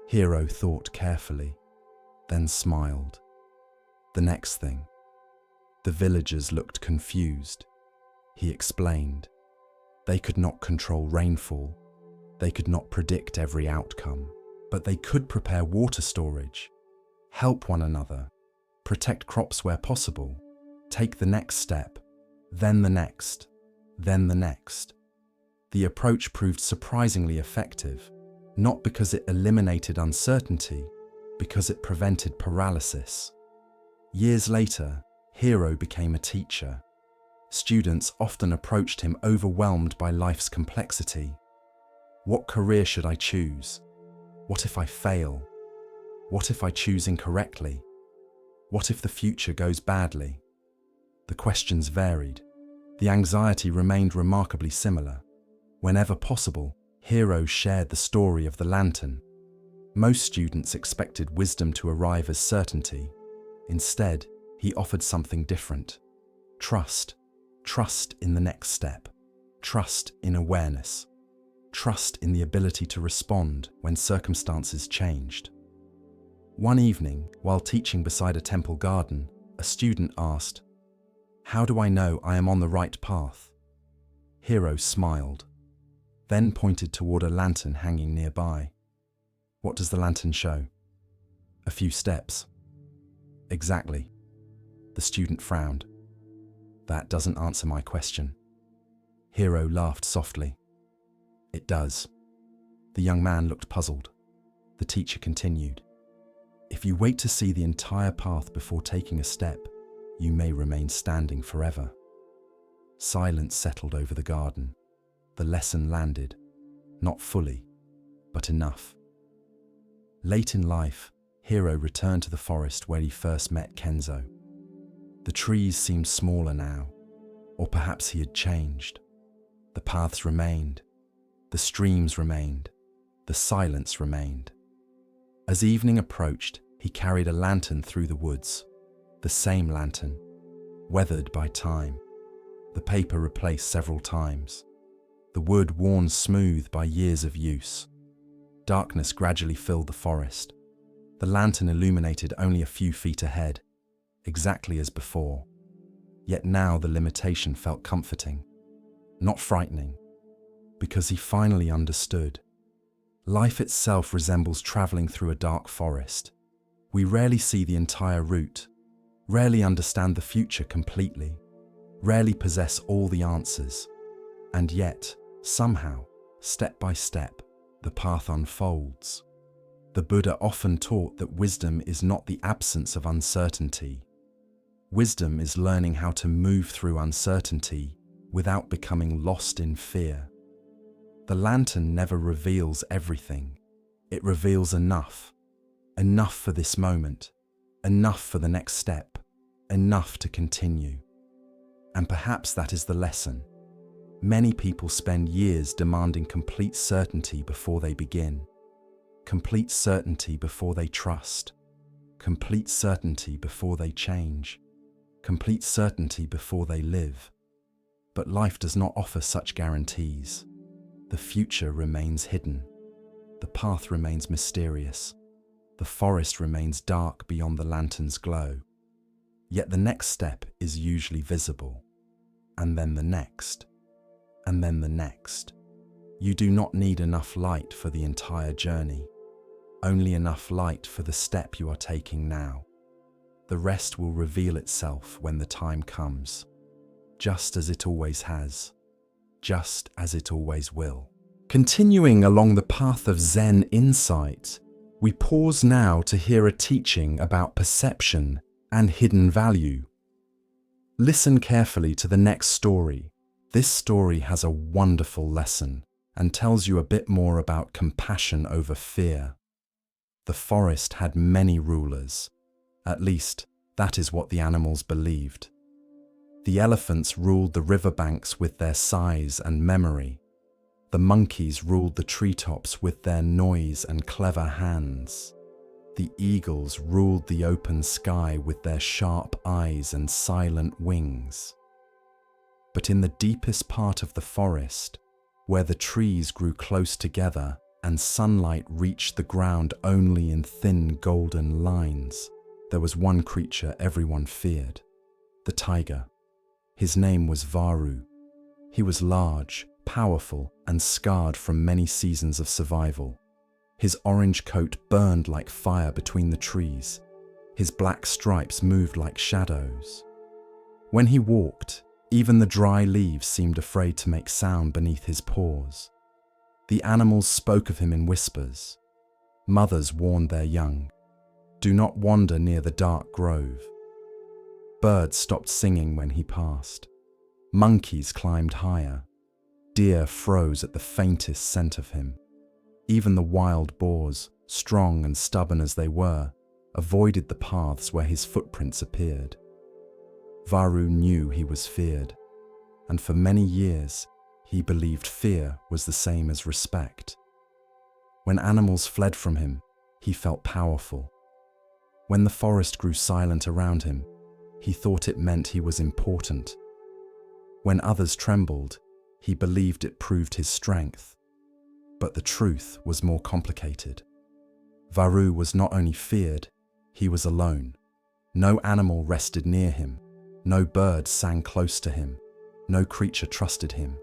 Hero thought carefully, then smiled. The next thing. The villagers looked confused. He explained. They could not control rainfall. They could not predict every outcome, but they could prepare water storage, help one another, protect crops where possible, take the next step, then the next, then the next. The approach proved surprisingly effective, not because it eliminated uncertainty, because it prevented paralysis. Years later, Hero became a teacher. Students often approached him overwhelmed by life's complexity. What career should I choose? What if I fail? What if I choose incorrectly? What if the future goes badly? The questions varied. The anxiety remained remarkably similar. Whenever possible, Hero shared the story of the lantern. Most students expected wisdom to arrive as certainty. Instead, he offered something different. Trust. Trust in the next step. Trust in awareness. Trust in the ability to respond when circumstances changed. One evening, while teaching beside a temple garden, a student asked, "How do I know I am on the right path?" Hero smiled, then pointed toward a lantern hanging nearby. "What does the lantern show?" "A few steps." "Exactly." The student frowned. "That doesn't answer my question." Hero laughed softly. "It does." The young man looked puzzled. The teacher continued. "If you wait to see the entire path before taking a step, you may remain standing forever." Silence settled over the garden. The lesson landed, not fully, but enough. Late in life, Hero returned to the forest where he first met Kenzo. The trees seemed smaller now, or perhaps he had changed. The paths remained, the streams remained, the silence remained. As evening approached, he carried a lantern through the woods, the same lantern, weathered by time, the paper replaced several times, the wood worn smooth by years of use. Darkness gradually filled the forest. The lantern illuminated only a few feet ahead, exactly as before. Yet now the limitation felt comforting, not frightening. because he finally understood. Life itself resembles traveling through a dark forest. We rarely see the entire route, rarely understand the future completely, rarely possess all the answers. And yet, somehow, step by step, the path unfolds. The Buddha often taught that wisdom is not the absence of uncertainty. Wisdom is learning how to move through uncertainty without becoming lost in fear. The lantern never reveals everything. It reveals enough. Enough for this moment. Enough for the next step. Enough to continue. And perhaps that is the lesson. Many people spend years demanding complete certainty before they begin. Complete certainty before they trust. Complete certainty before they change. Complete certainty before they live. But life does not offer such guarantees. The future remains hidden. The path remains mysterious. The forest remains dark beyond the lantern's glow. Yet the next step is usually visible. And then the next. And then the next. You do not need enough light for the entire journey. Only enough light for the step you are taking now. The rest will reveal itself when the time comes, just as it always has, just as it always will. Continuing along the path of Zen insight, we pause now to hear a teaching about perception and hidden value. Listen carefully to the next story. This story has a wonderful lesson and tells you a bit more about compassion over fear. The forest had many rulers. At least, that is what the animals believed. The elephants ruled the riverbanks with their size and memory. The monkeys ruled the treetops with their noise and clever hands. The eagles ruled the open sky with their sharp eyes and silent wings. But in the deepest part of the forest, where the trees grew close together and sunlight reached the ground only in thin golden lines, there was one creature everyone feared, the tiger. His name was Varu. He was large, powerful, and scarred from many seasons of survival. His orange coat burned like fire between the trees. His black stripes moved like shadows. When he walked, even the dry leaves seemed afraid to make sound beneath his paws. The animals spoke of him in whispers. Mothers warned their young, "Do not wander near the dark grove." Birds stopped singing when he passed. Monkeys climbed higher. Deer froze at the faintest scent of him. Even the wild boars, strong and stubborn as they were, avoided the paths where his footprints appeared. Varu knew he was feared, and for many years he believed fear was the same as respect. When animals fled from him, he felt powerful. When the forest grew silent around him, he thought it meant he was important. When others trembled, he believed it proved his strength. But the truth was more complicated. Varu was not only feared, he was alone. No animal rested near him. No bird sang close to him. No creature trusted him.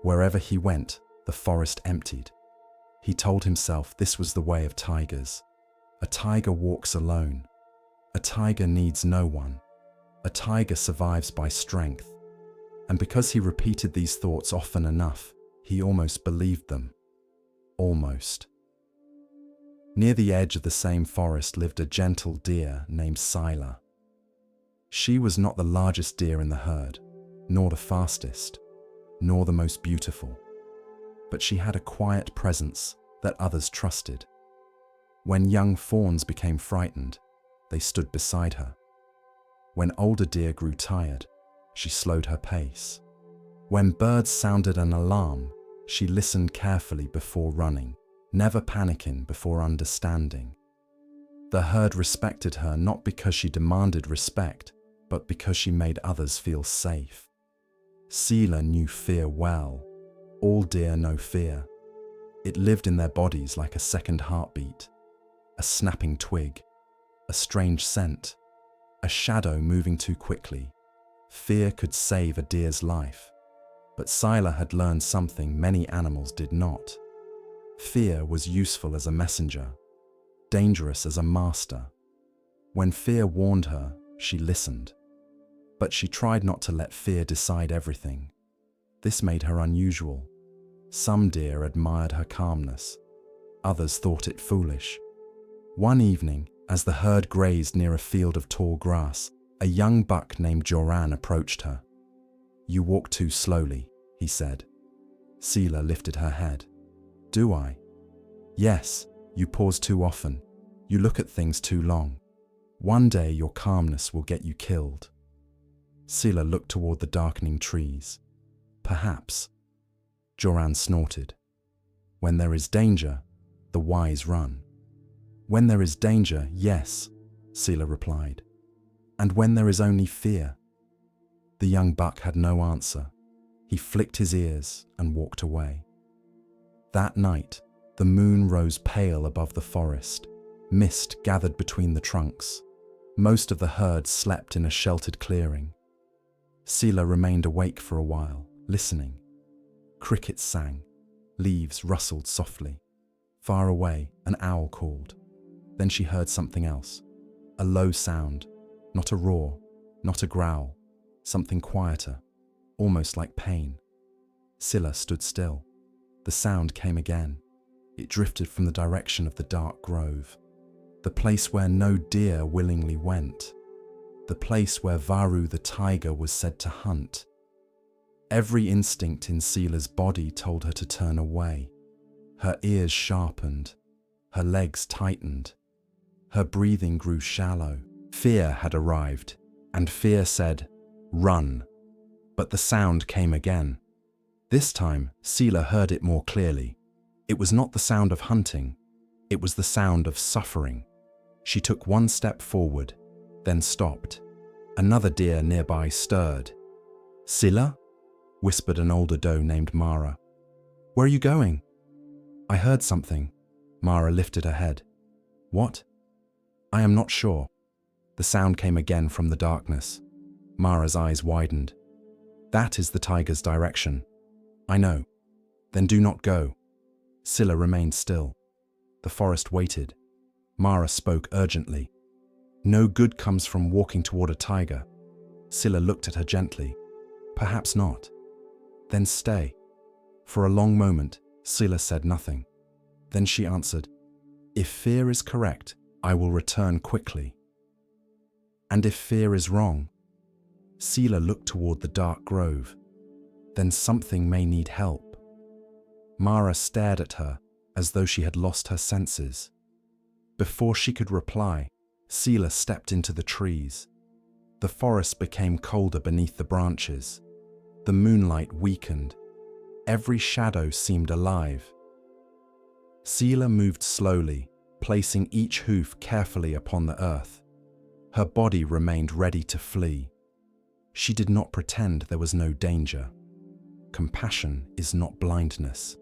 Wherever he went, the forest emptied. He told himself this was the way of tigers. A tiger walks alone. A tiger needs no one. A tiger survives by strength. And because he repeated these thoughts often enough, he almost believed them. Almost. Near the edge of the same forest lived a gentle deer named Sila. She was not the largest deer in the herd, nor the fastest, nor the most beautiful, but she had a quiet presence that others trusted. When young fawns became frightened, they stood beside her. When older deer grew tired, she slowed her pace. When birds sounded an alarm, she listened carefully before running, never panicking before understanding. The herd respected her not because she demanded respect, but because she made others feel safe. Sila knew fear well. All deer know fear. It lived in their bodies like a second heartbeat, a snapping twig, a strange scent, a shadow moving too quickly. Fear could save a deer's life, But Sila had learned something many animals did not. Fear was useful as a messenger, dangerous as a master. When fear warned her, she listened. But she tried not to let fear decide everything. This made her unusual. Some deer admired her calmness. Others thought it foolish. One evening, as the herd grazed near a field of tall grass, a young buck named Joran approached her. "You walk too slowly," he said. Sila lifted her head. "Do I?" "Yes, you pause too often. You look at things too long. One day your calmness will get you killed." Sila looked toward the darkening trees. "Perhaps." Joran snorted. "When there is danger, the wise run." "When there is danger, yes," Sila replied. "And when there is only fear?" The young buck had no answer. He flicked his ears and walked away. That night, the moon rose pale above the forest. Mist gathered between the trunks. Most of the herd slept in a sheltered clearing. Sila remained awake for a while, listening. Crickets sang. Leaves rustled softly. Far away, an owl called. Then she heard something else. A low sound, not a roar, not a growl, something quieter, almost like pain. Sila stood still. The sound came again. It drifted from the direction of the dark grove. The place where no deer willingly went. The place where Varu the tiger was said to hunt. Every instinct in Sila's body told her to turn away. Her ears sharpened. Her legs tightened. Her breathing grew shallow. Fear had arrived, and fear said, "Run." But the sound came again. This time, Sila heard it more clearly. It was not the sound of hunting. It was the sound of suffering. She took one step forward, then stopped. Another deer nearby stirred. "Sila?" whispered an older doe named Mara. "Where are you going?" "I heard something." Mara lifted her head. "What?" "I am not sure." The sound came again from the darkness. Mara's eyes widened. "That is the tiger's direction." "I know." "Then do not go." Sila remained still. The forest waited. Mara spoke urgently. "No good comes from walking toward a tiger." Sila looked at her gently. "Perhaps not." "Then stay." For a long moment, Sila said nothing. Then she answered, "If fear is correct, I will return quickly." "And if fear is wrong?" Sila looked toward the dark grove. "Then something may need help." Mara stared at her as though she had lost her senses. Before she could reply, Sila stepped into the trees. The forest became colder beneath the branches. The moonlight weakened. Every shadow seemed alive. Sila moved slowly, placing each hoof carefully upon the earth. Her body remained ready to flee. She did not pretend there was no danger. Compassion is not blindness.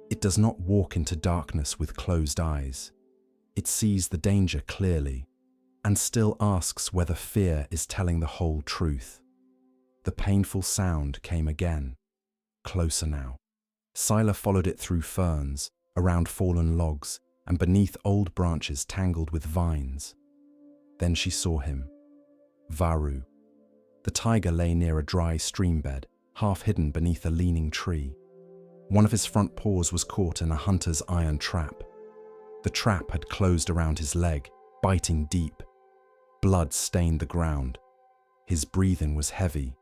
It does not walk into darkness with closed eyes. It sees the danger clearly, and still asks whether fear is telling the whole truth. The painful sound came again, closer now. Sila followed it through ferns, around fallen logs, and beneath old branches tangled with vines. Then she saw him, Varu. The tiger lay near a dry stream bed, half hidden beneath a leaning tree. One of his front paws was caught in a hunter's iron trap. The trap had closed around his leg, biting deep. Blood stained the ground. His breathing was heavy.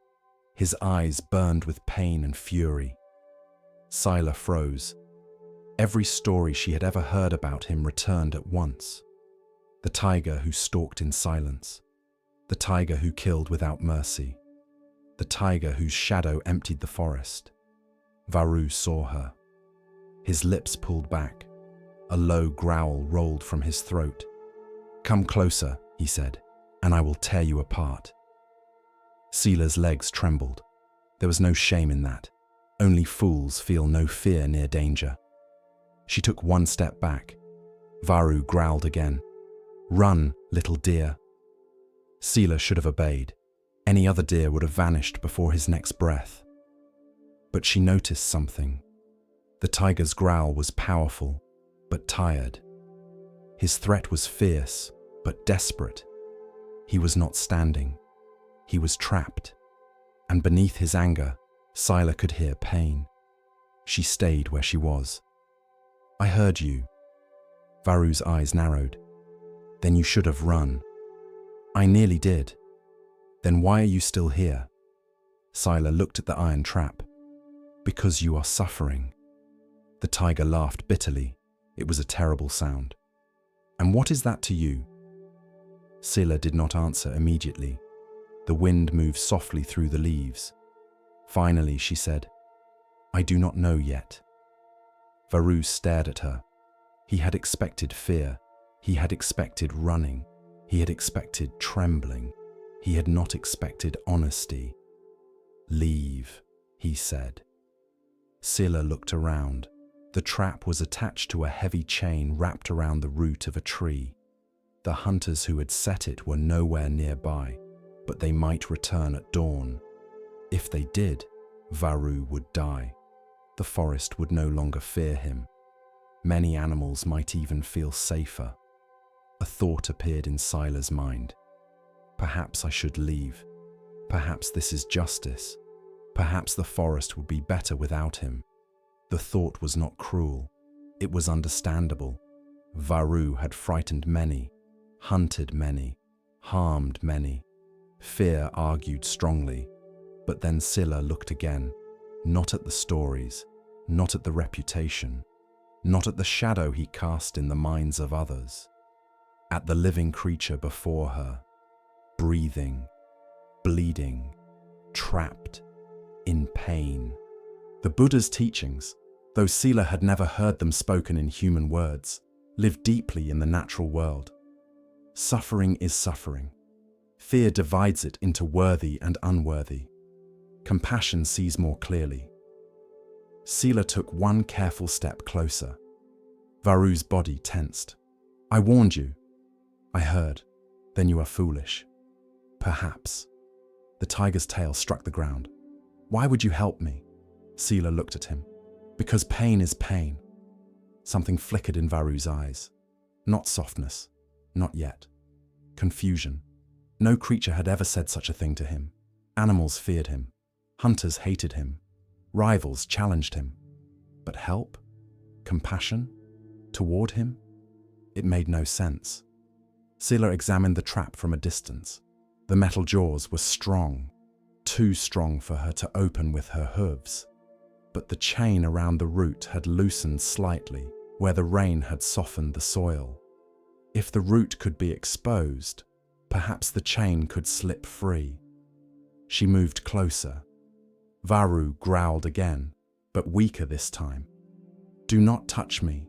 His eyes burned with pain and fury. Sila froze. Every story she had ever heard about him returned at once. The tiger who stalked in silence. The tiger who killed without mercy. The tiger whose shadow emptied the forest. Varu saw her. His lips pulled back. A low growl rolled from his throat. "Come closer," he said, "and I will tear you apart." Sila's legs trembled. There was no shame in that. Only fools feel no fear near danger. She took one step back. Varu growled again. "Run, little deer." Sila should have obeyed. Any other deer would have vanished before his next breath. But she noticed something. The tiger's growl was powerful, but tired. His threat was fierce, but desperate. He was not standing. He was trapped. And beneath his anger, Scylla could hear pain. She stayed where she was. "I heard you." Varro's eyes narrowed. "Then you should have run." "I nearly did." "Then why are you still here?" Scylla looked at the iron trap. "Because you are suffering." The tiger laughed bitterly. It was a terrible sound. "And what is that to you?" Scylla did not answer immediately. The wind moved softly through the leaves. Finally, she said, "I do not know yet." Varro stared at her. He had expected fear. He had expected running. He had expected trembling. He had not expected honesty. "Leave," he said. Scylla looked around. The trap was attached to a heavy chain wrapped around the root of a tree. The hunters who had set it were nowhere nearby, but they might return at dawn. If they did, Varro would die. The forest would no longer fear him. Many animals might even feel safer. A thought appeared in Scylla's mind. Perhaps I should leave. Perhaps this is justice. Perhaps the forest would be better without him. The thought was not cruel. It was understandable. Varro had frightened many, hunted many, harmed many. Fear argued strongly. But then Scylla looked again, not at the stories, not at the reputation, not at the shadow he cast in the minds of others, at the living creature before her, breathing, bleeding, trapped, in pain. The Buddha's teachings, though Scylla had never heard them spoken in human words, lived deeply in the natural world. Suffering is suffering. Fear divides it into worthy and unworthy. Compassion sees more clearly. Scylla took one careful step closer. Varro's body tensed. "I warned you." "I heard. Then you are foolish." "Perhaps." The tiger's tail struck the ground. "Why would you help me?" Scylla looked at him. "Because pain is pain." Something flickered in Varro's eyes. Not softness. Not yet. Confusion. No creature had ever said such a thing to him. Animals feared him. Hunters hated him. Rivals challenged him. But help? Compassion? Toward him? It made no sense. Scylla examined the trap from a distance. The metal jaws were strong, too strong for her to open with her hooves. But the chain around the root had loosened slightly, where the rain had softened the soil. If the root could be exposed, perhaps the chain could slip free. She moved closer. Varro growled again, but weaker this time. "Do not touch me."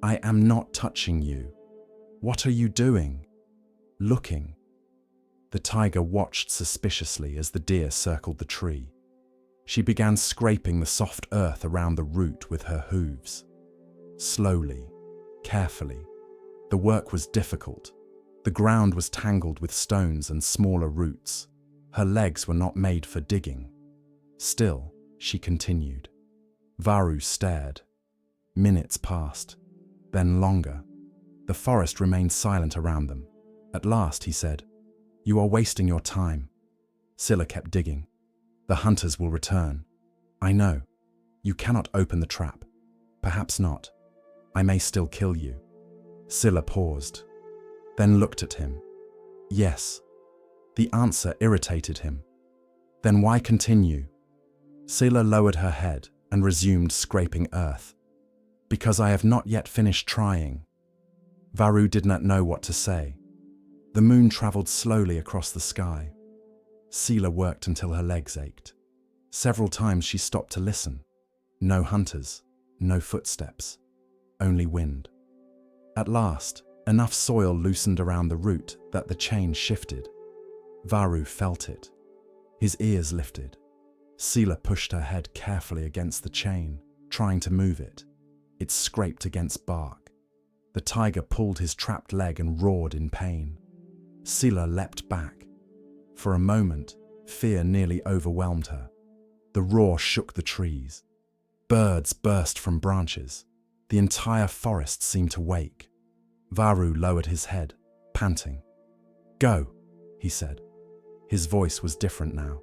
"I am not touching you." "What are you doing?" "Looking." The tiger watched suspiciously as the deer circled the tree. She began scraping the soft earth around the root with her hooves. Slowly, carefully. The work was difficult. The ground was tangled with stones and smaller roots. Her legs were not made for digging. Still, she continued. Varro stared. Minutes passed, then longer. The forest remained silent around them. At last, he said, "You are wasting your time." Scylla kept digging. "The hunters will return." "I know. You cannot open the trap." "Perhaps not. I may still kill you." Scylla paused, then looked at him. Yes. The answer irritated him. "Then why continue?" Scylla lowered her head and resumed scraping earth. "Because I have not yet finished trying." Varro did not know what to say. The moon traveled slowly across the sky. Scylla worked until her legs ached. Several times she stopped to listen. No hunters, no footsteps, only wind. At last, enough soil loosened around the root that the chain shifted. Varro felt it. His ears lifted. Scylla pushed her head carefully against the chain, trying to move it. It scraped against bark. The tiger pulled his trapped leg and roared in pain. Scylla leapt back. For a moment, fear nearly overwhelmed her. The roar shook the trees. Birds burst from branches. The entire forest seemed to wake. Varu lowered his head, panting. "Go," he said. His voice was different now,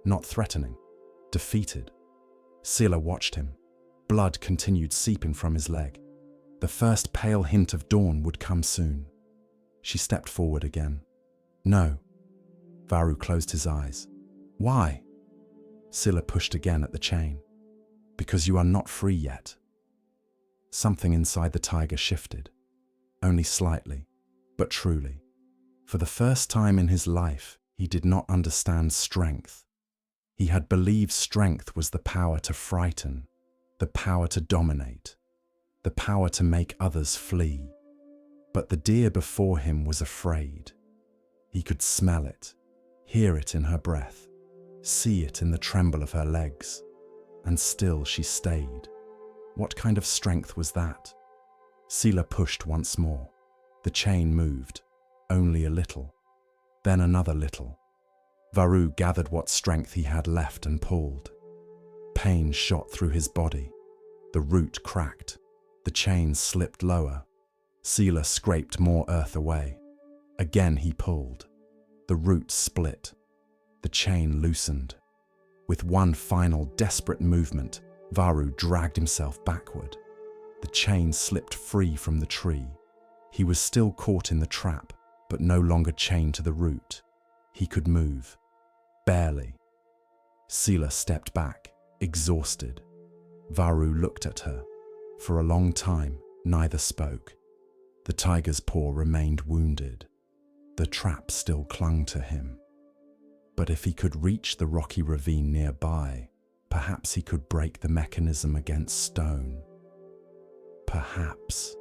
not threatening, defeated. Sila watched him. Blood continued seeping from his leg. The first pale hint of dawn would come soon. She stepped forward again. "No." Varu closed his eyes. "Why?" Sila pushed again at the chain. "Because you are not free yet." Something inside the tiger shifted. Only slightly, but truly. For the first time in his life, he did not understand strength. He had believed strength was the power to frighten, the power to dominate, the power to make others flee. But the deer before him was afraid. He could smell it, hear it in her breath, see it in the tremble of her legs. And still she stayed. What kind of strength was that? Sila pushed once more. The chain moved, only a little, then another little. Varu gathered what strength he had left and pulled. Pain shot through his body. The root cracked. The chain slipped lower. Sila scraped more earth away. Again he pulled. The root split. The chain loosened. With one final desperate movement, Varu dragged himself backward. The chain slipped free from the tree. He was still caught in the trap, but no longer chained to the root. He could move. Barely. Sila stepped back, exhausted. Varu looked at her. For a long time, neither spoke. The tiger's paw remained wounded. The trap still clung to him. But if he could reach the rocky ravine nearby, perhaps he could break the mechanism against stone. Perhaps.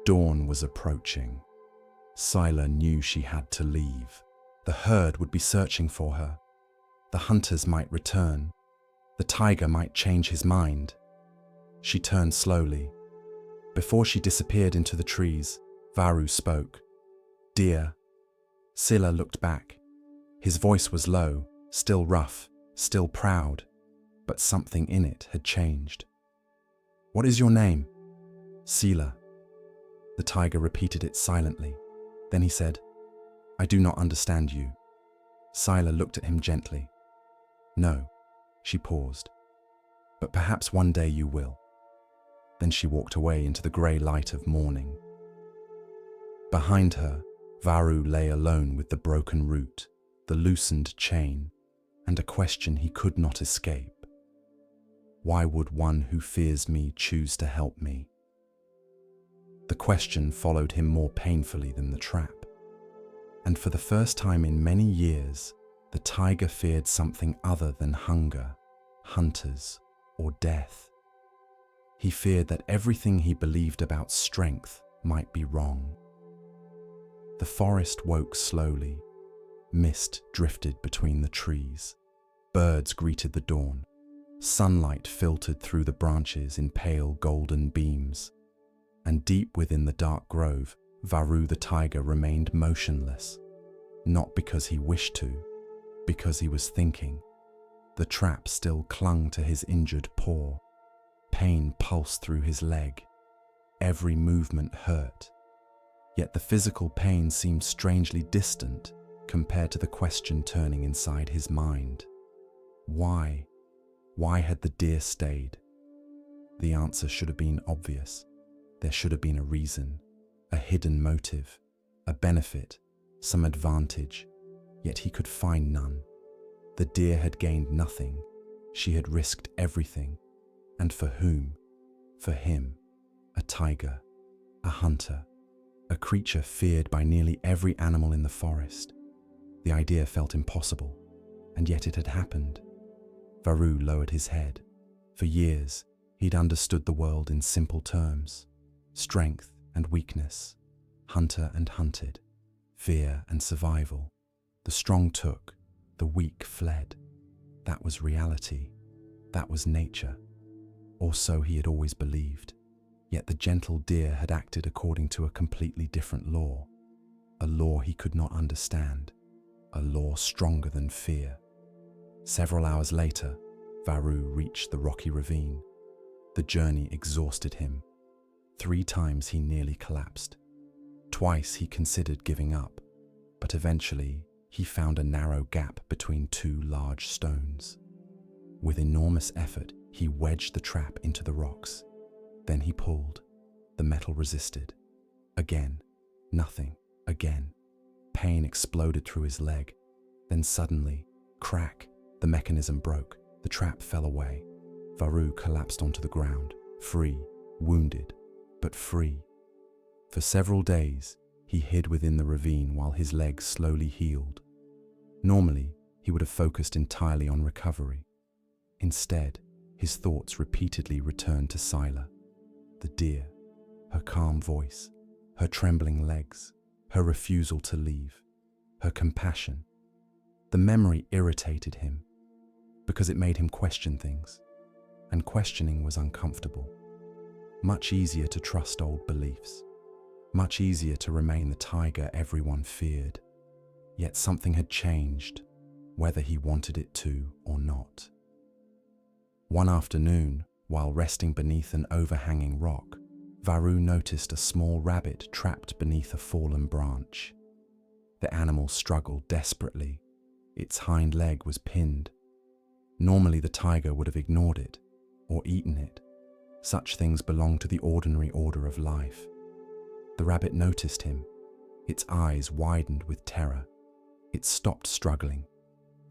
Dawn was approaching. Sila knew she had to leave. The herd would be searching for her. The hunters might return. The tiger might change his mind. She turned slowly. Before she disappeared into the trees, Varu spoke. "Dear." Sila looked back. His voice was low, still rough, still proud, but something in it had changed. "What is your name?" "Sila." The tiger repeated it silently. Then he said, "I do not understand you." Sila looked at him gently. "No." She paused. "But perhaps one day you will." Then she walked away into the grey light of morning. Behind her, Varu lay alone with the broken root, the loosened chain, and a question he could not escape. Why would one who fears me choose to help me? The question followed him more painfully than the trap. And for the first time in many years, the tiger feared something other than hunger, hunters, or death. He feared that everything he believed about strength might be wrong. The forest woke slowly. Mist drifted between the trees. Birds greeted the dawn. Sunlight filtered through the branches in pale golden beams. And deep within the dark grove, Varu the tiger remained motionless. Not because he wished to, because he was thinking. The trap still clung to his injured paw. Pain pulsed through his leg. Every movement hurt. Yet the physical pain seemed strangely distant compared to the question turning inside his mind. Why? Why had the deer stayed? The answer should have been obvious. There should have been a reason, a hidden motive, a benefit, some advantage, yet he could find none. The deer had gained nothing. She had risked everything. And for whom? For him, a tiger, a hunter, a creature feared by nearly every animal in the forest. The idea felt impossible, and yet it had happened. Varu lowered his head. For years, he'd understood the world in simple terms. Strength and weakness, hunter and hunted, fear and survival. The strong took, the weak fled. That was reality. That was nature. Or so he had always believed. Yet the gentle deer had acted according to a completely different law. A law he could not understand. A law stronger than fear. Several hours later, Varoo reached the rocky ravine. The journey exhausted him. 3 times he nearly collapsed. Twice he considered giving up, but eventually he found a narrow gap between 2 large stones. With enormous effort, he wedged the trap into the rocks. Then he pulled. The metal resisted. Again, nothing. Again. Pain exploded through his leg. Then suddenly, crack, the mechanism broke. The trap fell away. Varoo collapsed onto the ground, free, wounded, but free. For several days, he hid within the ravine while his legs slowly healed. Normally, he would have focused entirely on recovery. Instead, his thoughts repeatedly returned to Scylla, the deer, her calm voice, her trembling legs, her refusal to leave, her compassion. The memory irritated him because it made him question things, and questioning was uncomfortable. Much easier to trust old beliefs, much easier to remain the tiger everyone feared. Yet something had changed, whether he wanted it to or not. One afternoon, while resting beneath an overhanging rock, Varoo noticed a small rabbit trapped beneath a fallen branch. The animal struggled desperately. Its hind leg was pinned. Normally the tiger would have ignored it or eaten it. Such things belong to the ordinary order of life. The rabbit noticed him. Its eyes widened with terror. It stopped struggling,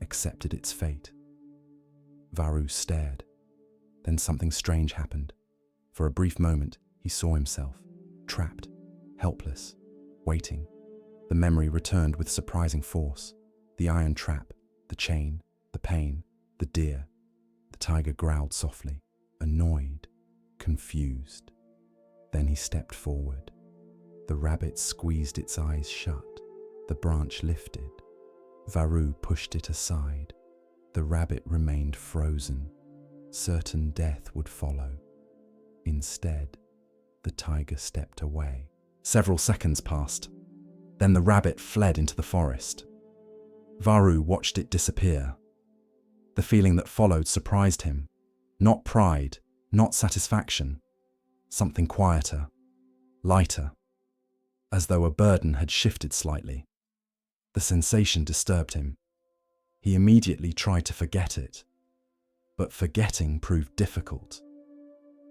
accepted its fate. Varoo stared. Then something strange happened. For a brief moment, he saw himself, trapped, helpless, waiting. The memory returned with surprising force. The iron trap, the chain, the pain, the deer. The tiger growled softly, annoyed, confused. Then he stepped forward. The rabbit squeezed its eyes shut. The branch lifted. Varoo pushed it aside. The rabbit remained frozen. Certain death would follow. Instead, the tiger stepped away. Several seconds passed. Then the rabbit fled into the forest. Varoo watched it disappear. The feeling that followed surprised him. Not pride, not satisfaction. Something quieter, lighter, as though a burden had shifted slightly. The sensation disturbed him. He immediately tried to forget it, but forgetting proved difficult.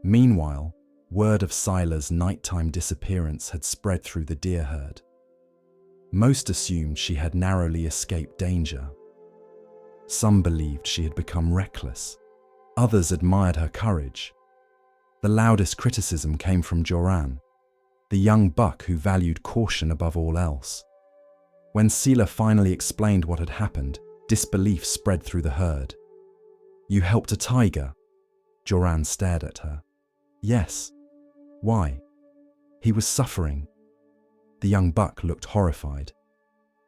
Meanwhile, word of Scylla's nighttime disappearance had spread through the deer herd. Most assumed she had narrowly escaped danger. Some believed she had become reckless. Others admired her courage. The loudest criticism came from Joran, the young buck who valued caution above all else. When Scylla finally explained what had happened, disbelief spread through the herd. "You helped a tiger?" Joran stared at her. "Yes." "Why?" "He was suffering." The young buck looked horrified.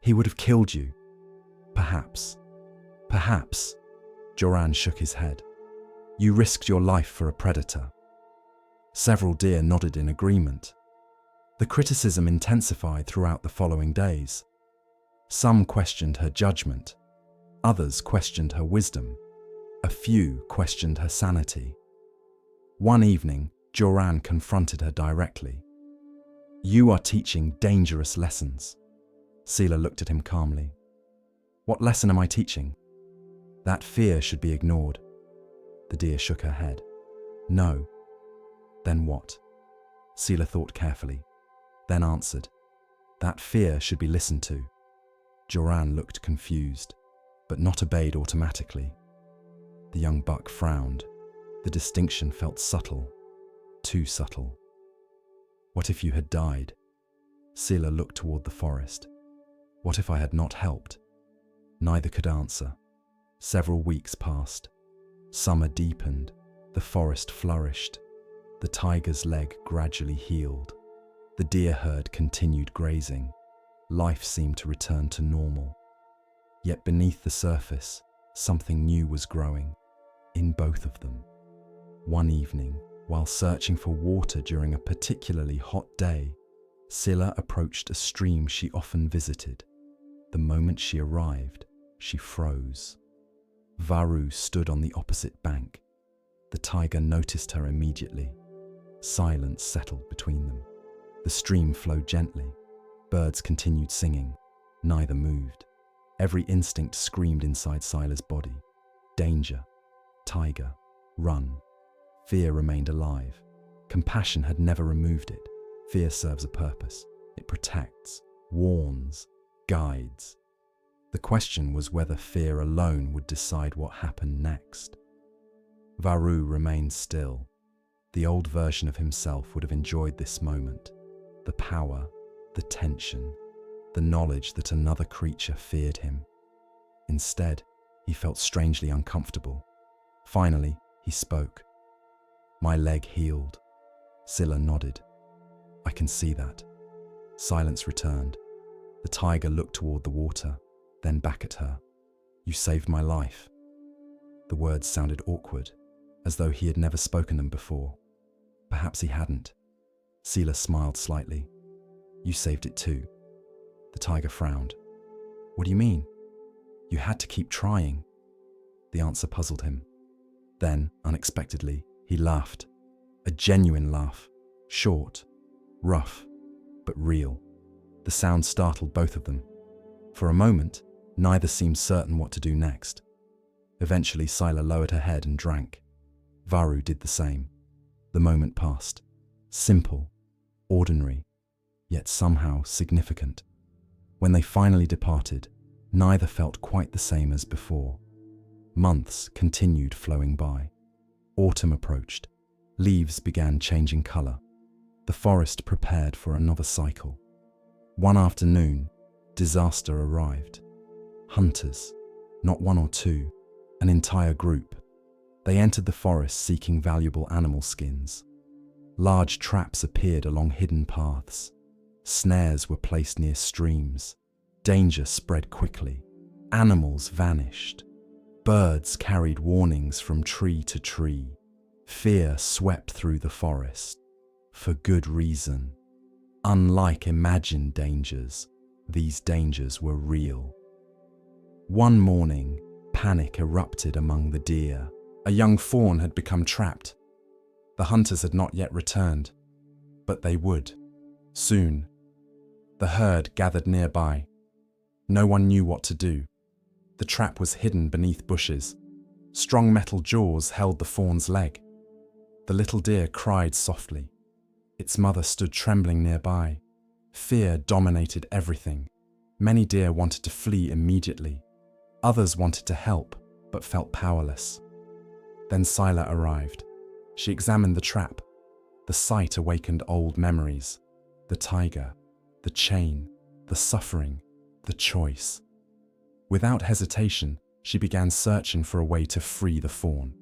"He would have killed you." "Perhaps." "Perhaps." Joran shook his head. "You risked your life for a predator." Several deer nodded in agreement. The criticism intensified throughout the following days. Some questioned her judgment. Others questioned her wisdom. A few questioned her sanity. One evening, Joran confronted her directly. "You are teaching dangerous lessons." Scylla looked at him calmly. "What lesson am I teaching?" "That fear should be ignored." The deer shook her head. "No." "Then what?" Scylla thought carefully, then answered, "That fear should be listened to." Joran looked confused, but not obeyed automatically. The young buck frowned. The distinction felt subtle, too subtle. "What if you had died?" Scylla looked toward the forest. "What if I had not helped?" Neither could answer. Several weeks passed. Summer deepened. The forest flourished. The tiger's leg gradually healed. The deer herd continued grazing. Life seemed to return to normal. Yet beneath the surface, something new was growing, in both of them. One evening, while searching for water during a particularly hot day, Scylla approached a stream she often visited. The moment she arrived, she froze. Varu stood on the opposite bank. The tiger noticed her immediately. Silence settled between them. The stream flowed gently. Birds continued singing. Neither moved. Every instinct screamed inside Sila's body. Danger. Tiger. Run. Fear remained alive. Compassion had never removed it. Fear serves a purpose. It protects, warns, guides. The question was whether fear alone would decide what happened next. Varu remained still. The old version of himself would have enjoyed this moment. The power, the tension, the knowledge that another creature feared him. Instead, he felt strangely uncomfortable. Finally, he spoke. "My leg healed." Scylla nodded. "I can see that." Silence returned. The tiger looked toward the water, then back at her. "You saved my life." The words sounded awkward, as though he had never spoken them before. Perhaps he hadn't. Scylla smiled slightly. "You saved it too." The tiger frowned. "What do you mean?" "You had to keep trying." The answer puzzled him. Then, unexpectedly, he laughed. A genuine laugh. Short, rough, but real. The sound startled both of them. For a moment, neither seemed certain what to do next. Eventually, Scylla lowered her head and drank. Varu did the same. The moment passed. Simple, ordinary, yet somehow significant. When they finally departed, neither felt quite the same as before. Months continued flowing by. Autumn approached. Leaves began changing color. The forest prepared for another cycle. One afternoon, disaster arrived. Hunters, not one or two, an entire group. They entered the forest seeking valuable animal skins. Large traps appeared along hidden paths. Snares were placed near streams. Danger spread quickly. Animals vanished. Birds carried warnings from tree to tree. Fear swept through the forest. For good reason. Unlike imagined dangers, these dangers were real. One morning, panic erupted among the deer. A young fawn had become trapped. The hunters had not yet returned, but they would. Soon. The herd gathered nearby. No one knew what to do. The trap was hidden beneath bushes. Strong metal jaws held the fawn's leg. The little deer cried softly. Its mother stood trembling nearby. Fear dominated everything. Many deer wanted to flee immediately. Others wanted to help, but felt powerless. Then Scylla arrived. She examined the trap. The sight awakened old memories. The tiger, the chain, the suffering, the choice. Without hesitation, she began searching for a way to free the fawn.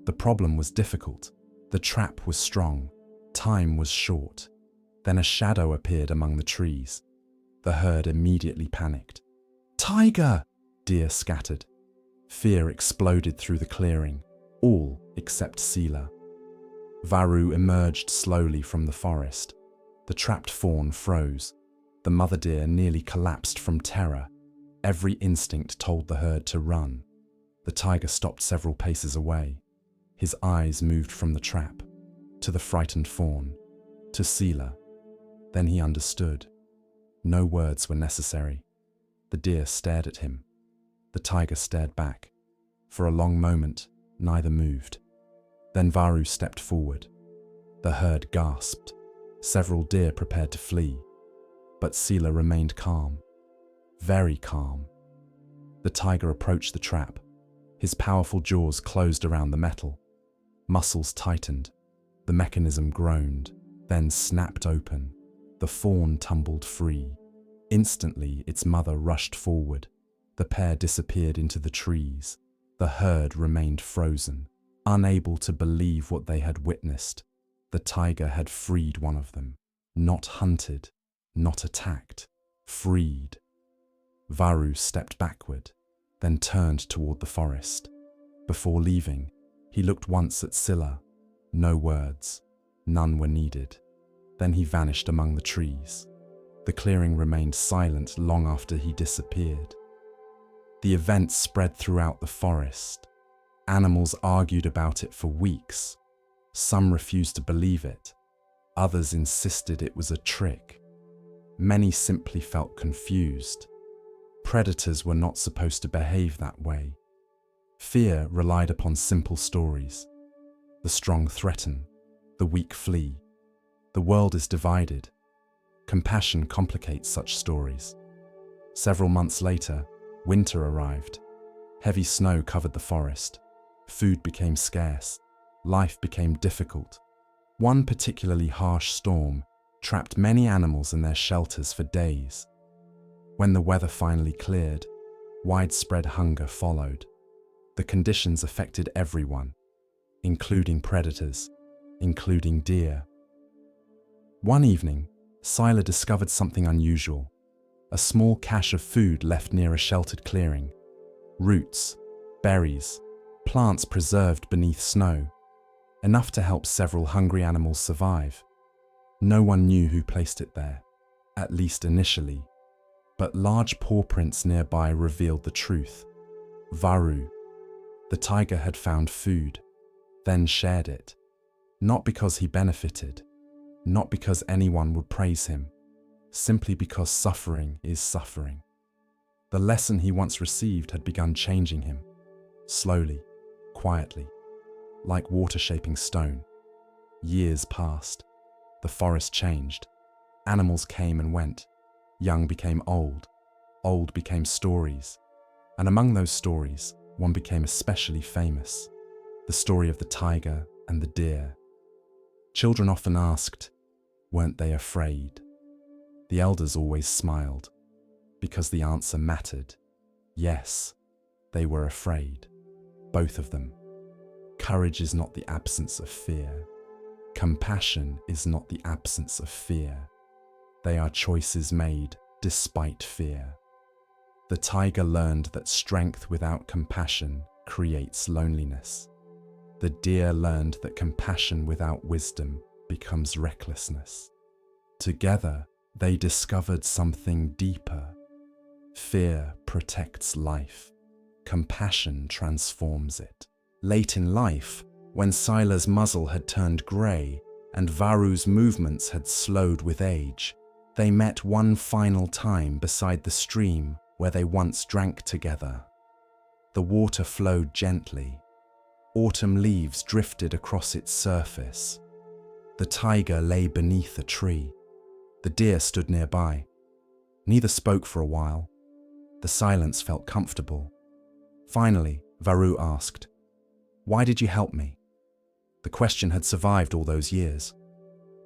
The problem was difficult. The trap was strong. Time was short. Then a shadow appeared among the trees. The herd immediately panicked. "Tiger!" Deer scattered. Fear exploded through the clearing, all except Scylla. Varu emerged slowly from the forest. The trapped fawn froze. The mother deer nearly collapsed from terror. Every instinct told the herd to run. The tiger stopped several paces away. His eyes moved from the trap, to the frightened fawn, to Scylla. Then he understood. No words were necessary. The deer stared at him. The tiger stared back. For a long moment, neither moved. Then Varu stepped forward. The herd gasped. Several deer prepared to flee. But Scylla remained calm. Very calm. The tiger approached the trap. His powerful jaws closed around the metal. Muscles tightened. The mechanism groaned, then snapped open. The fawn tumbled free. Instantly, its mother rushed forward. The pair disappeared into the trees. The herd remained frozen, unable to believe what they had witnessed. The tiger had freed one of them. Not hunted, not attacked. Freed. Varu stepped backward, then turned toward the forest. Before leaving, he looked once at Scylla. No words. None were needed. Then he vanished among the trees. The clearing remained silent long after he disappeared. The event spread throughout the forest. Animals argued about it for weeks. Some refused to believe it. Others insisted it was a trick. Many simply felt confused. Predators were not supposed to behave that way. Fear relied upon simple stories. The strong threaten, the weak flee. The world is divided. Compassion complicates such stories. Several months later, winter arrived. Heavy snow covered the forest. Food became scarce. Life became difficult. One particularly harsh storm trapped many animals in their shelters for days. When the weather finally cleared, widespread hunger followed. The conditions affected everyone, including predators, including deer. One evening, Sila discovered something unusual. A small cache of food left near a sheltered clearing. Roots, berries, plants preserved beneath snow. Enough to help several hungry animals survive. No one knew who placed it there, at least initially. But large paw prints nearby revealed the truth. Varu. The tiger had found food, then shared it. Not because he benefited, not because anyone would praise him, simply because suffering is suffering. The lesson he once received had begun changing him, slowly, quietly, like water shaping stone. Years passed. The forest changed. Animals came and went. Young became old. Old became stories. And among those stories, one became especially famous. The story of the tiger and the deer. Children often asked, weren't they afraid? The elders always smiled, because the answer mattered. Yes, they were afraid. Both of them. Courage is not the absence of fear. Compassion is not the absence of fear. They are choices made despite fear. The tiger learned that strength without compassion creates loneliness. The deer learned that compassion without wisdom becomes recklessness. Together, they discovered something deeper. Fear protects life. Compassion transforms it. Late in life, when Sila's muzzle had turned grey and Varu's movements had slowed with age, they met one final time beside the stream where they once drank together. The water flowed gently. Autumn leaves drifted across its surface. The tiger lay beneath a tree. The deer stood nearby. Neither spoke for a while. The silence felt comfortable. Finally, Varu asked, "Why did you help me?" The question had survived all those years.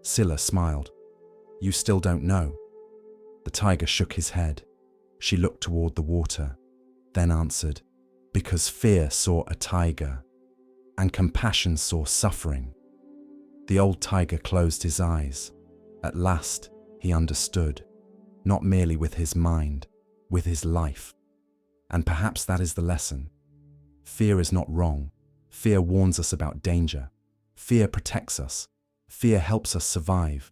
Sila smiled. "You still don't know." The tiger shook his head. She looked toward the water, then answered, "Because fear saw a tiger, and compassion saw suffering." The old tiger closed his eyes. At last, he understood, not merely with his mind, with his life. And perhaps that is the lesson. Fear is not wrong. Fear warns us about danger. Fear protects us. Fear helps us survive.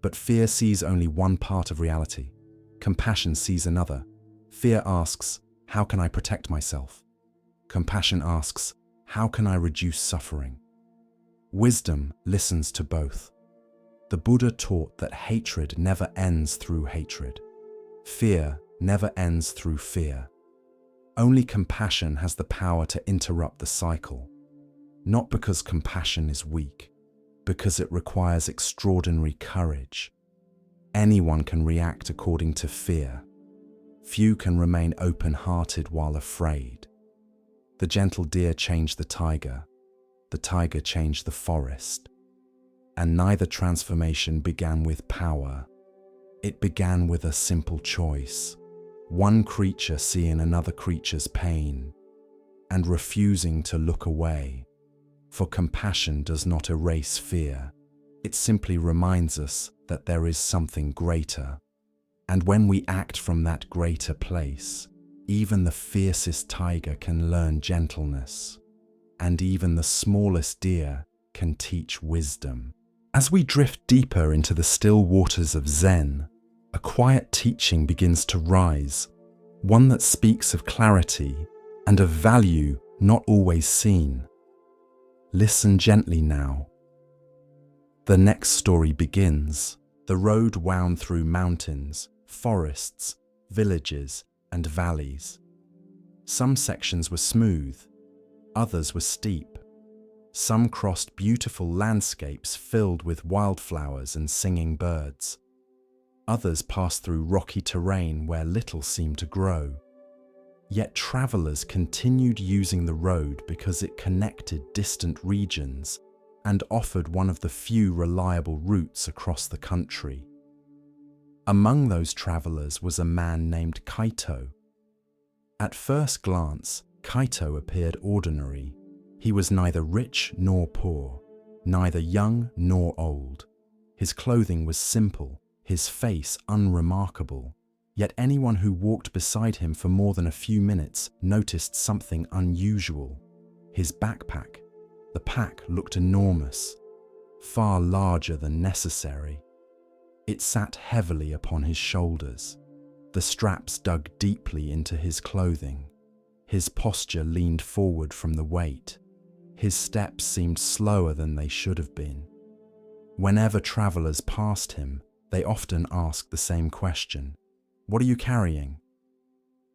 But fear sees only one part of reality. Compassion sees another. Fear asks, how can I protect myself? Compassion asks, how can I reduce suffering? Wisdom listens to both. The Buddha taught that hatred never ends through hatred. Fear never ends through fear. Only compassion has the power to interrupt the cycle. Not because compassion is weak, because it requires extraordinary courage. Anyone can react according to fear. Few can remain open-hearted while afraid. The gentle deer changed the tiger changed the forest. And neither transformation began with power. It began with a simple choice. One creature seeing another creature's pain and refusing to look away. For compassion does not erase fear. It simply reminds us that there is something greater. And when we act from that greater place, even the fiercest tiger can learn gentleness. And even the smallest deer can teach wisdom. As we drift deeper into the still waters of Zen, a quiet teaching begins to rise. one that speaks of clarity and of value not always seen. Listen gently now. The next story begins. The road wound through mountains, forests, villages, and valleys. Some sections were smooth, others were steep. Some crossed beautiful landscapes filled with wildflowers and singing birds. Others passed through rocky terrain where little seemed to grow. Yet travelers continued using the road because it connected distant regions and offered one of the few reliable routes across the country. Among those travelers was a man named Kaito. At first glance, Kaito appeared ordinary. He was neither rich nor poor, neither young nor old. His clothing was simple, his face unremarkable. Yet anyone who walked beside him for more than a few minutes noticed something unusual. His backpack. The pack looked enormous, far larger than necessary. It sat heavily upon his shoulders. The straps dug deeply into his clothing. His posture leaned forward from the weight. His steps seemed slower than they should have been. Whenever travelers passed him, they often asked the same question. "What are you carrying?"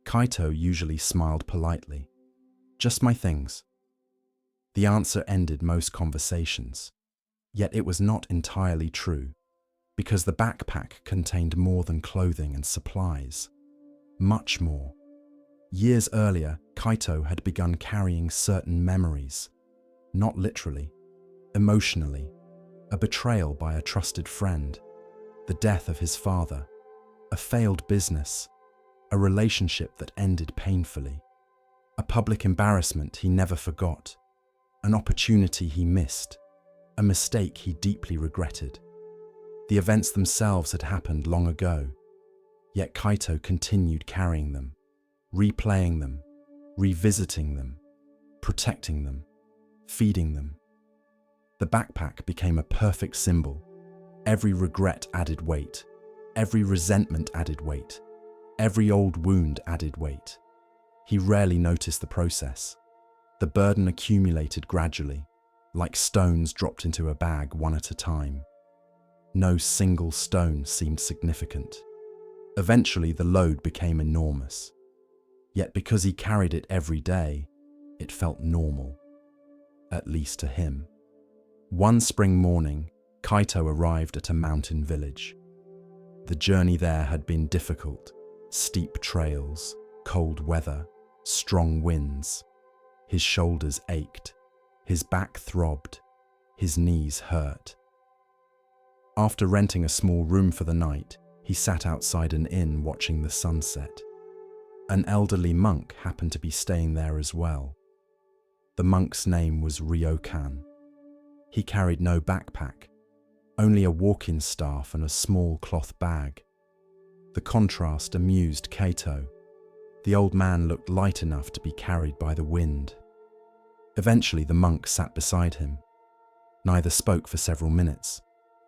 Kaito usually smiled politely. "Just my things." The answer ended most conversations. Yet it was not entirely true, because the backpack contained more than clothing and supplies. Much more. Years earlier, Kaito had begun carrying certain memories, not literally, emotionally, a betrayal by a trusted friend, the death of his father, a failed business, a relationship that ended painfully, a public embarrassment he never forgot, an opportunity he missed, a mistake he deeply regretted. The events themselves had happened long ago, yet Kaito continued carrying them, replaying them, revisiting them, protecting them, feeding them. The backpack became a perfect symbol. Every regret added weight. Every resentment added weight. Every old wound added weight. He rarely noticed the process. The burden accumulated gradually, like stones dropped into a bag one at a time. No single stone seemed significant. Eventually, the load became enormous. Yet because he carried it every day, it felt normal, at least to him. One spring morning, Kaito arrived at a mountain village. The journey there had been difficult. Steep trails, cold weather, strong winds. His shoulders ached, his back throbbed, his knees hurt. After renting a small room for the night, he sat outside an inn watching the sunset. An elderly monk happened to be staying there as well. The monk's name was Ryokan. He carried no backpack, only a walking staff and a small cloth bag. The contrast amused Kaito. The old man looked light enough to be carried by the wind. Eventually, the monk sat beside him. Neither spoke for several minutes.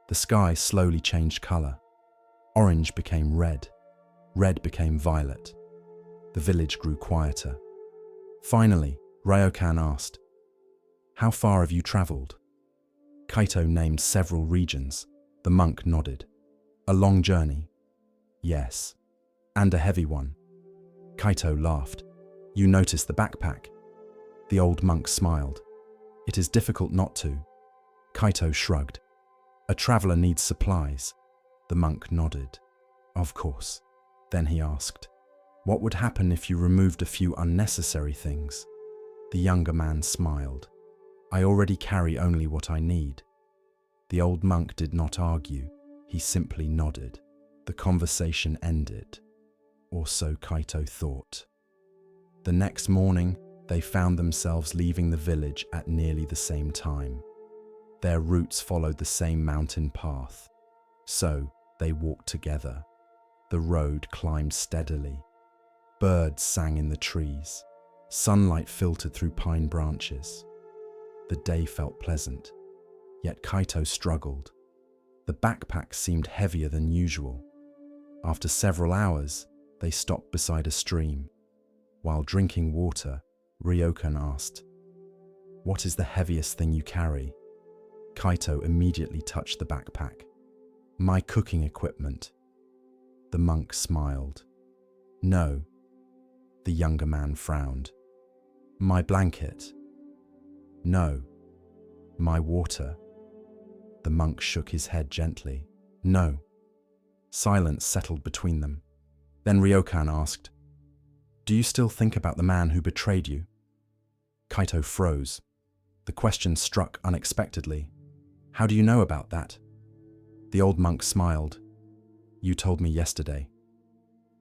The sky slowly changed color. Orange became red. Red became violet. The village grew quieter. Finally, Ryokan asked, "How far have you traveled?" Kaito named several regions. The monk nodded. "A long journey?" "Yes." "And a heavy one?" Kaito laughed. "You noticed the backpack?" The old monk smiled. "It is difficult not to." Kaito shrugged. "A traveler needs supplies." The monk nodded. "Of course." Then he asked, "What would happen if you removed a few unnecessary things?" The younger man smiled. "I already carry only what I need." The old monk did not argue. He simply nodded. The conversation ended, or so Kaito thought. The next morning, they found themselves leaving the village at nearly the same time. Their routes followed the same mountain path, so they walked together. The road climbed steadily. Birds sang in the trees. Sunlight filtered through pine branches. The day felt pleasant, yet Kaito struggled. The backpack seemed heavier than usual. After several hours, They stopped beside a stream. While drinking water, Ryokan asked, "What is the heaviest thing you carry?" Kaito immediately touched the backpack. "My cooking equipment." The monk smiled. "No." The younger man frowned. "My blanket." "No." "My water." The monk shook his head gently. "No." Silence settled between them. Then Ryokan asked, "Do you still think about the man who betrayed you?" Kaito froze. The question struck unexpectedly. "How do you know about that?" The old monk smiled. "You told me yesterday."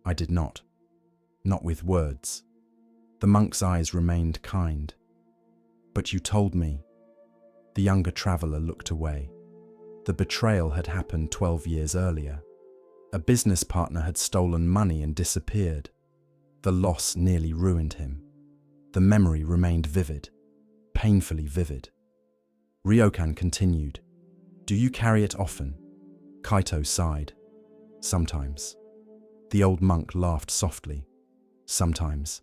"I did not. Not with words." The monk's eyes remained kind. "But you told me." The younger traveler looked away. The betrayal had happened 12 years earlier. A business partner had stolen money and disappeared. The loss nearly ruined him. The memory remained vivid, painfully vivid. Ryokan continued, "Do you carry it often?" Kaito sighed. "Sometimes." The old monk laughed softly. "Sometimes."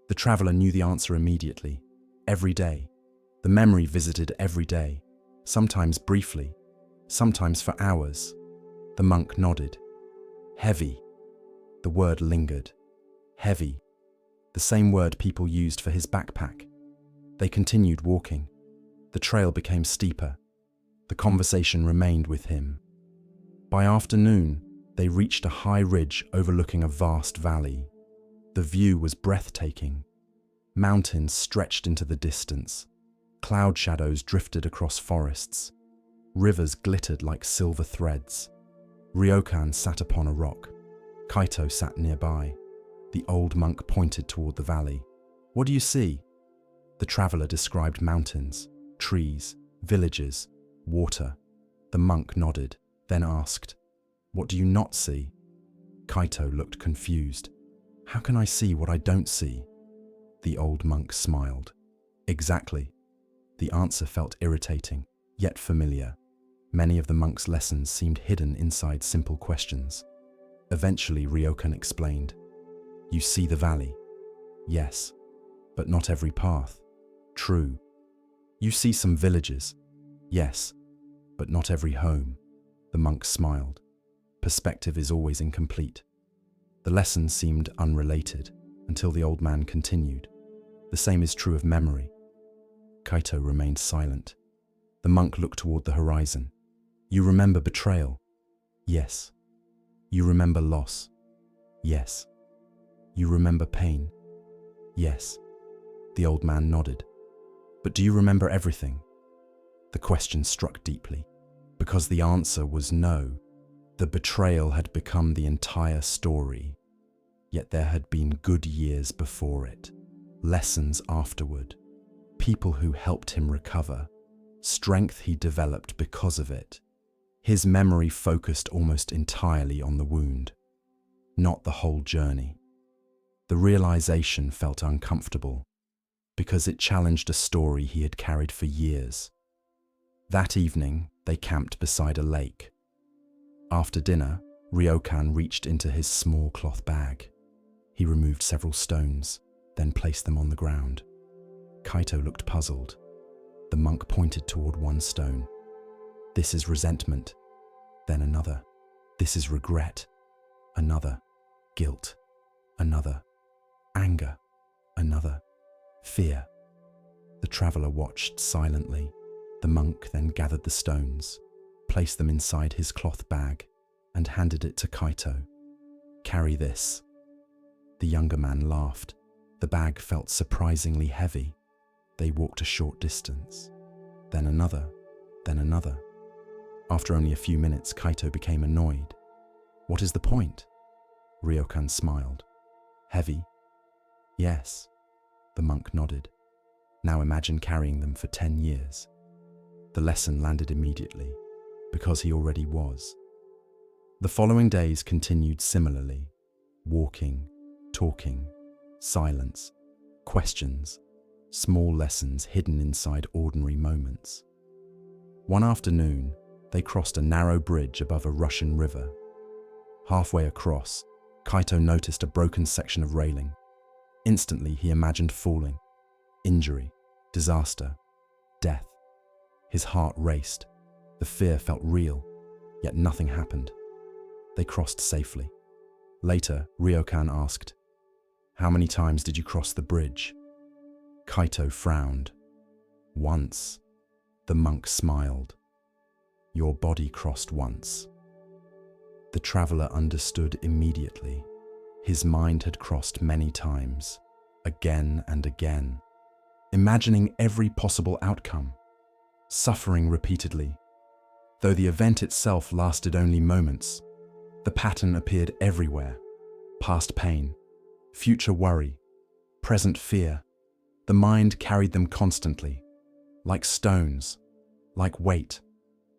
The traveler knew the answer immediately. Every day. The memory visited every day, sometimes briefly, sometimes for hours. The monk nodded. "Heavy." The word lingered. Heavy. The same word people used for his backpack. They continued walking. The trail became steeper. The conversation remained with him. By afternoon, they reached a high ridge overlooking a vast valley. The view was breathtaking. Mountains stretched into the distance. Cloud shadows drifted across forests. Rivers glittered like silver threads. Ryokan sat upon a rock. Kaito sat nearby. The old monk pointed toward the valley. "What do you see?" The traveler described mountains, trees, villages, water. The monk nodded, then asked, "What do you not see?" Kaito looked confused. "How can I see what I don't see?" The old monk smiled. "Exactly." The answer felt irritating, yet familiar. Many of the monk's lessons seemed hidden inside simple questions. Eventually, Ryokan explained, "You see the valley. Yes, but not every path. True. You see some villages. Yes, but not every home." The monk smiled. Perspective is always incomplete. The lesson seemed unrelated until the old man continued. "The same is true of memory." Kaito remained silent. The monk looked toward the horizon. "You remember betrayal?" "Yes." "You remember loss?" "Yes." "You remember pain?" "Yes." The old man nodded. "But do you remember everything?" The question struck deeply, because the answer was no. The betrayal had become the entire story, yet there had been good years before it, lessons afterward, people who helped him recover, strength he developed because of it. His memory focused almost entirely on the wound, not the whole journey. The realization felt uncomfortable, because it challenged a story he had carried for years. That evening, they camped beside a lake. After dinner, Ryokan reached into his small cloth bag. He removed several stones, then placed them on the ground. Kaito looked puzzled. The monk pointed toward one stone. "This is resentment." Then another. "This is regret." Another. "Guilt." Another. "Anger." Another. "Fear." The traveler watched silently. The monk then gathered the stones, placed them inside his cloth bag, and handed it to Kaito. "Carry this." The younger man laughed. The bag felt surprisingly heavy. They walked a short distance. Then another. Then another. After only a few minutes, Kaito became annoyed. "What is the point?" Ryokan smiled. "Heavy?" "Yes." The monk nodded. "Now imagine carrying them for 10 years. The lesson landed immediately, because he already was. The following days continued similarly. Walking, talking, silence, questions, small lessons hidden inside ordinary moments. One afternoon, they crossed a narrow bridge above a Russian river. Halfway across, Kaito noticed a broken section of railing. Instantly, he imagined falling. Injury, disaster, death. His heart raced. The fear felt real, yet nothing happened. They crossed safely. Later, Ryokan asked, "How many times did you cross the bridge?" Kaito frowned. "Once." The monk smiled. "Your body crossed once." The traveler understood immediately. His mind had crossed many times, again and again, imagining every possible outcome, suffering repeatedly. Though the event itself lasted only moments, the pattern appeared everywhere. Past pain, future worry, present fear. The mind carried them constantly, like stones, like weight,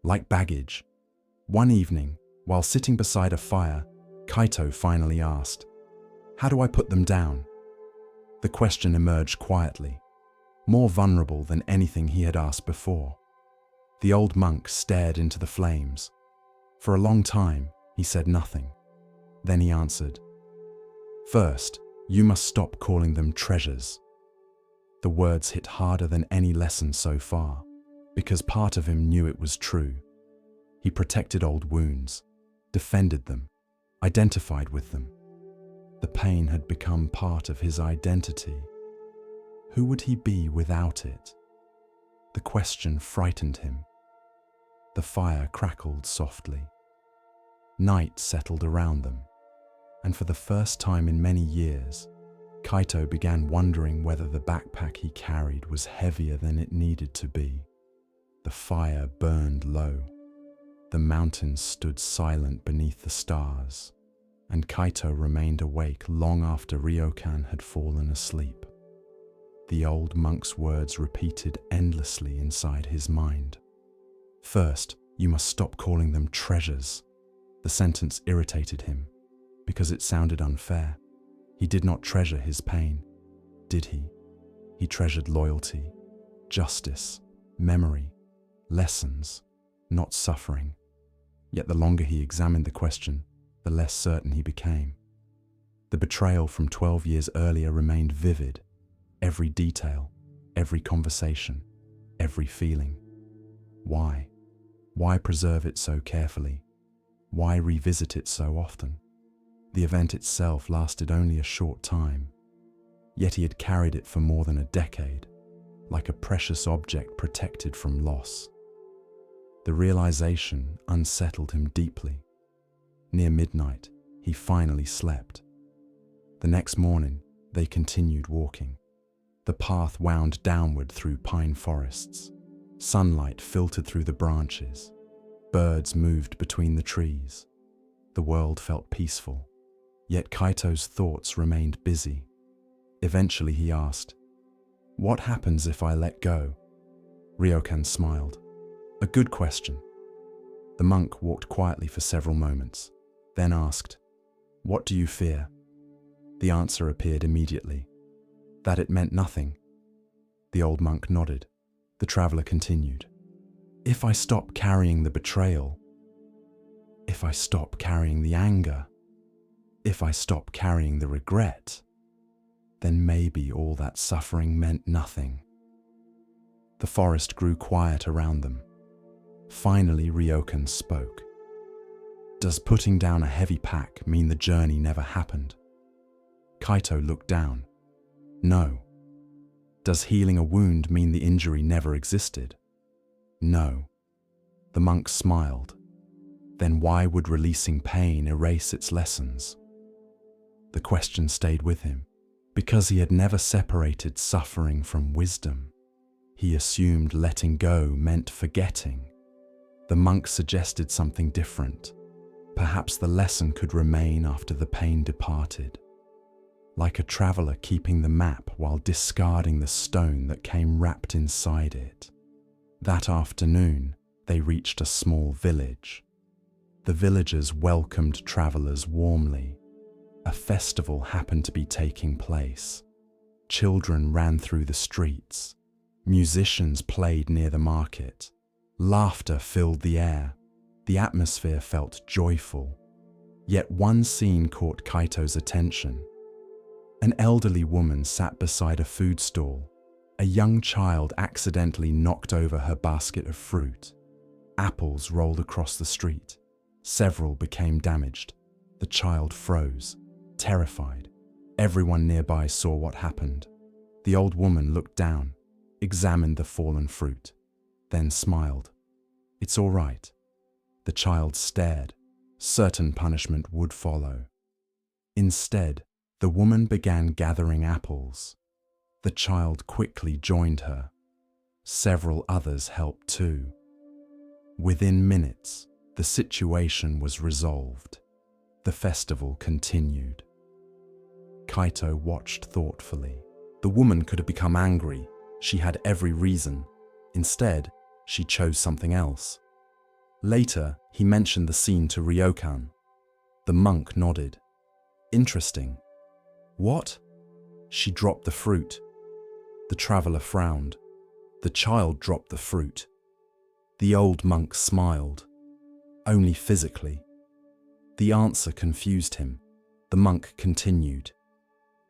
like baggage. One evening, while sitting beside a fire, Kaito finally asked, "How do I put them down?" The question emerged quietly, more vulnerable than anything he had asked before. The old monk stared into the flames. For a long time, he said nothing. Then he answered, "First, you must stop calling them treasures." The words hit harder than any lesson so far, because part of him knew it was true. He protected old wounds, defended them, identified with them. The pain had become part of his identity. Who would he be without it? The question frightened him. The fire crackled softly. Night settled around them, and for the first time in many years, Kaito began wondering whether the backpack he carried was heavier than it needed to be. The fire burned low. The mountains stood silent beneath the stars, and Kaito remained awake long after Ryokan had fallen asleep. The old monk's words repeated endlessly inside his mind. "First, you must stop calling them treasures." The sentence irritated him, because it sounded unfair. He did not treasure his pain, did he? He treasured loyalty, justice, memory, lessons, not suffering. Yet the longer he examined the question, the less certain he became. The betrayal from 12 years earlier remained vivid. Every detail, every conversation, every feeling. Why? Why preserve it so carefully? Why revisit it so often? The event itself lasted only a short time, yet he had carried it for more than a decade, like a precious object protected from loss. The realization unsettled him deeply. Near midnight, he finally slept. The next morning, they continued walking. The path wound downward through pine forests. Sunlight filtered through the branches. Birds moved between the trees. The world felt peaceful, yet Kaito's thoughts remained busy. Eventually he asked, "What happens if I let go?" Ryokan smiled. "A good question." The monk walked quietly for several moments, then asked, "What do you fear?" The answer appeared immediately, that it meant nothing. The old monk nodded. The traveler continued, "If I stop carrying the betrayal, if I stop carrying the anger, if I stop carrying the regret, then maybe all that suffering meant nothing." The forest grew quiet around them. Finally, Ryokan spoke. "Does putting down a heavy pack mean the journey never happened?" Kaito looked down. "No." "Does healing a wound mean the injury never existed?" "No." The monk smiled. Then why would releasing pain erase its lessons? The question stayed with him, because he had never separated suffering from wisdom. He assumed letting go meant forgetting. The monk suggested something different. Perhaps the lesson could remain after the pain departed, like a traveler keeping the map while discarding the stone that came wrapped inside it. That afternoon, they reached a small village. The villagers welcomed travelers warmly. A festival happened to be taking place. Children ran through the streets. Musicians played near the market. Laughter filled the air. The atmosphere felt joyful. Yet one scene caught Kaito's attention. An elderly woman sat beside a food stall. A young child accidentally knocked over her basket of fruit. Apples rolled across the street. Several became damaged. The child froze, terrified. Everyone nearby saw what happened. The old woman looked down, examined the fallen fruit, then smiled. "It's all right." The child stared. Certain punishment would follow. Instead, the woman began gathering apples. The child quickly joined her. Several others helped too. Within minutes, the situation was resolved. The festival continued. Kaito watched thoughtfully. The woman could have become angry. She had every reason. Instead, she chose something else. Later, he mentioned the scene to Ryokan. The monk nodded. "Interesting." "What?" "She dropped the fruit." The traveler frowned. "The child dropped the fruit." The old monk smiled. "Only physically." The answer confused him. The monk continued.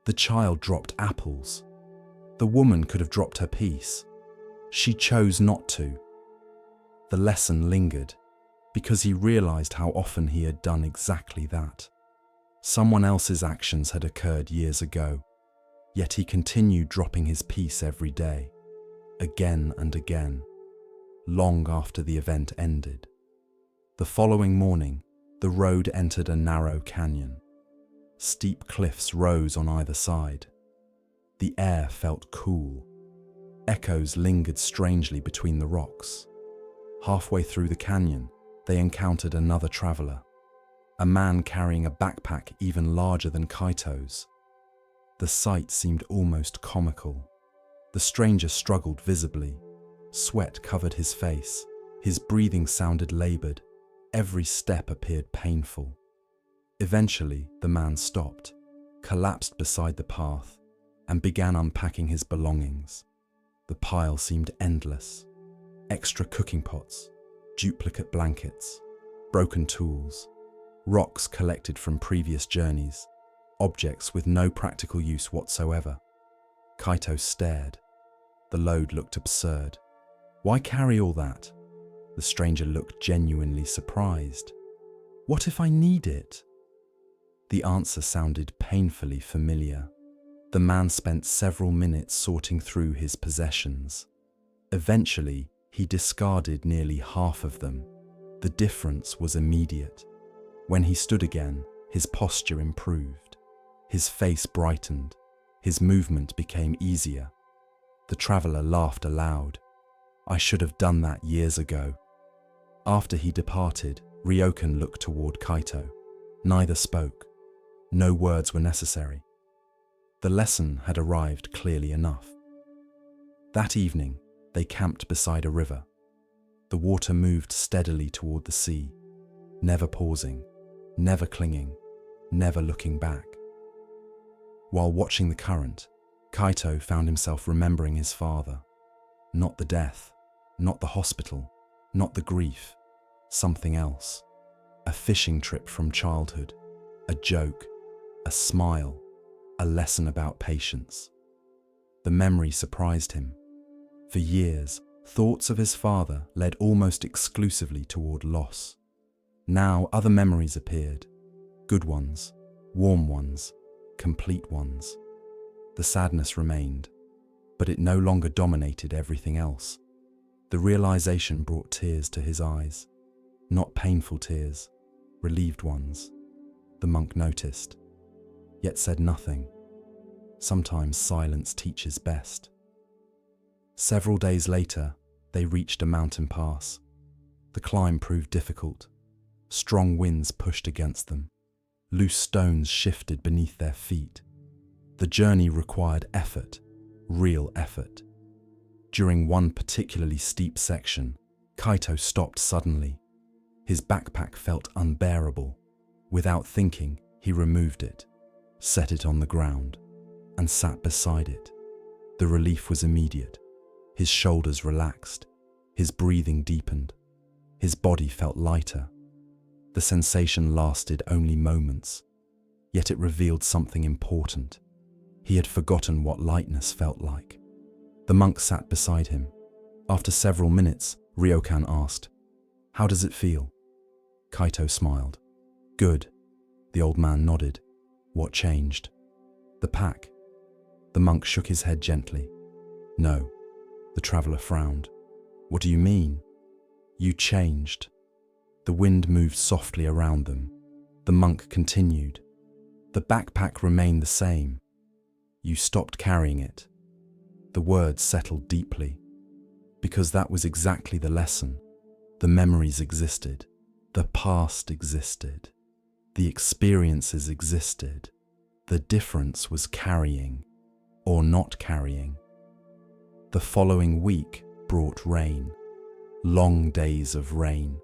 "The child dropped apples. The woman could have dropped her piece. She chose not to." The lesson lingered, because he realized how often he had done exactly that. Someone else's actions had occurred years ago, yet he continued dropping his piece every day, again and again, long after the event ended. The following morning, the road entered a narrow canyon. Steep cliffs rose on either side. The air felt cool. Echoes lingered strangely between the rocks. Halfway through the canyon, they encountered another traveler, a man carrying a backpack even larger than Kaito's. The sight seemed almost comical. The stranger struggled visibly. Sweat covered his face. His breathing sounded labored. Every step appeared painful. Eventually, the man stopped, collapsed beside the path, and began unpacking his belongings. The pile seemed endless. Extra cooking pots, duplicate blankets, broken tools, rocks collected from previous journeys, objects with no practical use whatsoever. Kaito stared. The load looked absurd. "Why carry all that?" The stranger looked genuinely surprised. "What if I need it?" The answer sounded painfully familiar. The man spent several minutes sorting through his possessions. Eventually, he discarded nearly half of them. The difference was immediate. When he stood again, his posture improved. His face brightened. His movement became easier. The traveler laughed aloud. "I should have done that years ago." After he departed, Ryokan looked toward Kaito. Neither spoke. No words were necessary. The lesson had arrived clearly enough. That evening, they camped beside a river. The water moved steadily toward the sea, never pausing, never clinging, never looking back. While watching the current, Kaito found himself remembering his father. Not the death, not the hospital, not the grief, something else. A fishing trip from childhood, a joke, a smile, a lesson about patience. The memory surprised him. For years, thoughts of his father led almost exclusively toward loss. Now other memories appeared, good ones, warm ones, complete ones. The sadness remained, but it no longer dominated everything else. The realization brought tears to his eyes, not painful tears, relieved ones. The monk noticed, yet said nothing. Sometimes silence teaches best. Several days later, they reached a mountain pass. The climb proved difficult. Strong winds pushed against them. Loose stones shifted beneath their feet. The journey required effort, real effort. During one particularly steep section, Kaito stopped suddenly. His backpack felt unbearable. Without thinking, he removed it, set it on the ground, and sat beside it. The relief was immediate. His shoulders relaxed. His breathing deepened. His body felt lighter. The sensation lasted only moments, yet it revealed something important. He had forgotten what lightness felt like. The monk sat beside him. After several minutes, Ryokan asked, "How does it feel?" Kaito smiled. "Good." The old man nodded. "What changed?" "The pack." The monk shook his head gently. "No." The traveler frowned. "What do you mean?" "You changed." The wind moved softly around them. The monk continued. "The backpack remained the same. You stopped carrying it." The words settled deeply. Because that was exactly the lesson. The memories existed. The past existed. The experiences existed. The difference was carrying or not carrying. The following week brought rain. Long days of rain.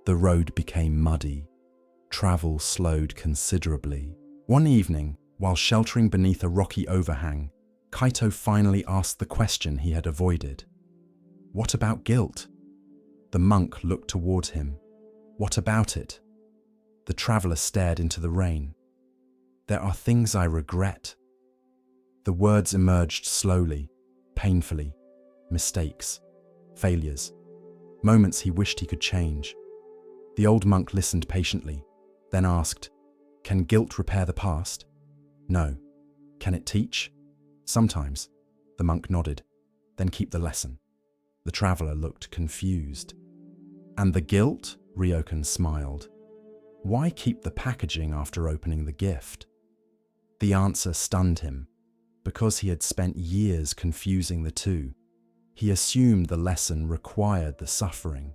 The road became muddy. Travel slowed considerably. One evening, while sheltering beneath a rocky overhang, Kaito finally asked the question he had avoided. "What about guilt?" The monk looked toward him. "What about it?" The traveler stared into the rain. "There are things I regret." The words emerged slowly, painfully. Mistakes, failures, moments he wished he could change. The old monk listened patiently, then asked, "Can guilt repair the past?" "No." "Can it teach?" "Sometimes." The monk nodded. "Then keep the lesson." The traveler looked confused. "And the guilt?" Ryokan smiled. "Why keep the packaging after opening the gift?" The answer stunned him. Because he had spent years confusing the two, he assumed the lesson required the suffering.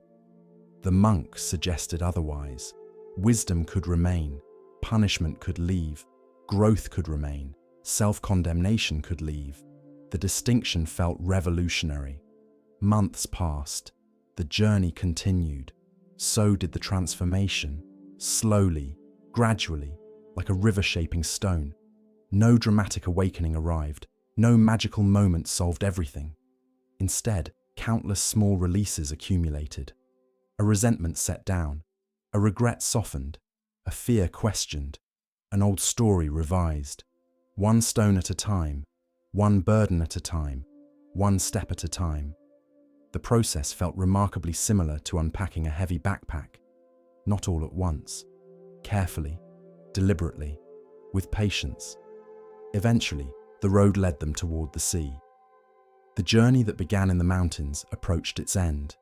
The monk suggested otherwise. Wisdom could remain, punishment could leave, growth could remain, self-condemnation could leave. The distinction felt revolutionary. Months passed. The journey continued. So did the transformation. Slowly, gradually, like a river shaping stone. No dramatic awakening arrived. No magical moment solved everything. Instead, countless small releases accumulated. A resentment set down. A regret softened. A fear questioned. An old story revised. One stone at a time. One burden at a time. One step at a time. The process felt remarkably similar to unpacking a heavy backpack. Not all at once. Carefully, deliberately, with patience. Eventually, the road led them toward the sea. The journey that began in the mountains approached its end.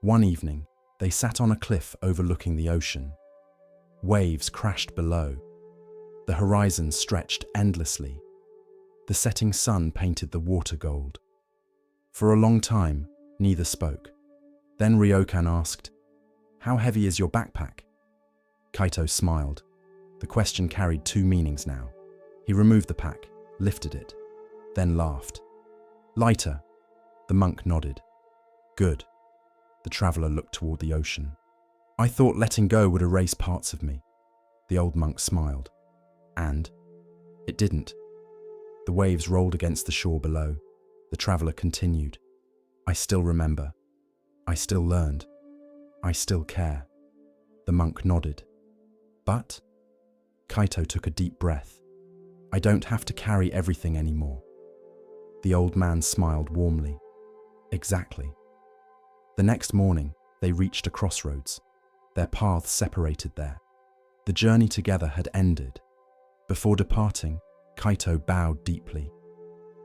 One evening, they sat on a cliff overlooking the ocean. Waves crashed below. The horizon stretched endlessly. The setting sun painted the water gold. For a long time, neither spoke. Then Ryokan asked, "How heavy is your backpack?" Kaito smiled. The question carried two meanings now. He removed the pack, lifted it, then laughed. "Lighter." The monk nodded. "Good." The traveler looked toward the ocean. "I thought letting go would erase parts of me." The old monk smiled. "And?" "It didn't." The waves rolled against the shore below. The traveler continued. "I still remember. I still learned. I still care." The monk nodded. "But?" Kaito took a deep breath. "I don't have to carry everything anymore." The old man smiled warmly. "Exactly." The next morning, they reached a crossroads. Their paths separated there. The journey together had ended. Before departing, Kaito bowed deeply.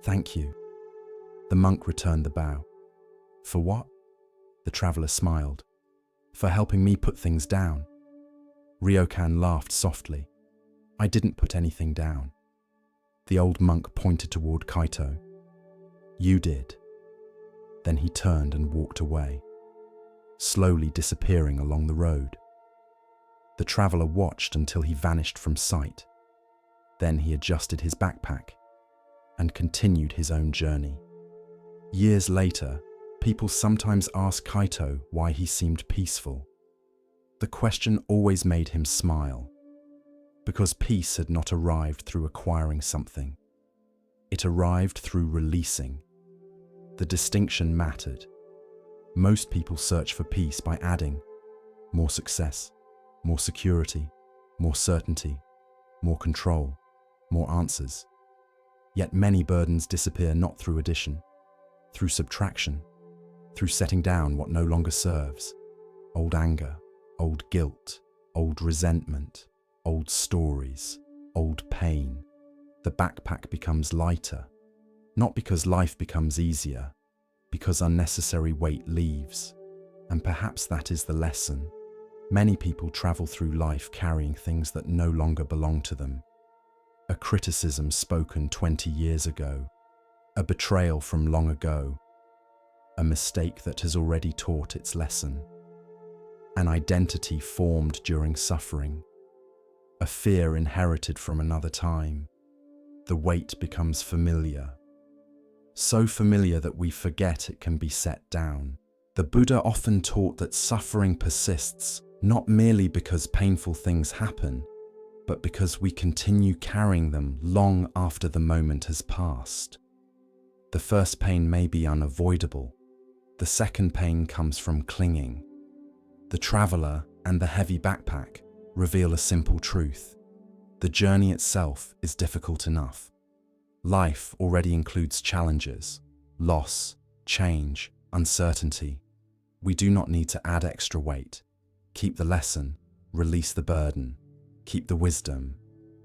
"Thank you." The monk returned the bow. "For what?" The traveler smiled. "For helping me put things down." Ryokan laughed softly. "I didn't put anything down." The old monk pointed toward Kaito. "You did." Then he turned and walked away, slowly disappearing along the road. The traveler watched until he vanished from sight. Then he adjusted his backpack and continued his own journey. Years later, people sometimes ask Kaito why he seemed peaceful. The question always made him smile, because peace had not arrived through acquiring something. It arrived through releasing. The distinction mattered. Most people search for peace by adding more success, more security, more certainty, more control, more answers. Yet many burdens disappear not through addition, through subtraction, through setting down what no longer serves. Old anger, old guilt, old resentment, old stories, old pain. The backpack becomes lighter, not because life becomes easier, because unnecessary weight leaves. And perhaps that is the lesson. Many people travel through life carrying things that no longer belong to them. A criticism spoken 20 years ago, a betrayal from long ago, a mistake that has already taught its lesson, an identity formed during suffering, a fear inherited from another time. The weight becomes familiar, so familiar that we forget it can be set down. The Buddha often taught that suffering persists, not merely because painful things happen, but because we continue carrying them long after the moment has passed. The first pain may be unavoidable. The second pain comes from clinging. The traveler and the heavy backpack reveal a simple truth. The journey itself is difficult enough. Life already includes challenges, loss, change, uncertainty. We do not need to add extra weight. Keep the lesson, release the burden. Keep the wisdom,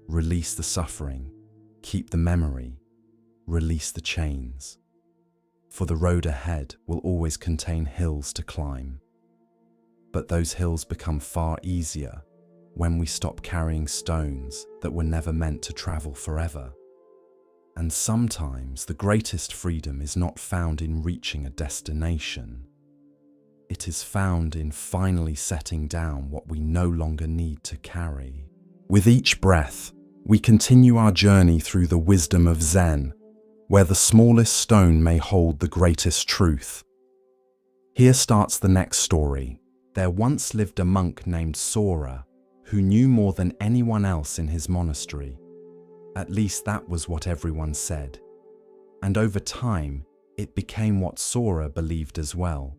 release the suffering. Keep the memory, release the chains. For the road ahead will always contain hills to climb. But those hills become far easier when we stop carrying stones that were never meant to travel forever. And sometimes the greatest freedom is not found in reaching a destination. It is found in finally setting down what we no longer need to carry. With each breath, we continue our journey through the wisdom of Zen, where the smallest stone may hold the greatest truth. Here starts the next story. There once lived a monk named Sora, who knew more than anyone else in his monastery. At least that was what everyone said. And over time, it became what Sora believed as well.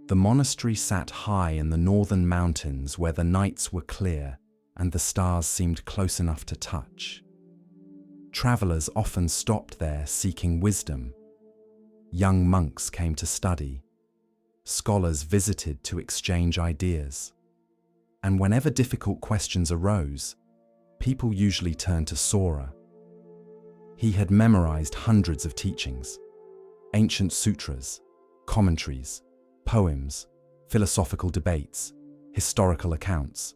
The monastery sat high in the northern mountains where the nights were clear and the stars seemed close enough to touch. Travelers often stopped there seeking wisdom. Young monks came to study. Scholars visited to exchange ideas. And whenever difficult questions arose, people usually turned to Sora. He had memorized hundreds of teachings, ancient sutras, commentaries, poems, philosophical debates, historical accounts.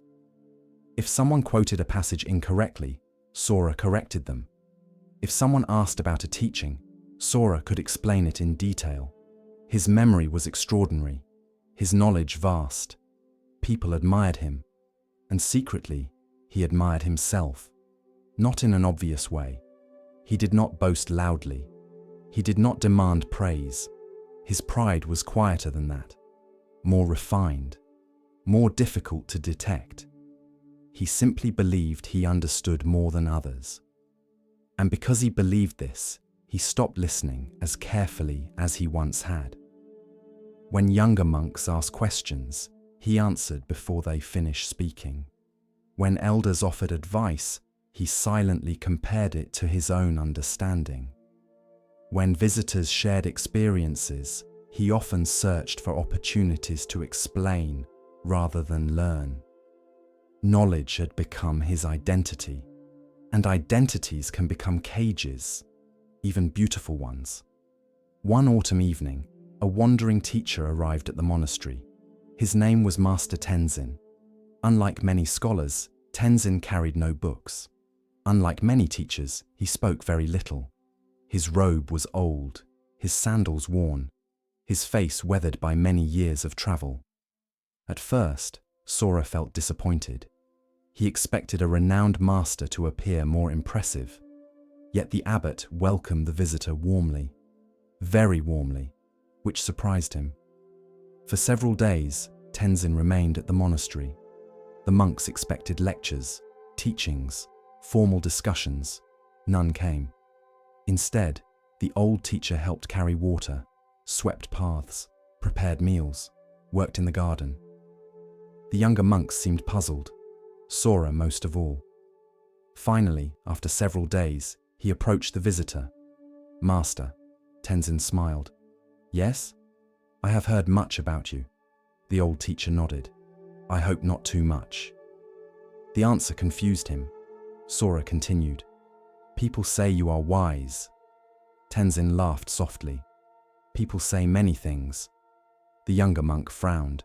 If someone quoted a passage incorrectly, Sora corrected them. If someone asked about a teaching, Sora could explain it in detail. His memory was extraordinary, his knowledge vast. People admired him, and secretly, he admired himself, not in an obvious way. He did not boast loudly. He did not demand praise. His pride was quieter than that, more refined, more difficult to detect. He simply believed he understood more than others. And because he believed this, he stopped listening as carefully as he once had. When younger monks asked questions, he answered before they finished speaking. When elders offered advice, he silently compared it to his own understanding. When visitors shared experiences, he often searched for opportunities to explain rather than learn. Knowledge had become his identity, and identities can become cages, even beautiful ones. One autumn evening, a wandering teacher arrived at the monastery. His name was Master Tenzin. Unlike many scholars, Tenzin carried no books. Unlike many teachers, he spoke very little. His robe was old, his sandals worn, his face weathered by many years of travel. At first, Sora felt disappointed. He expected a renowned master to appear more impressive. Yet the abbot welcomed the visitor warmly, very warmly, which surprised him. For several days, Tenzin remained at the monastery. The monks expected lectures, teachings, formal discussions. None came. Instead, the old teacher helped carry water, swept paths, prepared meals, worked in the garden. The younger monks seemed puzzled, Sora most of all. Finally, after several days, he approached the visitor. "Master," Tenzin smiled. "Yes? I have heard much about you." The old teacher nodded. "I hope not too much." The answer confused him. Sora continued. "People say you are wise." Tenzin laughed softly. "People say many things." The younger monk frowned.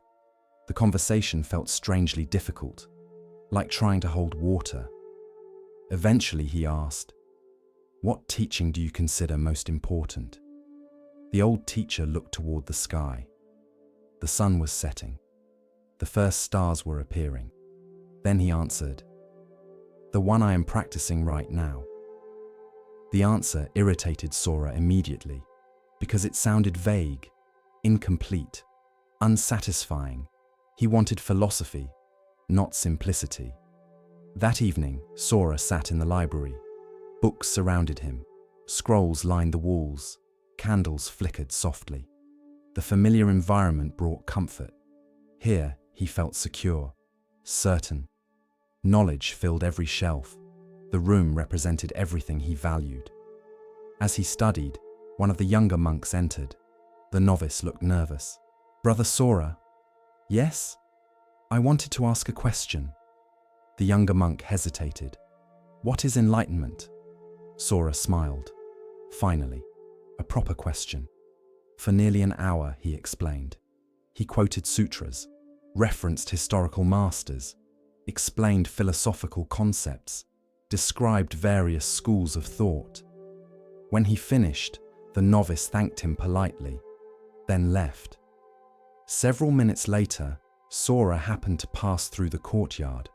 The conversation felt strangely difficult, like trying to hold water. Eventually he asked, "What teaching do you consider most important?" The old teacher looked toward the sky. The sun was setting. The first stars were appearing. Then he answered, "The one I am practicing right now." The answer irritated Sora immediately, because it sounded vague, incomplete, unsatisfying. He wanted philosophy, not simplicity. That evening, Sora sat in the library. Books surrounded him. Scrolls lined the walls. Candles flickered softly. The familiar environment brought comfort. Here, he felt secure, certain. Knowledge filled every shelf. The room represented everything he valued. As he studied, one of the younger monks entered. The novice looked nervous. "Brother Sora." "Yes?" "I wanted to ask a question." The younger monk hesitated. "What is enlightenment?" Sora smiled. Finally, a proper question. For nearly an hour, he explained. He quoted sutras, referenced historical masters, explained philosophical concepts, described various schools of thought. When he finished, the novice thanked him politely, then left. Several minutes later, Sora happened to pass through the courtyard.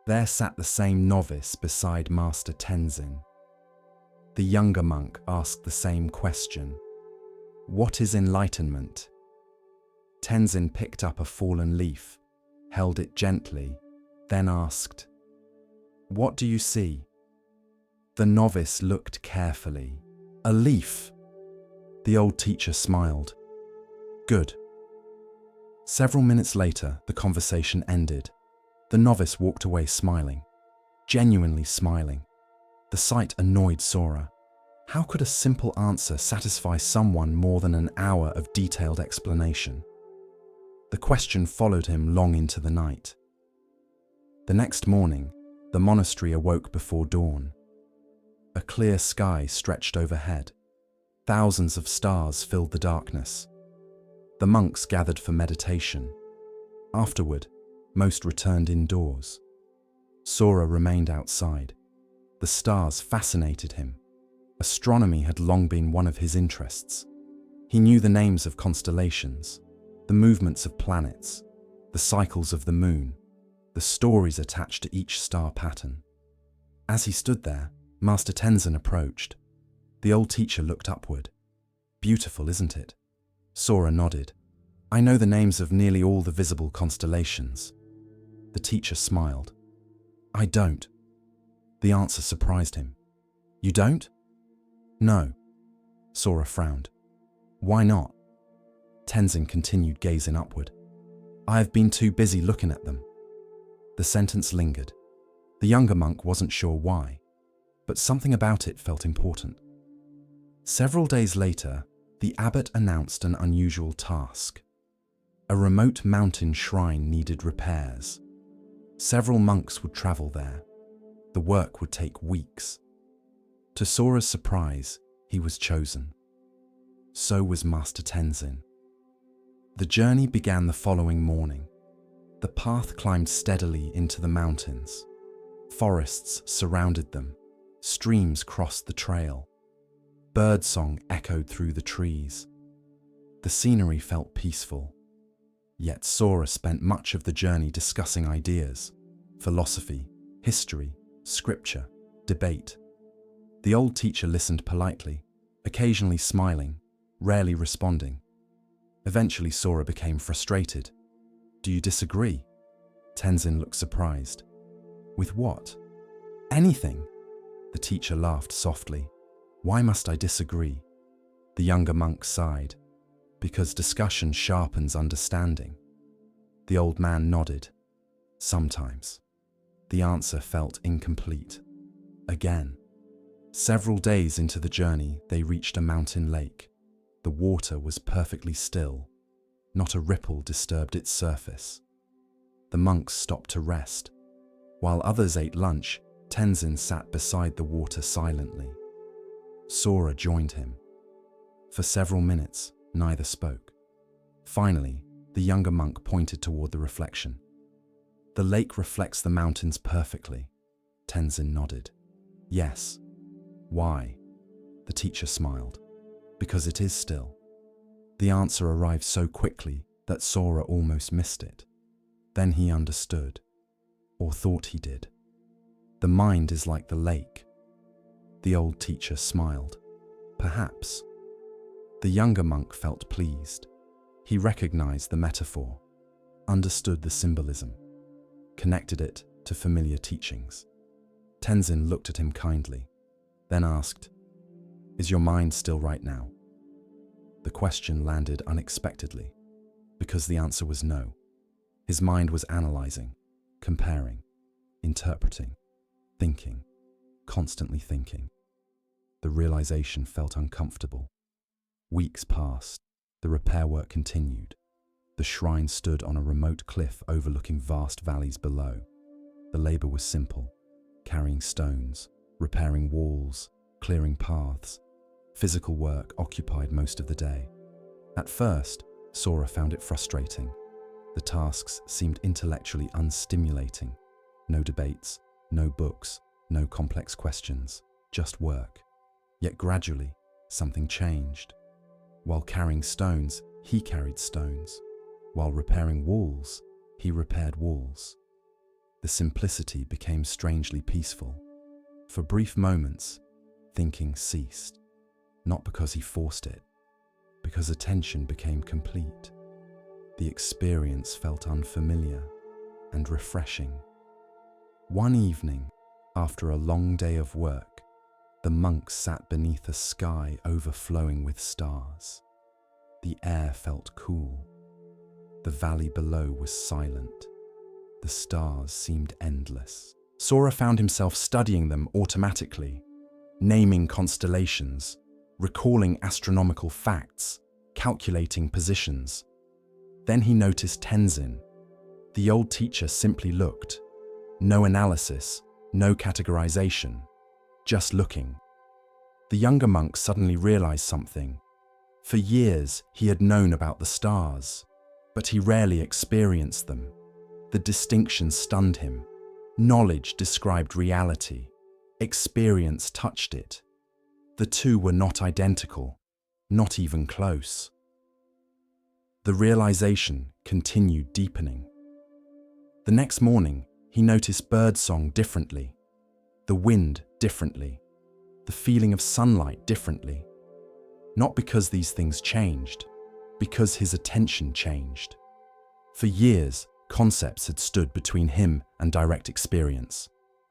There sat the same novice beside Master Tenzin. The younger monk asked the same question. "What is enlightenment?" Tenzin picked up a fallen leaf, held it gently, then asked, "What do you see?" The novice looked carefully. "A leaf." The old teacher smiled. "Good." Several minutes later, the conversation ended. The novice walked away smiling, genuinely smiling. The sight annoyed Sora. How could a simple answer satisfy someone more than an hour of detailed explanation? The question followed him long into the night. The next morning, the monastery awoke before dawn. A clear sky stretched overhead. Thousands of stars filled the darkness. The monks gathered for meditation. Afterward, most returned indoors. Sora remained outside. The stars fascinated him. Astronomy had long been one of his interests. He knew the names of constellations, the movements of planets, the cycles of the moon, the stories attached to each star pattern. As he stood there, Master Tenzin approached. The old teacher looked upward. "Beautiful, isn't it?" Sora nodded. "I know the names of nearly all the visible constellations." The teacher smiled. "I don't." The answer surprised him. "You don't?" "No." Sora frowned. "Why not?" Tenzin continued gazing upward. "I have been too busy looking at them." The sentence lingered. The younger monk wasn't sure why, but something about it felt important. Several days later, the abbot announced an unusual task. A remote mountain shrine needed repairs. Several monks would travel there. The work would take weeks. To Sora's surprise, he was chosen. So was Master Tenzin. The journey began the following morning. The path climbed steadily into the mountains. Forests surrounded them. Streams crossed the trail. Birdsong echoed through the trees. The scenery felt peaceful. Yet Sora spent much of the journey discussing ideas, philosophy, history, scripture, debate. The old teacher listened politely, occasionally smiling, rarely responding. Eventually Sora became frustrated. "Do you disagree?" Tenzin looked surprised. "With what?" "Anything." The teacher laughed softly. "Why must I disagree?" The younger monk sighed. "Because discussion sharpens understanding." The old man nodded. Sometimes. The answer felt incomplete. Again. Several days into the journey, they reached a mountain lake. The water was perfectly still. Not a ripple disturbed its surface. The monks stopped to rest. While others ate lunch, Tenzin sat beside the water silently. Sora joined him. For several minutes, neither spoke. Finally, the younger monk pointed toward the reflection. "The lake reflects the mountains perfectly." Tenzin nodded. "Yes." "Why?" The teacher smiled. "Because it is still." The answer arrived so quickly that Sora almost missed it. Then he understood, or thought he did. The mind is like the lake. The old teacher smiled. Perhaps. The younger monk felt pleased. He recognized the metaphor, understood the symbolism, connected it to familiar teachings. Tenzin looked at him kindly, then asked, "Is your mind still right now?" The question landed unexpectedly, because the answer was no. His mind was analyzing, comparing, interpreting, thinking, constantly thinking. The realization felt uncomfortable. Weeks passed. The repair work continued. The shrine stood on a remote cliff overlooking vast valleys below. The labor was simple: carrying stones, repairing walls, clearing paths. Physical work occupied most of the day. At first, Sora found it frustrating. The tasks seemed intellectually unstimulating. No debates, no books, no complex questions, just work. Yet gradually, something changed. While carrying stones, he carried stones. While repairing walls, he repaired walls. The simplicity became strangely peaceful. For brief moments, thinking ceased. Not because he forced it, because attention became complete. The experience felt unfamiliar and refreshing. One evening, after a long day of work, the monks sat beneath a sky overflowing with stars. The air felt cool. The valley below was silent. The stars seemed endless. Sora found himself studying them automatically, naming constellations, recalling astronomical facts, calculating positions. Then he noticed Tenzin. The old teacher simply looked. No analysis, no categorization, just looking. The younger monk suddenly realized something. For years, he had known about the stars, but he rarely experienced them. The distinction stunned him. Knowledge described reality. Experience touched it. The two were not identical, not even close. The realization continued deepening. The next morning, he noticed birdsong differently, the wind differently, the feeling of sunlight differently. Not because these things changed, because his attention changed. For years, concepts had stood between him and direct experience.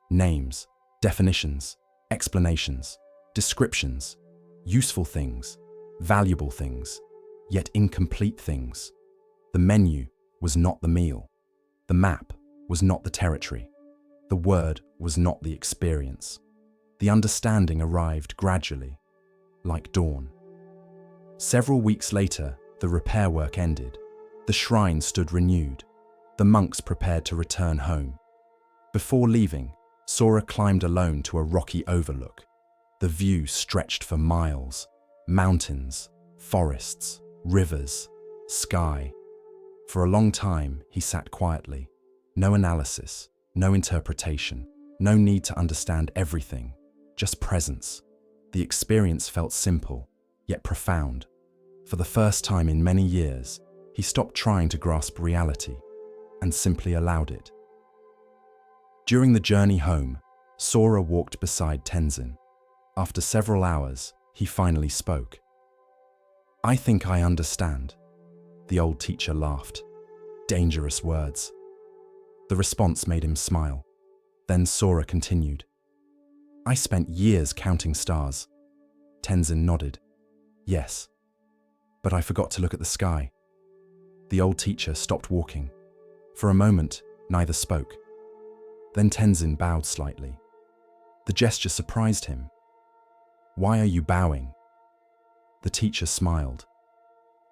Names, definitions, explanations, descriptions, useful things, valuable things, yet incomplete things. The menu was not the meal. The map was not the territory. The word was not the experience. The understanding arrived gradually, like dawn. Several weeks later, the repair work ended. The shrine stood renewed. The monks prepared to return home. Before leaving, Sora climbed alone to a rocky overlook. The view stretched for miles. Mountains, forests, rivers, sky. For a long time, he sat quietly. No analysis, no interpretation, no need to understand everything, just presence. The experience felt simple, yet profound. For the first time in many years, he stopped trying to grasp reality and simply allowed it. During the journey home, Sora walked beside Tenzin. After several hours, he finally spoke. "I think I understand." The old teacher laughed. Dangerous words. The response made him smile. Then Sora continued. "I spent years counting stars." Tenzin nodded. "Yes, but I forgot to look at the sky." The old teacher stopped walking. For a moment, Neither spoke. Then Tenzin bowed slightly. The gesture surprised him. "Why are you bowing?" The teacher smiled.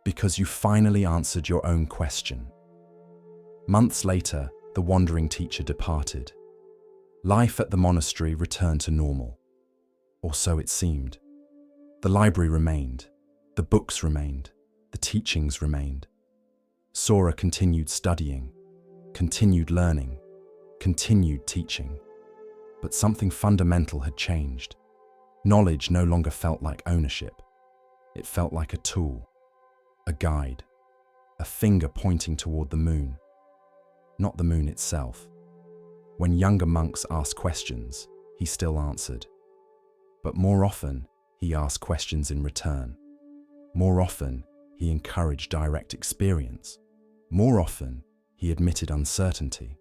"Because you finally answered your own question." Months later, the wandering teacher departed. Life at the monastery returned to normal. Or so it seemed. The library remained. The books remained. The teachings remained. Sora continued studying, continued learning, continued teaching. But something fundamental had changed. Knowledge no longer felt like ownership. It felt like a tool, a guide, a finger pointing toward the moon. Not the moon itself. When younger monks asked questions, he still answered. But more often, he asked questions in return. More often, he encouraged direct experience. More often, he admitted uncertainty.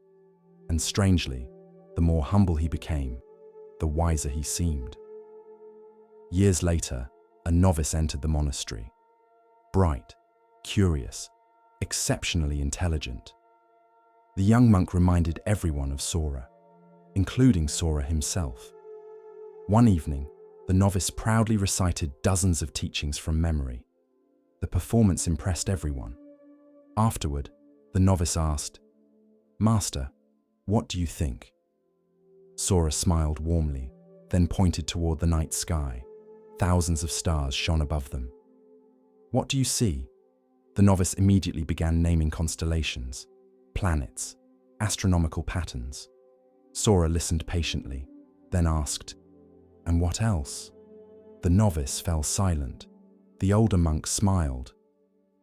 And strangely, the more humble he became, the wiser he seemed. Years later, a novice entered the monastery. Bright, curious, exceptionally intelligent. The young monk reminded everyone of Sora, including Sora himself. One evening, the novice proudly recited dozens of teachings from memory. The performance impressed everyone. Afterward, the novice asked, "Master, what do you think?" Sora smiled warmly, then pointed toward the night sky. Thousands of stars shone above them. "What do you see?" The novice immediately began naming constellations, planets, astronomical patterns. Sora listened patiently, then asked, "And what else?" The novice fell silent. The older monk smiled.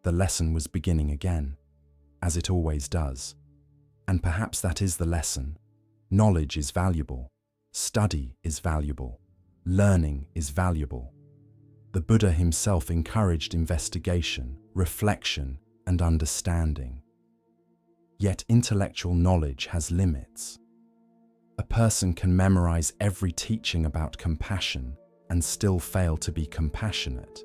The lesson was beginning again, as it always does. And perhaps that is the lesson. Knowledge is valuable. Study is valuable. Learning is valuable. The Buddha himself encouraged investigation, reflection, and understanding. Yet intellectual knowledge has limits. A person can memorize every teaching about compassion and still fail to be compassionate.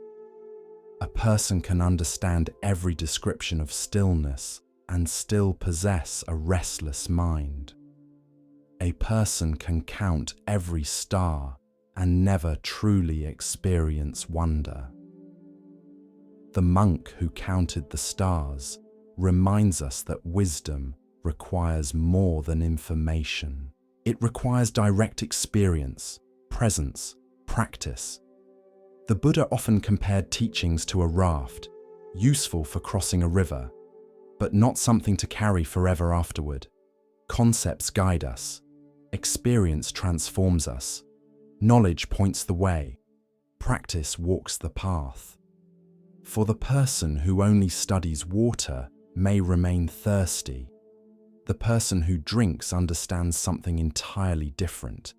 A person can understand every description of stillness and still possess a restless mind. A person can count every star and never truly experience wonder. The monk who counted the stars reminds us that wisdom requires more than information. It requires direct experience, presence, practice. The Buddha often compared teachings to a raft, useful for crossing a river, but not something to carry forever afterward. Concepts guide us. Experience transforms us. Knowledge points the way. Practice walks the path. For the person who only studies water may remain thirsty. The person who drinks understands something entirely different.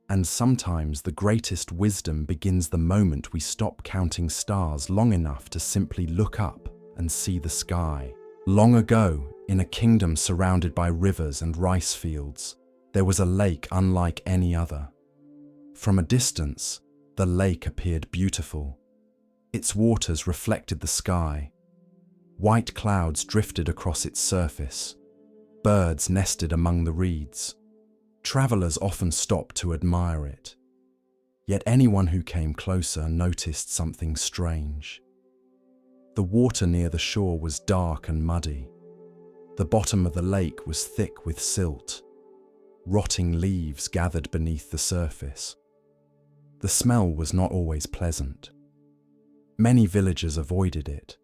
And sometimes the greatest wisdom begins the moment we stop counting stars long enough to simply look up and see the sky. Long ago, in a kingdom surrounded by rivers and rice fields, there was a lake unlike any other. From a distance, the lake appeared beautiful. Its waters reflected the sky. White clouds drifted across its surface. Birds nested among the reeds. Travelers often stopped to admire it. Yet anyone who came closer noticed something strange. The water near the shore was dark and muddy. The bottom of the lake was thick with silt. Rotting leaves gathered beneath the surface. The smell was not always pleasant. Many villagers avoided it.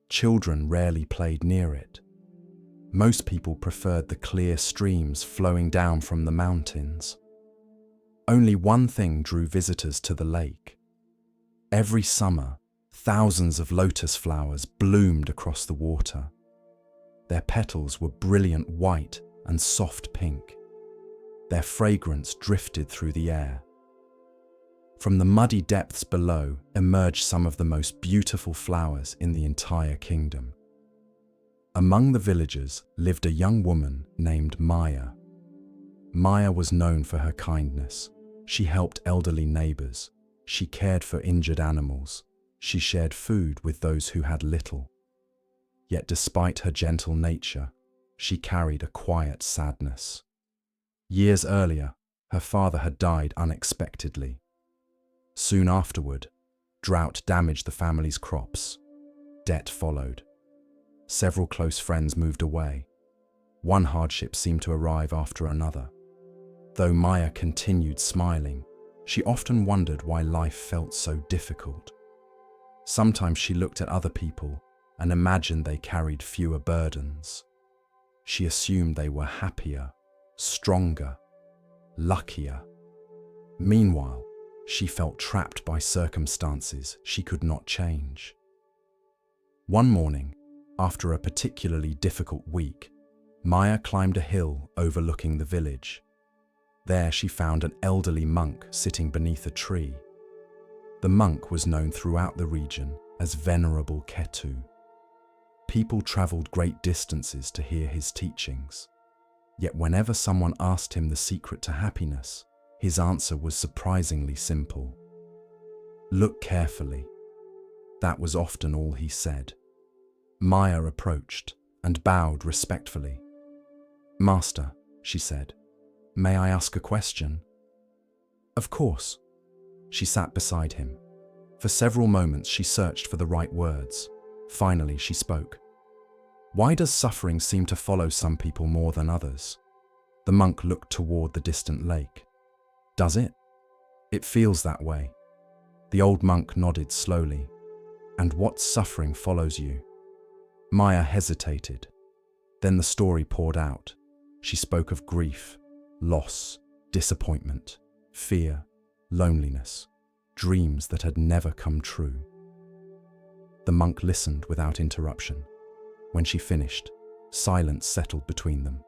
Children rarely played near it. Most people preferred the clear streams flowing down from the mountains. Only one thing drew visitors to the lake. Every summer, thousands of lotus flowers bloomed across the water. Their petals were brilliant white and soft pink. Their fragrance drifted through the air. From the muddy depths below emerged some of the most beautiful flowers in the entire kingdom. Among the villagers lived a young woman named Maya. Maya was known for her kindness. She helped elderly neighbors. She cared for injured animals. She shared food with those who had little. Yet despite her gentle nature, she carried a quiet sadness. Years earlier, her father had died unexpectedly. Soon afterward, drought damaged the family's crops. Debt followed. Several close friends moved away. One hardship seemed to arrive after another. Though Maya continued smiling, she often wondered why life felt so difficult. Sometimes she looked at other people and imagined they carried fewer burdens. She assumed they were happier, stronger, luckier. Meanwhile, she felt trapped by circumstances she could not change. One morning, after a particularly difficult week, Maya climbed a hill overlooking the village. There she found an elderly monk sitting beneath a tree. The monk was known throughout the region as Venerable Ketu. People traveled great distances to hear his teachings. Yet whenever someone asked him the secret to happiness, his answer was surprisingly simple. Look carefully. That was often all he said. Maya approached and bowed respectfully. Master, she said, may I ask a question? Of course. She sat beside him. For several moments she searched for the right words. Finally she spoke. Why does suffering seem to follow some people more than others? The monk looked toward the distant lake. Does it? It feels that way. The old monk nodded slowly. And what suffering follows you? Maya hesitated. Then the story poured out. She spoke of grief, loss, disappointment, fear, loneliness, dreams that had never come true. The monk listened without interruption. When she finished, silence settled between them.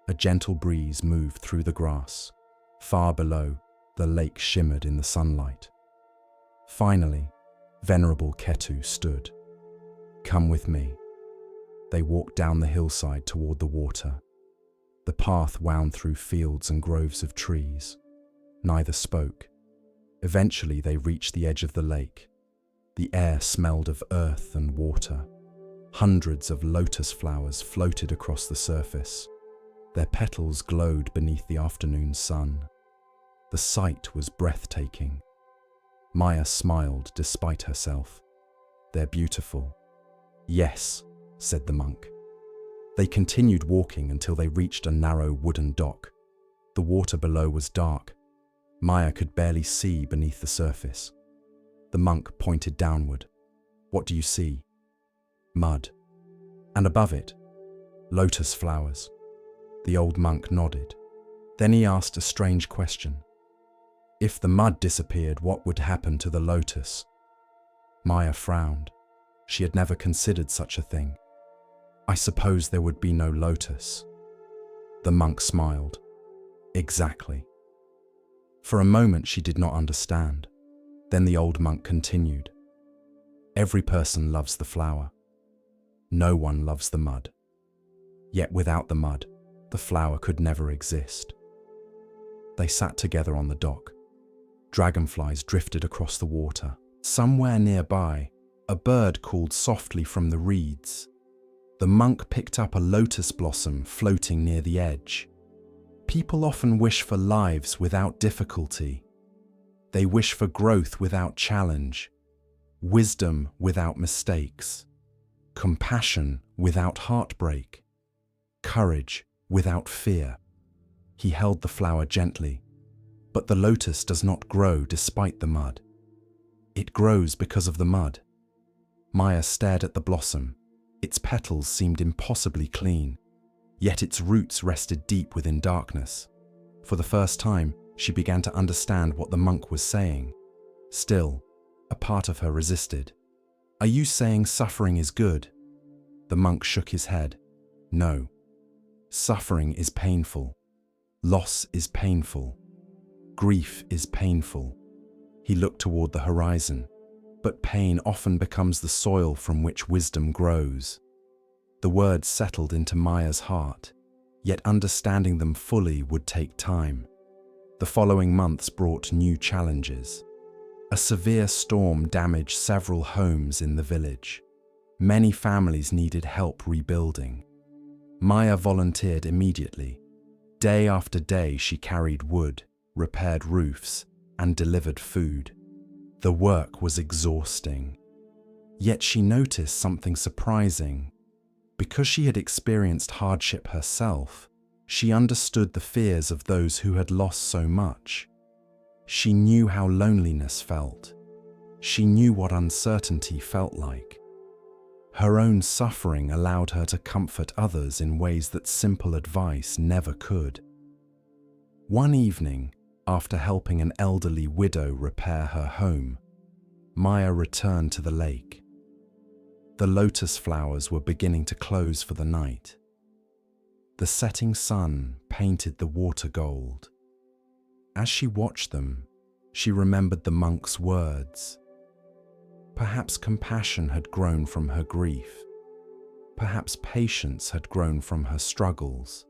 A gentle breeze moved through the grass. Far below, the lake shimmered in the sunlight. Finally, Venerable Ketu stood. Come with me. They walked down the hillside toward the water. The path wound through fields and groves of trees. Neither spoke. Eventually they reached the edge of the lake. The air smelled of earth and water. Hundreds of lotus flowers floated across the surface. Their petals glowed beneath the afternoon sun. The sight was breathtaking. Maya smiled despite herself. They're beautiful. Yes, said the monk. They continued walking until they reached a narrow wooden dock. The water below was dark. Maya could barely see beneath the surface. The monk pointed downward. What do you see? Mud. And above it, lotus flowers. The old monk nodded. Then he asked a strange question. If the mud disappeared, what would happen to the lotus? Maya frowned. She had never considered such a thing. I suppose there would be no lotus. The monk smiled. Exactly. For a moment she did not understand. Then the old monk continued. Every person loves the flower. No one loves the mud. Yet without the mud, the flower could never exist. They sat together on the dock. Dragonflies drifted across the water. Somewhere nearby, a bird called softly from the reeds. The monk picked up a lotus blossom floating near the edge. People often wish for lives without difficulty. They wish for growth without challenge, wisdom without mistakes, compassion without heartbreak, courage without fear. He held the flower gently. But the lotus does not grow despite the mud. It grows because of the mud. Maya stared at the blossom. Its petals seemed impossibly clean, yet its roots rested deep within darkness. For the first time, she began to understand what the monk was saying. Still, a part of her resisted. Are you saying suffering is good? The monk shook his head. No. Suffering is painful. Loss is painful. Grief is painful. He looked toward the horizon. But pain often becomes the soil from which wisdom grows. The words settled into Maya's heart, yet understanding them fully would take time. The following months brought new challenges. A severe storm damaged several homes in the village. Many families needed help rebuilding. Maya volunteered immediately. Day after day she carried wood, repaired roofs, and delivered food. The work was exhausting. Yet she noticed something surprising. Because she had experienced hardship herself, she understood the fears of those who had lost so much. She knew how loneliness felt. She knew what uncertainty felt like. Her own suffering allowed her to comfort others in ways that simple advice never could. One evening, after helping an elderly widow repair her home, Maya returned to the lake. The lotus flowers were beginning to close for the night. The setting sun painted the water gold. As she watched them, she remembered the monk's words. Perhaps compassion had grown from her grief. Perhaps patience had grown from her struggles.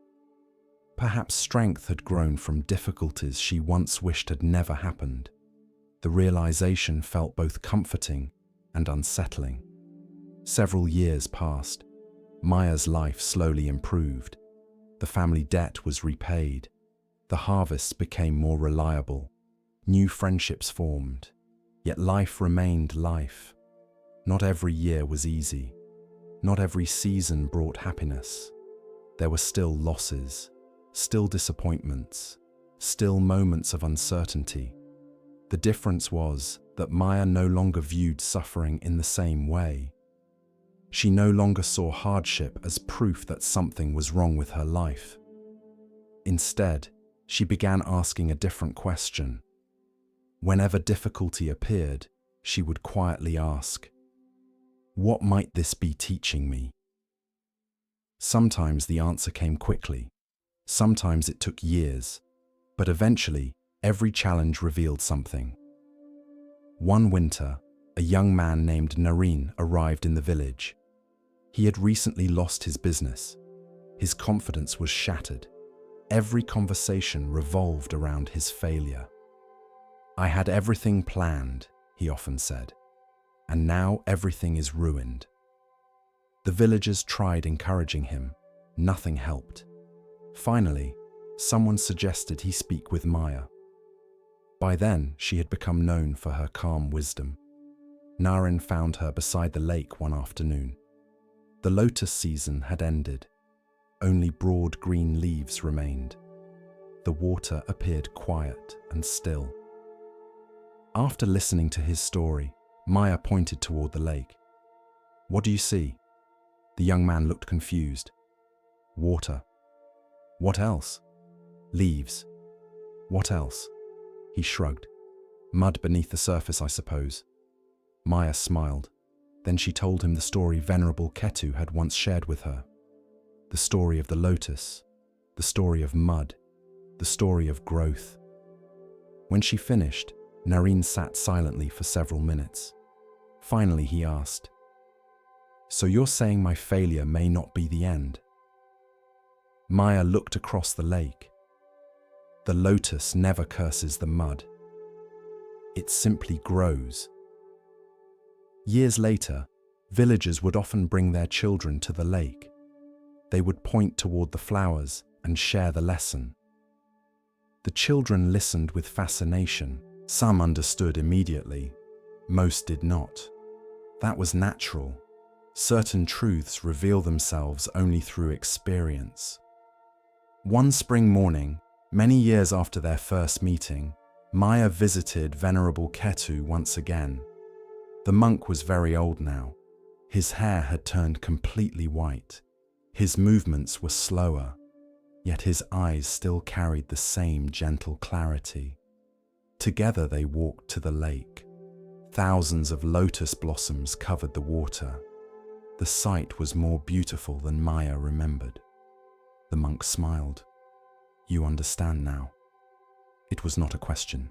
Perhaps strength had grown from difficulties she once wished had never happened. The realization felt both comforting and unsettling. Several years passed. Maya's life slowly improved. The family debt was repaid. The harvests became more reliable. New friendships formed. Yet life remained life. Not every year was easy. Not every season brought happiness. There were still losses, still disappointments, still moments of uncertainty. The difference was that Maya no longer viewed suffering in the same way. She no longer saw hardship as proof that something was wrong with her life. Instead, she began asking a different question. Whenever difficulty appeared, she would quietly ask, "What might this be teaching me?" Sometimes the answer came quickly. Sometimes it took years. But eventually, every challenge revealed something. One winter, a young man named Nareen arrived in the village. He had recently lost his business. His confidence was shattered. Every conversation revolved around his failure. "I had everything planned," he often said, "and now everything is ruined." The villagers tried encouraging him. Nothing helped. Finally, someone suggested he speak with Maya. By then, she had become known for her calm wisdom. Naren found her beside the lake one afternoon. The lotus season had ended. Only broad green leaves remained. The water appeared quiet and still. After listening to his story, Maya pointed toward the lake. "What do you see?" The young man looked confused. "Water." "What else?" "Leaves." "What else?" He shrugged. "Mud beneath the surface, I suppose." Maya smiled. Then she told him the story Venerable Ketu had once shared with her. The story of the lotus, the story of mud, the story of growth. When she finished, Nareen sat silently for several minutes. Finally, he asked, "So you're saying my failure may not be the end?" Maya looked across the lake. The lotus never curses the mud. It simply grows. Years later, villagers would often bring their children to the lake. They would point toward the flowers and share the lesson. The children listened with fascination. Some understood immediately. Most did not. That was natural. Certain truths reveal themselves only through experience. One spring morning, many years after their first meeting, Maya visited Venerable Ketu once again. The monk was very old now. His hair had turned completely white. His movements were slower, yet his eyes still carried the same gentle clarity. Together they walked to the lake. Thousands of lotus blossoms covered the water. The sight was more beautiful than Maya remembered. The monk smiled. "You understand now." It was not a question.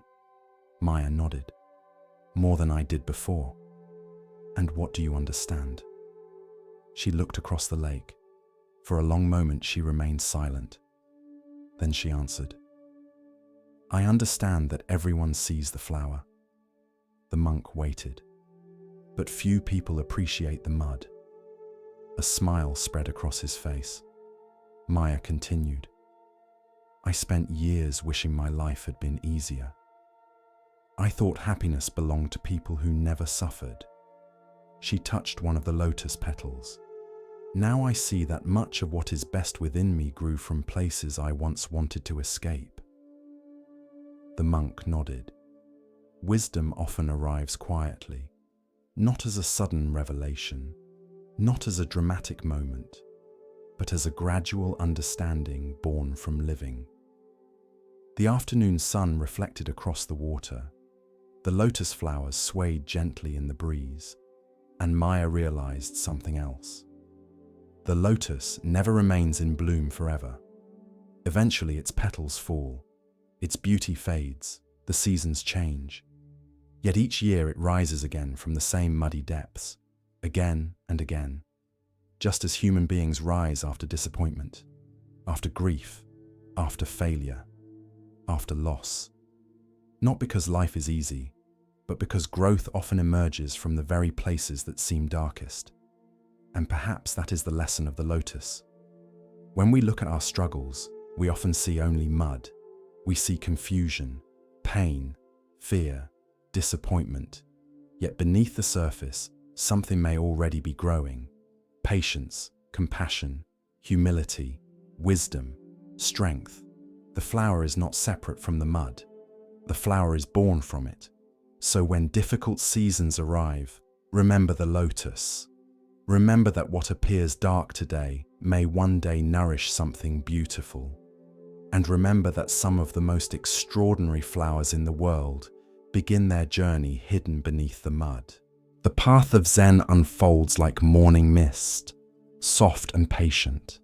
Maya nodded. "More than I did before." "And what do you understand?" She looked across the lake. For a long moment she remained silent. Then she answered, "I understand that everyone sees the flower." The monk waited. "But few people appreciate the mud." A smile spread across his face. Maya continued. I spent years wishing my life had been easier. I thought happiness belonged to people who never suffered. She touched one of the lotus petals. Now I see that much of what is best within me grew from places I once wanted to escape. The monk nodded. Wisdom often arrives quietly, not as a sudden revelation, not as a dramatic moment, but as a gradual understanding born from living. The afternoon sun reflected across the water. The lotus flowers swayed gently in the breeze, and Maya realized something else. The lotus never remains in bloom forever. Eventually its petals fall, its beauty fades, the seasons change. Yet each year it rises again from the same muddy depths, again and again, just as human beings rise after disappointment, after grief, after failure, after loss. Not because life is easy, but because growth often emerges from the very places that seem darkest. And perhaps that is the lesson of the lotus. When we look at our struggles, we often see only mud. We see confusion, pain, fear, disappointment. Yet beneath the surface, something may already be growing. Patience, compassion, humility, wisdom, strength. The flower is not separate from the mud. The flower is born from it. So when difficult seasons arrive, remember the lotus. Remember that what appears dark today may one day nourish something beautiful. And remember that some of the most extraordinary flowers in the world begin their journey hidden beneath the mud. The path of Zen unfolds like morning mist, soft and patient.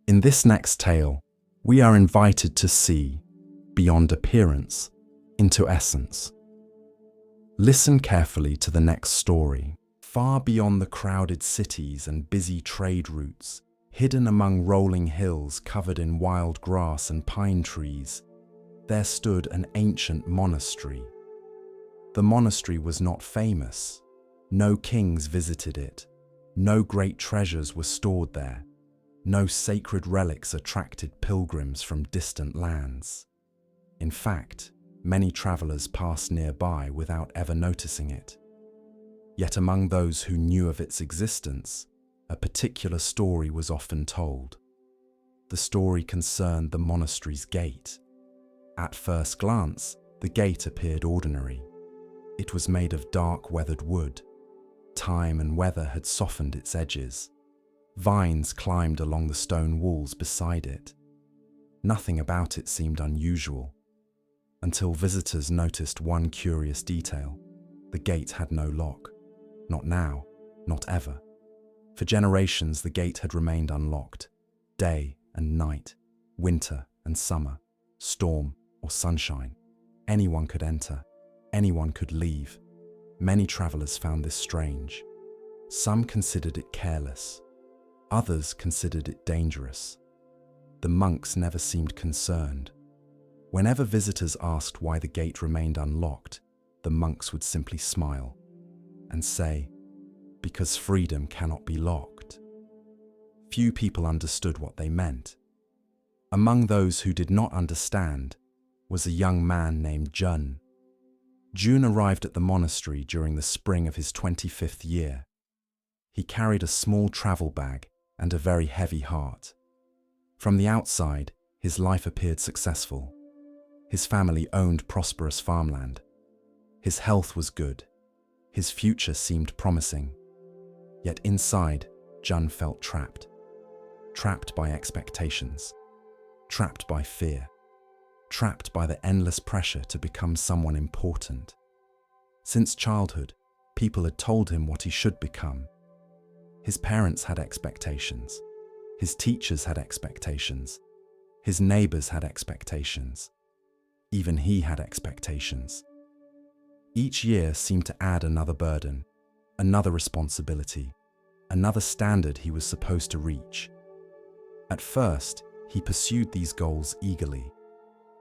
In this next tale, we are invited to see, beyond appearance, into essence. Listen carefully to the next story. Far beyond the crowded cities and busy trade routes, hidden among rolling hills covered in wild grass and pine trees, there stood an ancient monastery. The monastery was not famous. No kings visited it. No great treasures were stored there. No sacred relics attracted pilgrims from distant lands. In fact, many travelers passed nearby without ever noticing it. Yet among those who knew of its existence, a particular story was often told. The story concerned the monastery's gate. At first glance, the gate appeared ordinary. It was made of dark weathered wood. Time and weather had softened its edges. Vines climbed along the stone walls beside it. Nothing about it seemed unusual, until visitors noticed one curious detail. The gate had no lock. Not now, not ever. For generations, the gate had remained unlocked. Day and night, winter and summer, storm or sunshine. Anyone could enter, anyone could leave. Many travelers found this strange. Some considered it careless. Others considered it dangerous. The monks never seemed concerned. Whenever visitors asked why the gate remained unlocked, the monks would simply smile and say, "Because freedom cannot be locked." Few people understood what they meant. Among those who did not understand was a young man named Jun. Jun arrived at the monastery during the spring of his 25th year. He carried a small travel bag and a very heavy heart. From the outside, his life appeared successful. His family owned prosperous farmland. His health was good. His future seemed promising. Yet inside, Jun felt trapped. Trapped by expectations. Trapped by fear. Trapped by the endless pressure to become someone important. Since childhood, people had told him what he should become. His parents had expectations. His teachers had expectations. His neighbors had expectations. Even he had expectations. Each year seemed to add another burden, another responsibility, another standard he was supposed to reach. At first, he pursued these goals eagerly,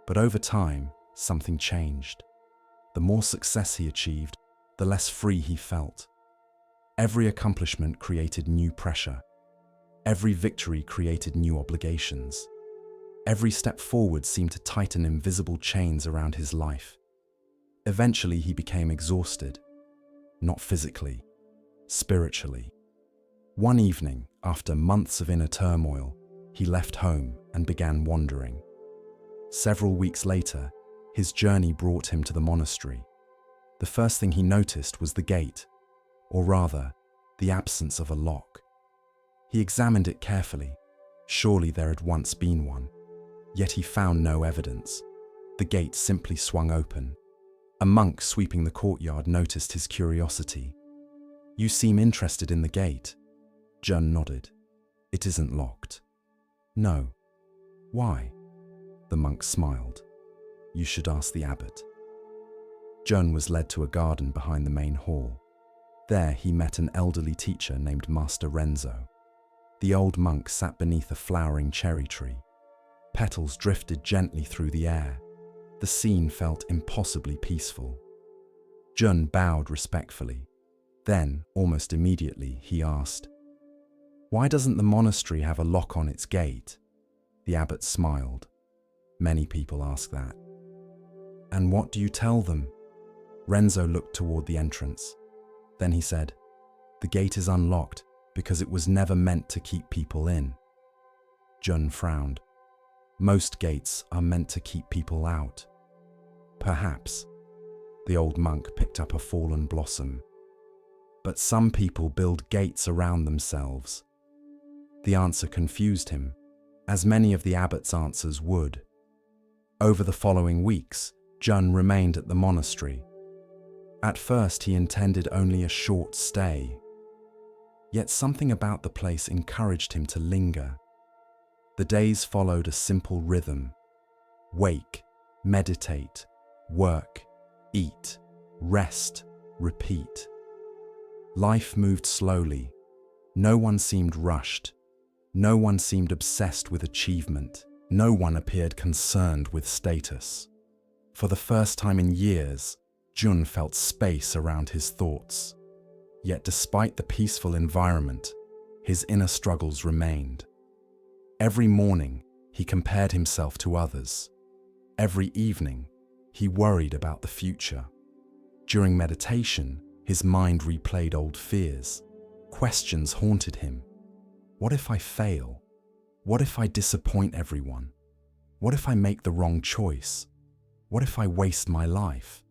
but over time, something changed. The more success he achieved, the less free he felt. Every accomplishment created new pressure. Every victory created new obligations. Every step forward seemed to tighten invisible chains around his life. Eventually, he became exhausted, not physically, spiritually. One evening, after months of inner turmoil, he left home and began wandering. Several weeks later, his journey brought him to the monastery. The first thing he noticed was the gate, or rather, the absence of a lock. He examined it carefully. Surely there had once been one. Yet he found no evidence. The gate simply swung open. A monk sweeping the courtyard noticed his curiosity. "You seem interested in the gate." Jun nodded. "It isn't locked." "No." "Why?" The monk smiled. "You should ask the abbot." Jun was led to a garden behind the main hall. There he met an elderly teacher named Master Renzo. The old monk sat beneath a flowering cherry tree. Petals drifted gently through the air. The scene felt impossibly peaceful. Jun bowed respectfully. Then, almost immediately, he asked, "Why doesn't the monastery have a lock on its gate?" The abbot smiled. "Many people ask that." "And what do you tell them?" Renzo looked toward the entrance. Then he said, "The gate is unlocked because it was never meant to keep people in." Jun frowned. "Most gates are meant to keep people out." "Perhaps." The old monk picked up a fallen blossom. "But some people build gates around themselves." The answer confused him, as many of the abbot's answers would. Over the following weeks, Jun remained at the monastery. At first, he intended only a short stay. Yet something about the place encouraged him to linger. The days followed a simple rhythm. Wake, meditate, work, eat, rest, repeat. Life moved slowly. No one seemed rushed. No one seemed obsessed with achievement. No one appeared concerned with status. For the first time in years, Jun felt space around his thoughts. Yet despite the peaceful environment, his inner struggles remained. Every morning, he compared himself to others. Every evening, he worried about the future. During meditation, his mind replayed old fears. Questions haunted him. What if I fail? What if I disappoint everyone? What if I make the wrong choice? What if I waste my life?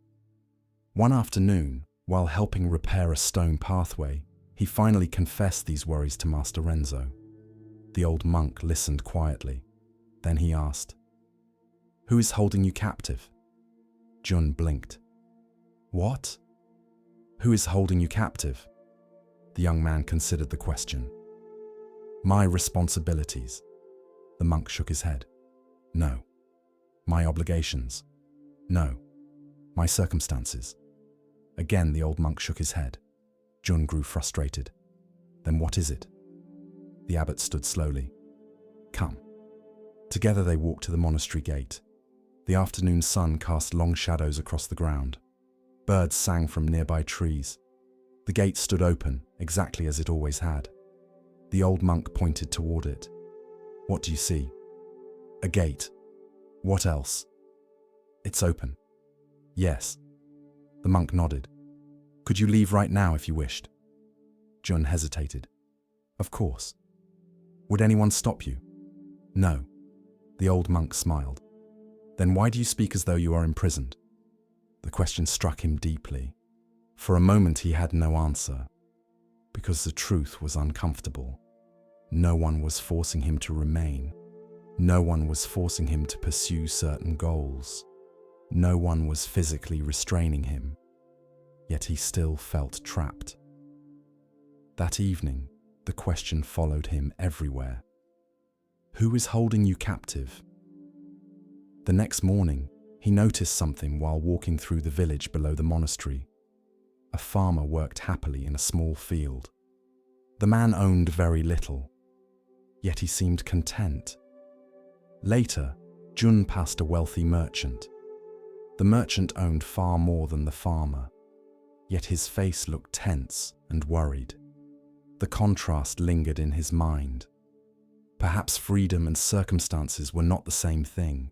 One afternoon, while helping repair a stone pathway, he finally confessed these worries to Master Renzo. The old monk listened quietly. Then he asked, "Who is holding you captive?" Jun blinked. "What?" "Who is holding you captive?" The young man considered the question. "My responsibilities." The monk shook his head. "No." "My obligations?" "No." "My circumstances?" Again the old monk shook his head. Jun grew frustrated. "Then what is it?" The abbot stood slowly. "Come." Together they walked to the monastery gate. The afternoon sun cast long shadows across the ground. Birds sang from nearby trees. The gate stood open, exactly as it always had. The old monk pointed toward it. "What do you see?" "A gate." "What else?" "It's open." "Yes." The monk nodded. "Could you leave right now if you wished?" Jun hesitated. "Of course." "Would anyone stop you?" "No." The old monk smiled. "Then why do you speak as though you are imprisoned?" The question struck him deeply. For a moment he had no answer. Because the truth was uncomfortable. No one was forcing him to remain. No one was forcing him to pursue certain goals. No one was physically restraining him. Yet he still felt trapped. That evening, the question followed him everywhere. Who is holding you captive? The next morning, he noticed something while walking through the village below the monastery. A farmer worked happily in a small field. The man owned very little, yet he seemed content. Later, Jun passed a wealthy merchant. The merchant owned far more than the farmer, yet his face looked tense and worried. The contrast lingered in his mind. Perhaps freedom and circumstances were not the same thing.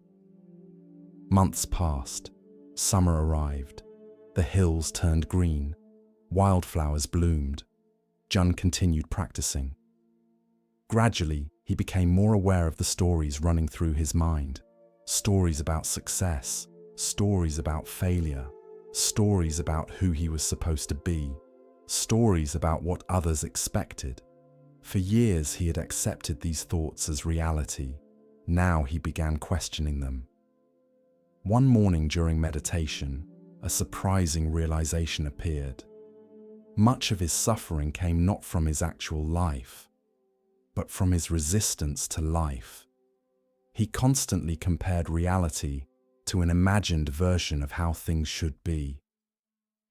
Months passed. Summer arrived. The hills turned green. Wildflowers bloomed. Jun continued practicing. Gradually, he became more aware of the stories running through his mind. Stories about success, stories about failure, stories about who he was supposed to be, stories about what others expected. For years he had accepted these thoughts as reality. Now he began questioning them. One morning during meditation, a surprising realization appeared. Much of his suffering came not from his actual life, but from his resistance to life. He constantly compared reality to an imagined version of how things should be.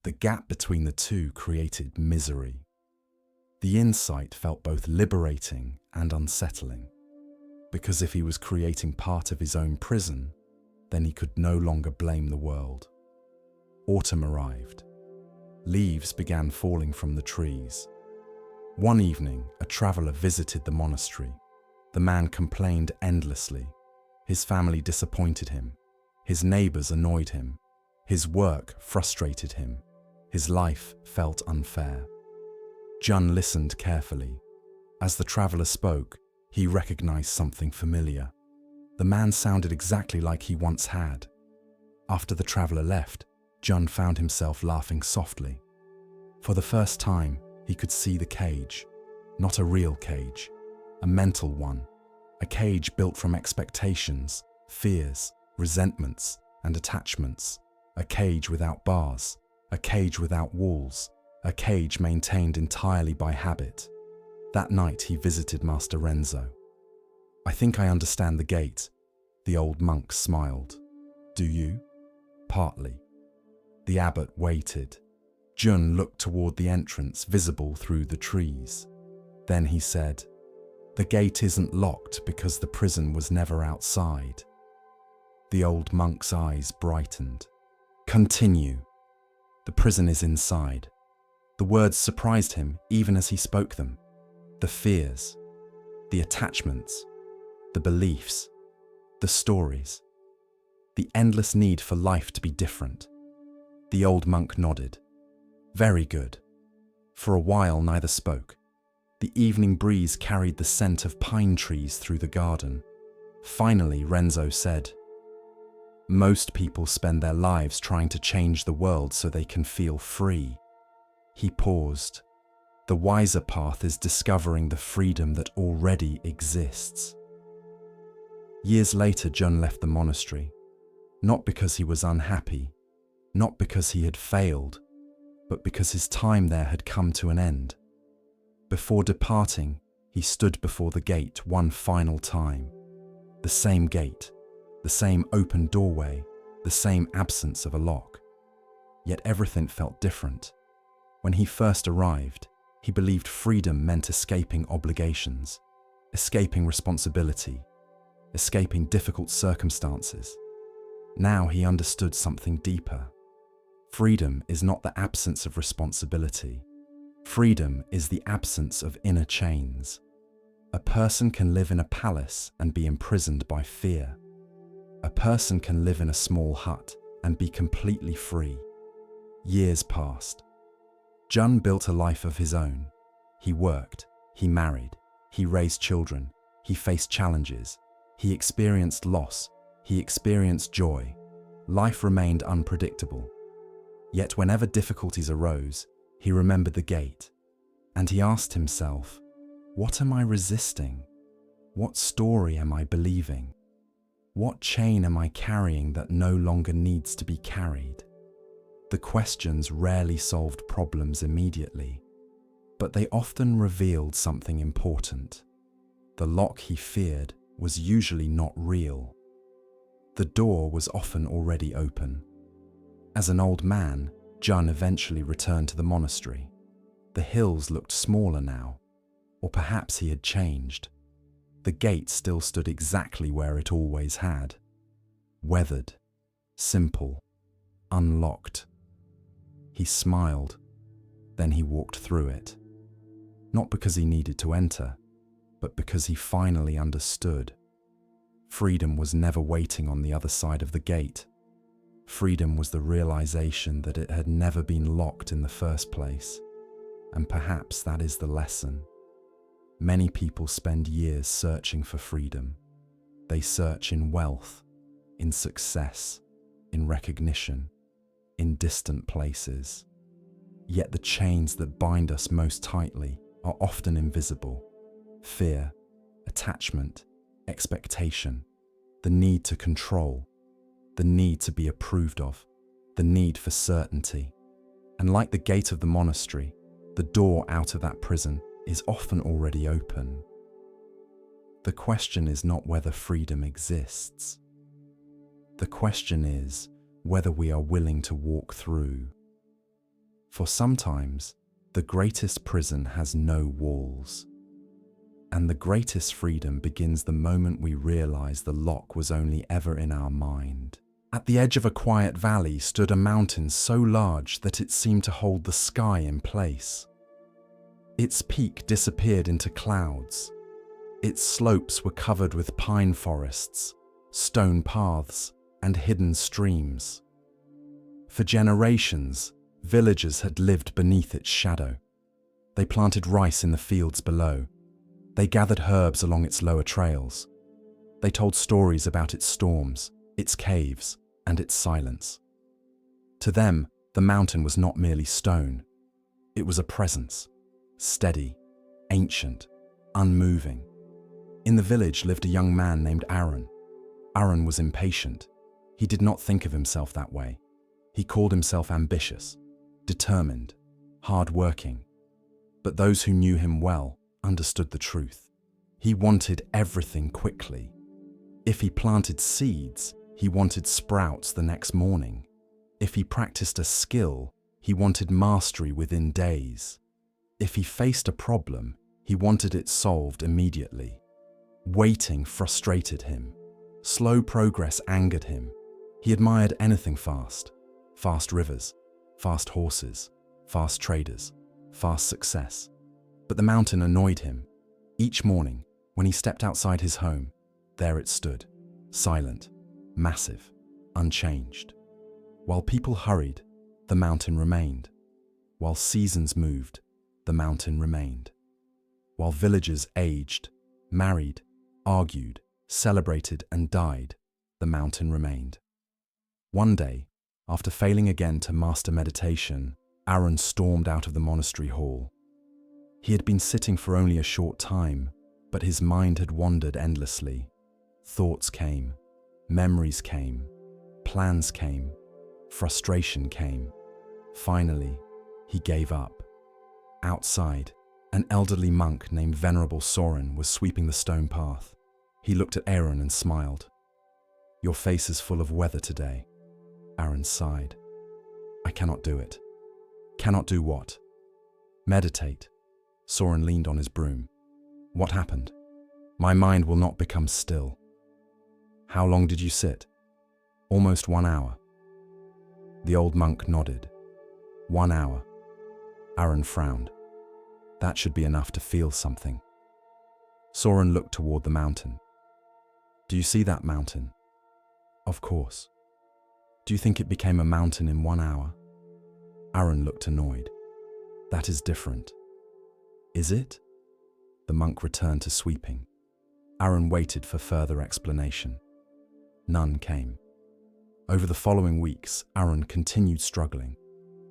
The gap between the two created misery. The insight felt both liberating and unsettling, because if he was creating part of his own prison, then he could no longer blame the world. Autumn arrived. Leaves began falling from the trees. One evening, a traveler visited the monastery. The man complained endlessly. His family disappointed him. His neighbors annoyed him. His work frustrated him. His life felt unfair. Jun listened carefully. As the traveler spoke, he recognized something familiar. The man sounded exactly like he once had. After the traveler left, Jun found himself laughing softly. For the first time, he could see the cage. Not a real cage, a mental one. A cage built from expectations, fears, resentments, and attachments. A cage without bars. A cage without walls. A cage maintained entirely by habit. That night he visited Master Renzo. "I think I understand the gate." The old monk smiled. "Do you?" "Partly." The abbot waited. Jun looked toward the entrance visible through the trees. Then he said, "The gate isn't locked because the prison was never outside." The old monk's eyes brightened. "Continue." "The prison is inside." The words surprised him even as he spoke them. The fears, the attachments, the beliefs, the stories, the endless need for life to be different. The old monk nodded. "Very good." For a while neither spoke. The evening breeze carried the scent of pine trees through the garden. Finally Renzo said, "Most people spend their lives trying to change the world so they can feel free." He paused. "The wiser path is discovering the freedom that already exists." Years later, Jun left the monastery, not because he was unhappy, not because he had failed, but because his time there had come to an end. Before departing, he stood before the gate one final time. The same gate, the same open doorway, the same absence of a lock. Yet everything felt different. When he first arrived, he believed freedom meant escaping obligations, escaping responsibility, escaping difficult circumstances. Now he understood something deeper. Freedom is not the absence of responsibility. Freedom is the absence of inner chains. A person can live in a palace and be imprisoned by fear. A person can live in a small hut and be completely free. Years passed. Jun built a life of his own. He worked, he married, he raised children, he faced challenges, he experienced loss, he experienced joy. Life remained unpredictable. Yet whenever difficulties arose, he remembered the gate, and he asked himself, "What am I resisting? What story am I believing? What chain am I carrying that no longer needs to be carried?" The questions rarely solved problems immediately, but they often revealed something important. The lock he feared was usually not real. The door was often already open. As an old man, Jun eventually returned to the monastery. The hills looked smaller now, or perhaps he had changed. The gate still stood exactly where it always had. Weathered, simple, unlocked. He smiled, then he walked through it. Not because he needed to enter, but because he finally understood. Freedom was never waiting on the other side of the gate. Freedom was the realization that it had never been locked in the first place. And perhaps that is the lesson. Many people spend years searching for freedom. They search in wealth, in success, in recognition, in distant places. Yet the chains that bind us most tightly are often invisible. Fear, attachment, expectation, the need to control, the need to be approved of, the need for certainty. And like the gate of the monastery, the door out of that prison is often already open. The question is not whether freedom exists. The question is whether we are willing to walk through. For sometimes, the greatest prison has no walls. And the greatest freedom begins the moment we realize the lock was only ever in our mind. At the edge of a quiet valley stood a mountain so large that it seemed to hold the sky in place. Its peak disappeared into clouds. Its slopes were covered with pine forests, stone paths, and hidden streams. For generations, villagers had lived beneath its shadow. They planted rice in the fields below. They gathered herbs along its lower trails. They told stories about its storms, its caves, and its silence. To them, the mountain was not merely stone. It was a presence, steady, ancient, unmoving. In the village lived a young man named Aaron. Aaron was impatient. He did not think of himself that way. He called himself ambitious, determined, hard-working. But those who knew him well understood the truth. He wanted everything quickly. If he planted seeds, he wanted sprouts the next morning. If he practiced a skill, he wanted mastery within days. If he faced a problem, he wanted it solved immediately. Waiting frustrated him. Slow progress angered him. He admired anything fast. Fast rivers, fast horses, fast traders, fast success. But the mountain annoyed him. Each morning, when he stepped outside his home, there it stood, silent, massive, unchanged. While people hurried, the mountain remained. While seasons moved, the mountain remained. While villagers aged, married, argued, celebrated, and died, the mountain remained. One day, after failing again to master meditation, Aaron stormed out of the monastery hall. He had been sitting for only a short time, but his mind had wandered endlessly. Thoughts came, memories came, plans came, frustration came. Finally, he gave up. Outside, an elderly monk named Venerable Soren was sweeping the stone path. He looked at Aaron and smiled. "Your face is full of weather today." Aaron sighed. "I cannot do it." "Cannot do what?" "Meditate." Soren leaned on his broom. "What happened?" "My mind will not become still." "How long did you sit?" "Almost 1 hour." The old monk nodded. 1 hour. Aaron frowned. That should be enough to feel something. Soren looked toward the mountain. "Do you see that mountain?" "Of course." "Do you think it became a mountain in 1 hour?" Aaron looked annoyed. "That is different." "Is it?" The monk returned to sweeping. Aaron waited for further explanation. None came. Over the following weeks, Aaron continued struggling.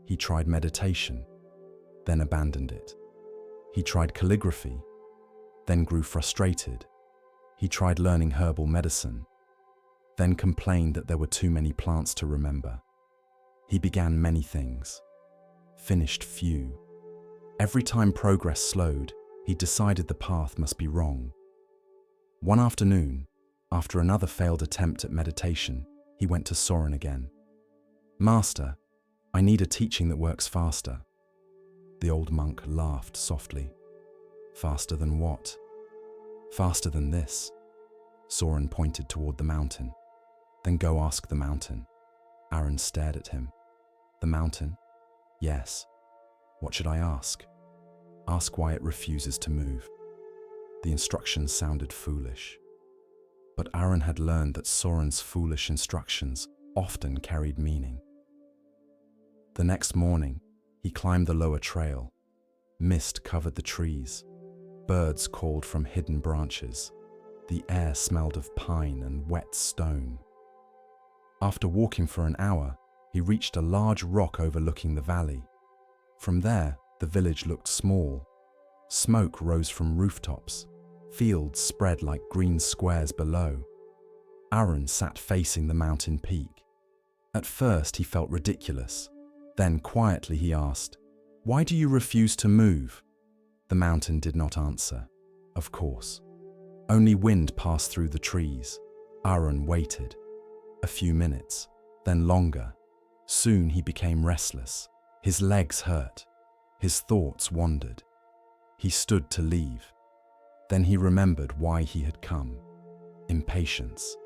He tried meditation, then abandoned it. He tried calligraphy, then grew frustrated. He tried learning herbal medicine, then complained that there were too many plants to remember. He began many things, finished few. Every time progress slowed, he decided the path must be wrong. One afternoon, after another failed attempt at meditation, he went to Soren again. "Master, I need a teaching that works faster." The old monk laughed softly. "Faster than what?" "Faster than this." Soren pointed toward the mountain. "Then go ask the mountain." Aaron stared at him. "The mountain?" "Yes." "What should I ask?" "Ask why it refuses to move." The instructions sounded foolish. But Aaron had learned that Soren's foolish instructions often carried meaning. The next morning, he climbed the lower trail. Mist covered the trees. Birds called from hidden branches. The air smelled of pine and wet stone. After walking for an hour, he reached a large rock overlooking the valley. From there, the village looked small. Smoke rose from rooftops. Fields spread like green squares below. Aaron sat facing the mountain peak. At first, he felt ridiculous. Then, quietly, he asked, "Why do you refuse to move?" The mountain did not answer. Of course. Only wind passed through the trees. Aaron waited. A few minutes, then longer. Soon he became restless. His legs hurt. His thoughts wandered. He stood to leave. Then he remembered why he had come. Impatience.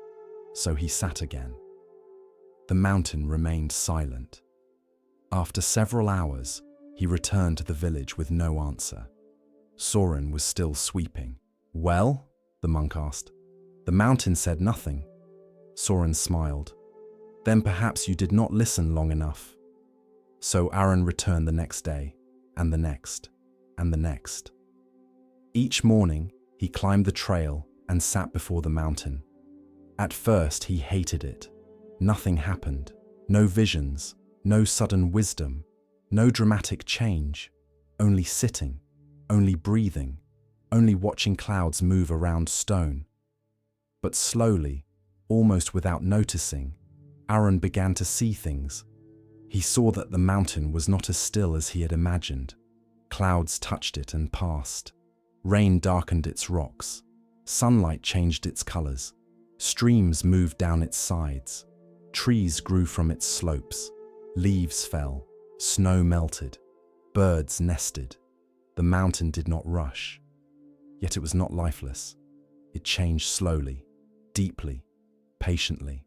So he sat again. The mountain remained silent. After several hours, he returned to the village with no answer. Soren was still sweeping. "Well?" the monk asked. "The mountain said nothing." Soren smiled. "Then perhaps you did not listen long enough." So Aaron returned the next day, and the next, and the next. Each morning, he climbed the trail and sat before the mountain. At first, he hated it. Nothing happened. No visions, no sudden wisdom, no dramatic change. Only sitting, only breathing, only watching clouds move around stone. But slowly, almost without noticing, Aaron began to see things. He saw that the mountain was not as still as he had imagined. Clouds touched it and passed. Rain darkened its rocks. Sunlight changed its colors. Streams moved down its sides. Trees grew from its slopes. Leaves fell. Snow melted. Birds nested. The mountain did not rush. Yet it was not lifeless. It changed slowly, deeply, patiently.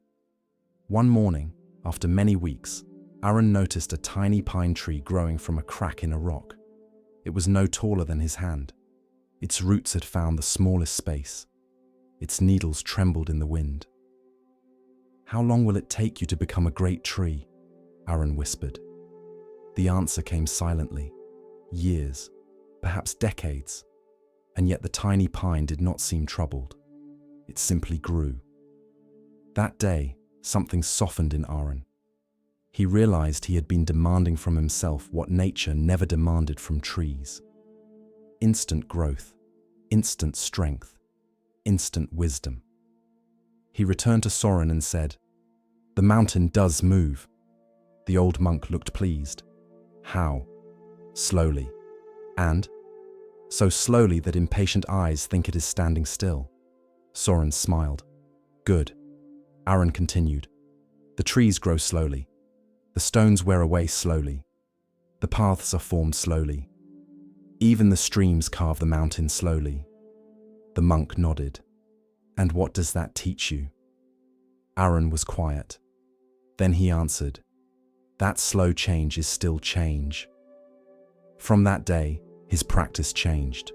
One morning, after many weeks, Aaron noticed a tiny pine tree growing from a crack in a rock. It was no taller than his hand. Its roots had found the smallest space. Its needles trembled in the wind. "How long will it take you to become a great tree?" Aaron whispered. The answer came silently. Years, perhaps decades. And yet the tiny pine did not seem troubled. It simply grew. That day, something softened in Aaron. He realized he had been demanding from himself what nature never demanded from trees. Instant growth, instant strength, instant wisdom. He returned to Soren and said, "The mountain does move." The old monk looked pleased. "How?" "Slowly." "And?" "So slowly that impatient eyes think it is standing still." Soren smiled. "Good." Aaron continued. "The trees grow slowly. The stones wear away slowly. The paths are formed slowly. Even the streams carve the mountain slowly." The monk nodded. "And what does that teach you?" Aaron was quiet. Then he answered, "That slow change is still change." From that day, his practice changed.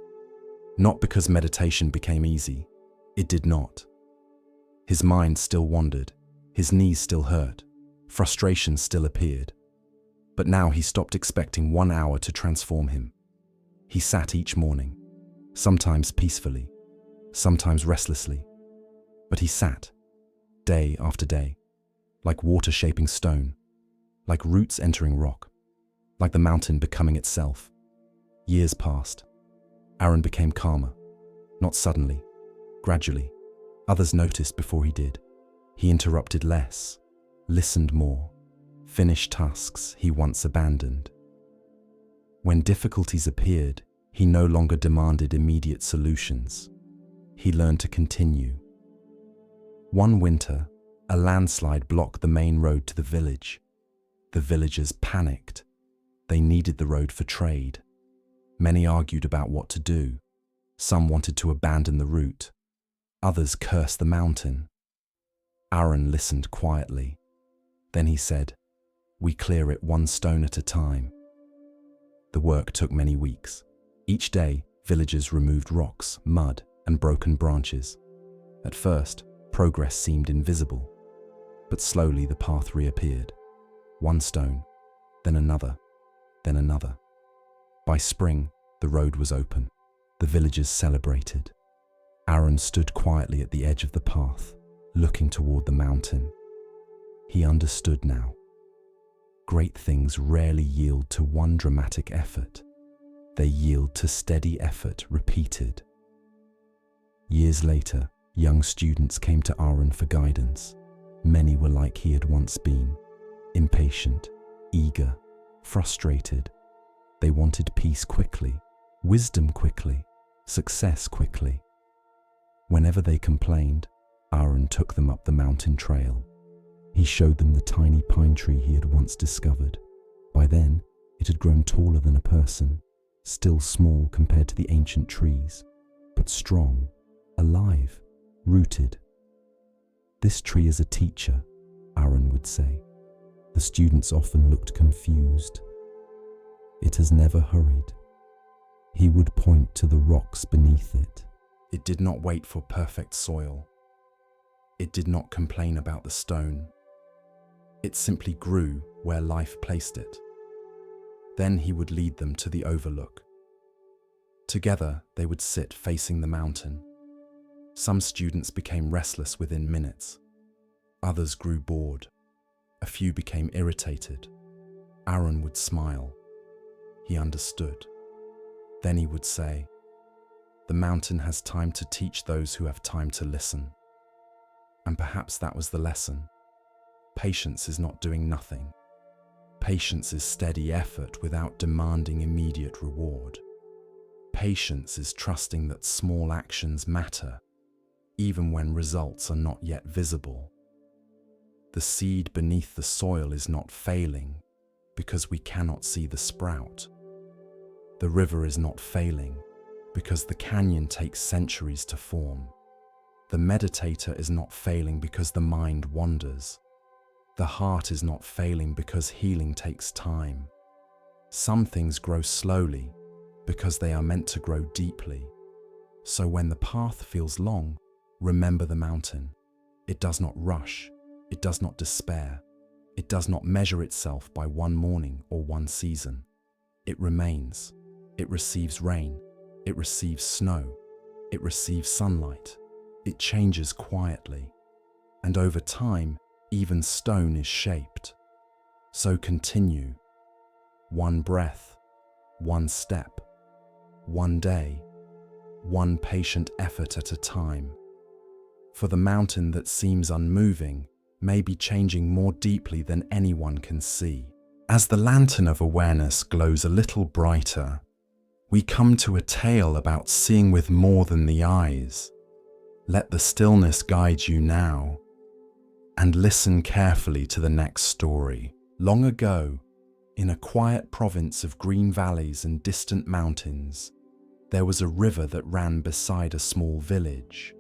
Not because meditation became easy. It did not. His mind still wandered. His knees still hurt. Frustration still appeared. But now he stopped expecting 1 hour to transform him. He sat each morning, sometimes peacefully, sometimes restlessly. But he sat, day after day, like water shaping stone, like roots entering rock, like the mountain becoming itself. Years passed. Aaron became calmer, not suddenly, gradually. Others noticed before he did. He interrupted less, listened more, finished tasks he once abandoned. When difficulties appeared, he no longer demanded immediate solutions. He learned to continue. One winter, a landslide blocked the main road to the village. The villagers panicked. They needed the road for trade. Many argued about what to do. Some wanted to abandon the route. Others cursed the mountain. Aaron listened quietly. Then he said, "We clear it one stone at a time." The work took many weeks. Each day, Villagers removed rocks, mud, and broken branches. At first, progress seemed invisible, but slowly the path reappeared. One stone, then another, then another. By spring, the road was open. The villagers celebrated. Aaron stood quietly at the edge of the path, looking toward the mountain. He understood now. Great things rarely yield to one dramatic effort. They yield to steady effort repeated. Years later, young students came to Aaron for guidance. Many were like he had once been, impatient, eager, frustrated. They wanted peace quickly, wisdom quickly, success quickly. Whenever they complained, Aaron took them up the mountain trail. He showed them the tiny pine tree he had once discovered. By then, it had grown taller than a person, still small compared to the ancient trees, but strong, alive, rooted. "This tree is a teacher," Aaron would say. The students often looked confused. "It has never hurried." He would point to the rocks beneath it. It did not wait for perfect soil. It did not complain about the stone. It simply grew where life placed it. Then he would lead them to the overlook. Together, they would sit facing the mountain. Some students became restless within minutes. Others grew bored. A few became irritated. Aaron would smile. He understood. Then he would say, "The mountain has time to teach those who have time to listen." And perhaps that was the lesson. Patience is not doing nothing. Patience is steady effort without demanding immediate reward. Patience is trusting that small actions matter, even when results are not yet visible. The seed beneath the soil is not failing because we cannot see the sprout. The river is not failing because the canyon takes centuries to form. The meditator is not failing because the mind wanders. The heart is not failing because healing takes time. Some things grow slowly because they are meant to grow deeply. So when the path feels long, remember the mountain. It does not rush. It does not despair. It does not measure itself by one morning or one season. It remains. It receives rain. It receives snow. It receives sunlight. It changes quietly. And over time, even stone is shaped. So continue. One breath, one step, one day, one patient effort at a time. For the mountain that seems unmoving may be changing more deeply than anyone can see. As the lantern of awareness glows a little brighter, we come to a tale about seeing with more than the eyes. Let the stillness guide you now, and listen carefully to the next story. Long ago, in a quiet province of green valleys and distant mountains, there was a river that ran beside a small village.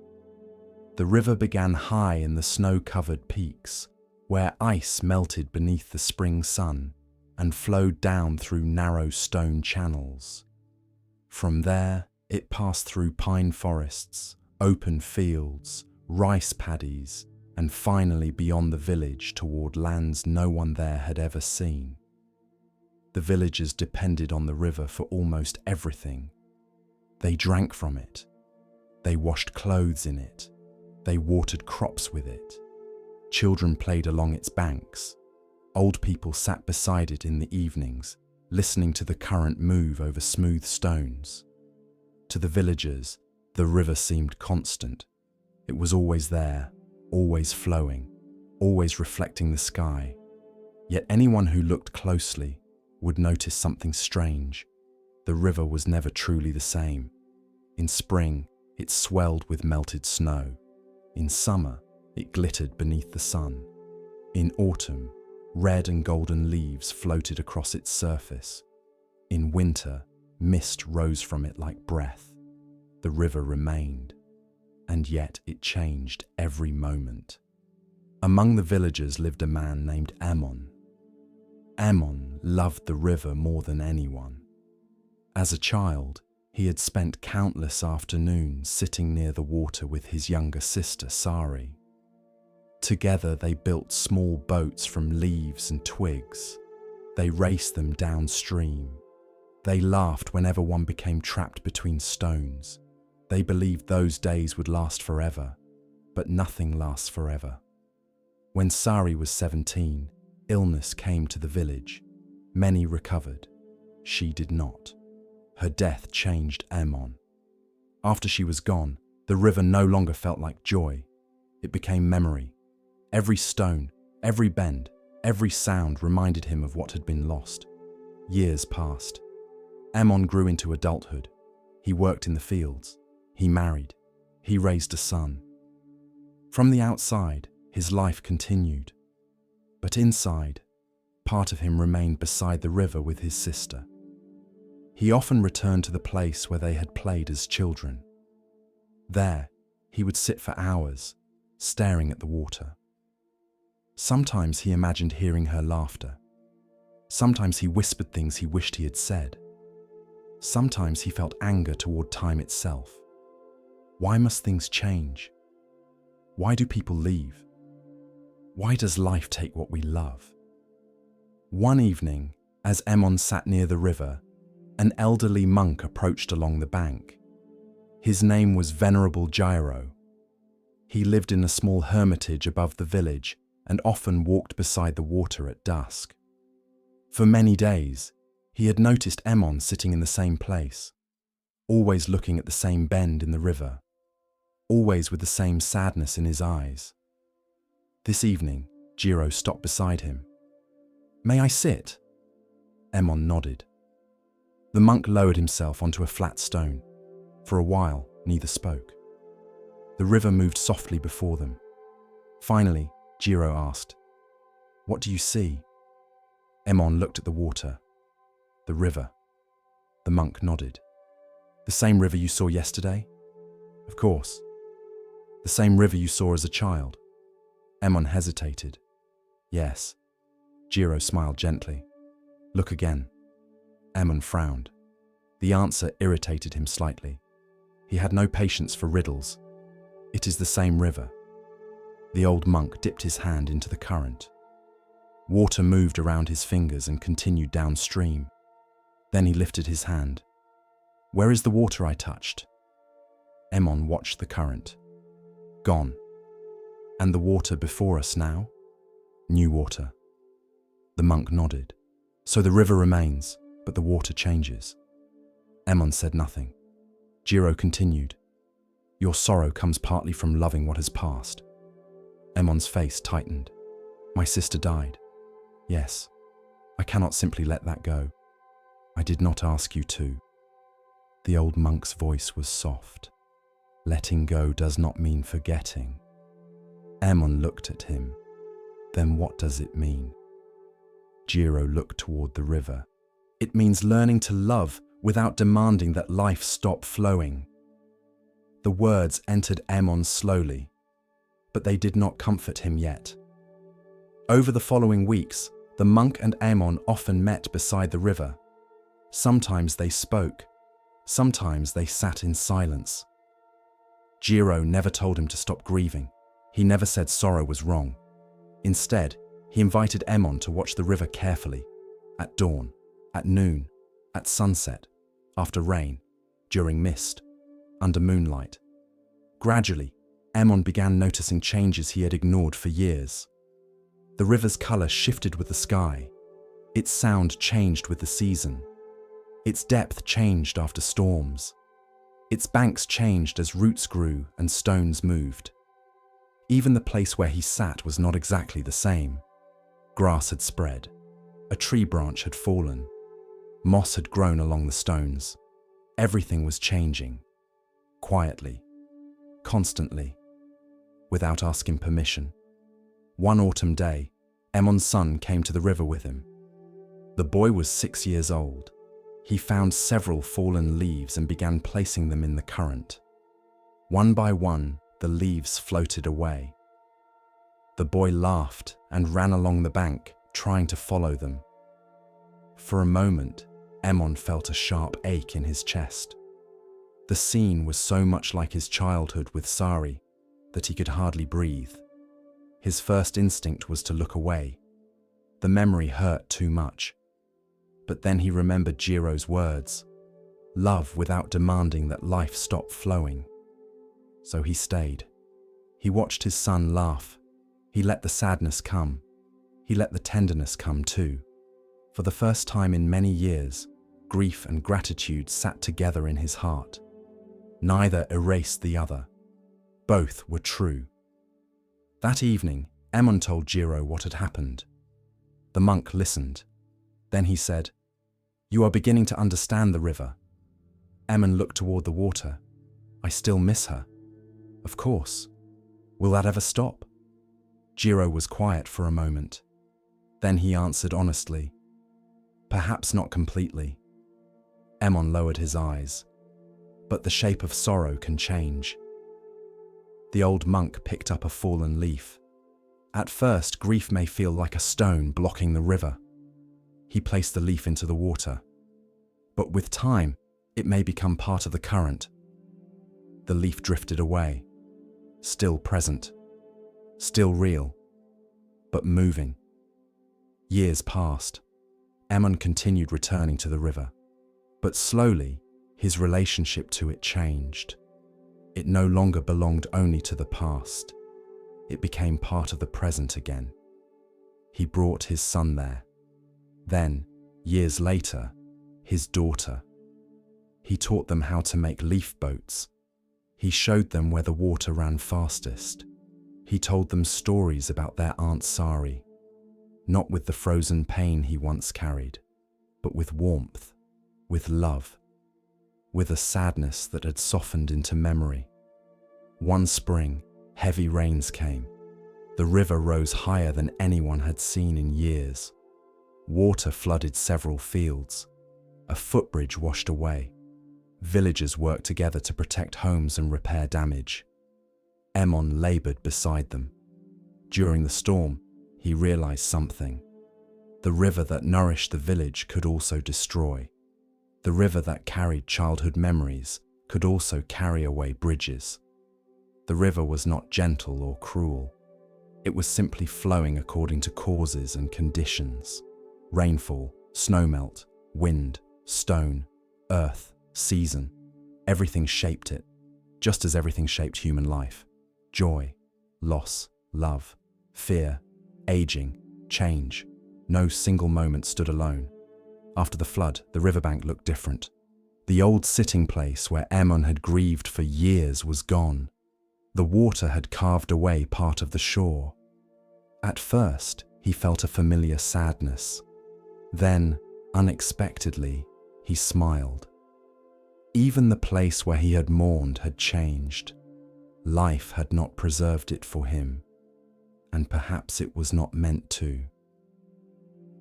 The river began high in the snow-covered peaks, where ice melted beneath the spring sun and flowed down through narrow stone channels. From there, it passed through pine forests, open fields, rice paddies, and finally beyond the village toward lands no one there had ever seen. The villagers depended on the river for almost everything. They drank from it. They washed clothes in it. They watered crops with it. Children played along its banks. Old people sat beside it in the evenings, listening to the current move over smooth stones. To the villagers, the river seemed constant. It was always there, always flowing, always reflecting the sky. Yet anyone who looked closely would notice something strange. The river was never truly the same. In spring, it swelled with melted snow. In summer, it glittered beneath the sun. In autumn, red and golden leaves floated across its surface. In winter, mist rose from it like breath. The river remained, and yet it changed every moment. Among the villagers lived a man named Ammon. Ammon loved the river more than anyone. As a child, He had spent countless afternoons sitting near the water with his younger sister, Sari. Together they built small boats from leaves and twigs. They raced them downstream. They laughed whenever one became trapped between stones. They believed those days would last forever, but nothing lasts forever. When Sari was 17, illness came to the village. Many recovered. She did not. Her death changed Ammon. After she was gone, the river no longer felt like joy. It became memory. Every stone, every bend, every sound reminded him of what had been lost. Years passed. Ammon grew into adulthood. He worked in the fields. He married. He raised a son. From the outside, his life continued. But inside, part of him remained beside the river with his sister. He often returned to the place where they had played as children. There, he would sit for hours, staring at the water. Sometimes he imagined hearing her laughter. Sometimes he whispered things he wished he had said. Sometimes he felt anger toward time itself. Why must things change? Why do people leave? Why does life take what we love? One evening, as Ammon sat near the river, an elderly monk approached along the bank. His name was Venerable Gyro. He lived in a small hermitage above the village and often walked beside the water at dusk. For many days, he had noticed Ammon sitting in the same place, always looking at the same bend in the river, always with the same sadness in his eyes. This evening, Gyro stopped beside him. "May I sit?" Ammon nodded. The monk lowered himself onto a flat stone. For a while, neither spoke. The river moved softly before them. Finally, Gyro asked, "What do you see?" Ammon looked at the water. "The river." The monk nodded. "The same river you saw yesterday?" "Of course." "The same river you saw as a child?" Ammon hesitated. "Yes." Gyro smiled gently. "Look again." Ammon frowned. The answer irritated him slightly. He had no patience for riddles. "It is the same river." The old monk dipped his hand into the current. Water moved around his fingers and continued downstream. Then he lifted his hand. "Where is the water I touched?" Ammon watched the current. "Gone." "And the water before us now?" "New water." The monk nodded. "So the river remains, but the water changes." Ammon said nothing. Gyro continued. "Your sorrow comes partly from loving what has passed." Ammon's face tightened. "My sister died. Yes, I cannot simply let that go. I did not ask you to." The old monk's voice was soft. "Letting go does not mean forgetting." Ammon looked at him. "Then what does it mean?" Gyro looked toward the river. "It means learning to love without demanding that life stop flowing." The words entered Ammon slowly, but they did not comfort him yet. Over the following weeks, the monk and Ammon often met beside the river. Sometimes they spoke, sometimes they sat in silence. Gyro never told him to stop grieving. He never said sorrow was wrong. Instead, he invited Ammon to watch the river carefully, at dawn, at noon, at sunset, after rain, during mist, under moonlight. Gradually, Ammon began noticing changes he had ignored for years. The river's color shifted with the sky. Its sound changed with the season. Its depth changed after storms. Its banks changed as roots grew and stones moved. Even the place where he sat was not exactly the same. Grass had spread. A tree branch had fallen. Moss had grown along the stones. Everything was changing. Quietly. Constantly. Without asking permission. One autumn day, Ammon's son came to the river with him. The boy was 6 years old. He found several fallen leaves and began placing them in the current. One by one, the leaves floated away. The boy laughed and ran along the bank, trying to follow them. For a moment, Ammon felt a sharp ache in his chest. The scene was so much like his childhood with Sari that he could hardly breathe. His first instinct was to look away. The memory hurt too much. But then he remembered Jiro's words, love without demanding that life stop flowing. So he stayed. He watched his son laugh. He let the sadness come. He let the tenderness come too. For the first time in many years, grief and gratitude sat together in his heart. Neither erased the other. Both were true. That evening, Emon told Jiro what had happened. The monk listened. Then he said, "You are beginning to understand the river." Emon looked toward the water. "I still miss her." "Of course. Will that ever stop?" Jiro was quiet for a moment. Then he answered honestly, "Perhaps not completely." Emon lowered his eyes. "But the shape of sorrow can change." The old monk picked up a fallen leaf. At first, grief may feel like a stone blocking the river. He placed the leaf into the water. But with time, it may become part of the current. The leaf drifted away, still present, still real, but moving. Years passed. Emon continued returning to the river. But slowly, his relationship to it changed. It no longer belonged only to the past. It became part of the present again. He brought his son there. Then, years later, his daughter. He taught them how to make leaf boats. He showed them where the water ran fastest. He told them stories about their Aunt Sari, not with the frozen pain he once carried, but with warmth, with love, with a sadness that had softened into memory. One spring, heavy rains came. The river rose higher than anyone had seen in years. Water flooded several fields. A footbridge washed away. Villagers worked together to protect homes and repair damage. Emon labored beside them. During the storm, he realized something. The river that nourished the village could also destroy. The river that carried childhood memories could also carry away bridges. The river was not gentle or cruel. It was simply flowing according to causes and conditions. Rainfall, snowmelt, wind, stone, earth, season. Everything shaped it, just as everything shaped human life. Joy, loss, love, fear, aging, change. No single moment stood alone. After the flood, the riverbank looked different. The old sitting place where Emon had grieved for years was gone. The water had carved away part of the shore. At first, he felt a familiar sadness. Then, unexpectedly, he smiled. Even the place where he had mourned had changed. Life had not preserved it for him, and perhaps it was not meant to.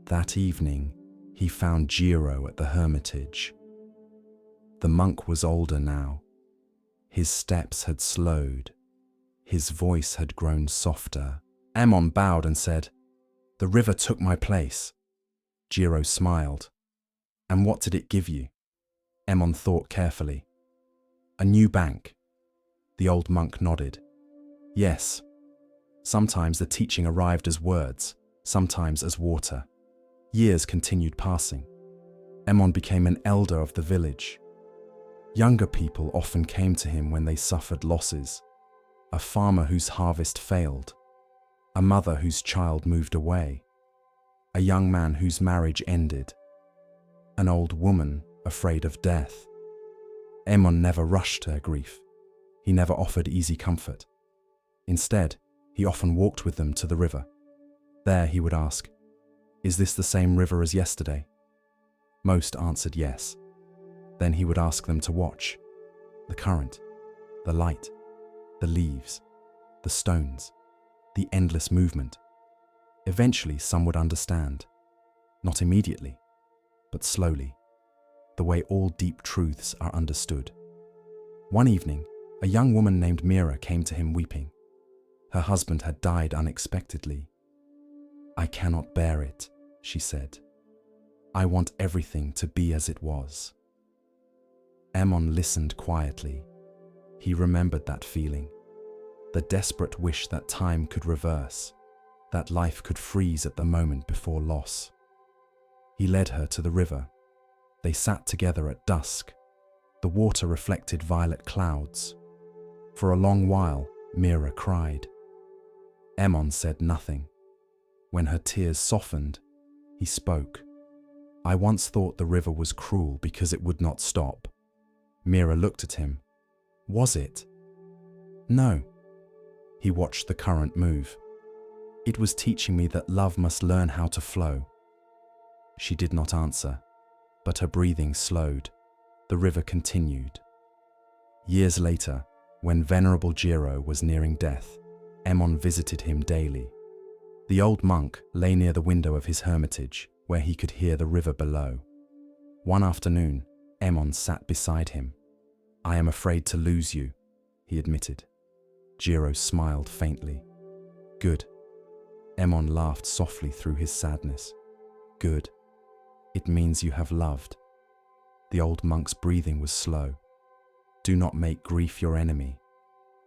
That evening, he found Jiro at the hermitage. The monk was older now. His steps had slowed. His voice had grown softer. Emon bowed and said, "The river took my place." Jiro smiled. "And what did it give you?" Emon thought carefully. "A new bank." The old monk nodded. "Yes. Sometimes the teaching arrived as words, sometimes as water." Years continued passing. Emon became an elder of the village. Younger people often came to him when they suffered losses. A farmer whose harvest failed. A mother whose child moved away. A young man whose marriage ended. An old woman afraid of death. Emon never rushed her grief. He never offered easy comfort. Instead, he often walked with them to the river. There he would ask, "Is this the same river as yesterday?" Most answered yes. Then he would ask them to watch. The current, the light, the leaves, the stones, the endless movement. Eventually some would understand. Not immediately, but slowly, the way all deep truths are understood. One evening, a young woman named Mira came to him weeping. Her husband had died unexpectedly. "I cannot bear it," she said. "I want everything to be as it was." Aemon listened quietly. He remembered that feeling, the desperate wish that time could reverse, that life could freeze at the moment before loss. He led her to the river. They sat together at dusk. The water reflected violet clouds. For a long while, Mira cried. Aemon said nothing. When her tears softened, he spoke. I once thought the river was cruel because it would not stop. Mira looked at him. Was it? No. He watched the current move. It was teaching me that love must learn how to flow. She did not answer, but her breathing slowed. The river continued. Years later, when Venerable Jiro was nearing death, Aemon visited him daily. The old monk lay near the window of his hermitage, where he could hear the river below. One afternoon, Aemon sat beside him. I am afraid to lose you, he admitted. Jiro smiled faintly. Good. Aemon laughed softly through his sadness. Good. It means you have loved. The old monk's breathing was slow. Do not make grief your enemy.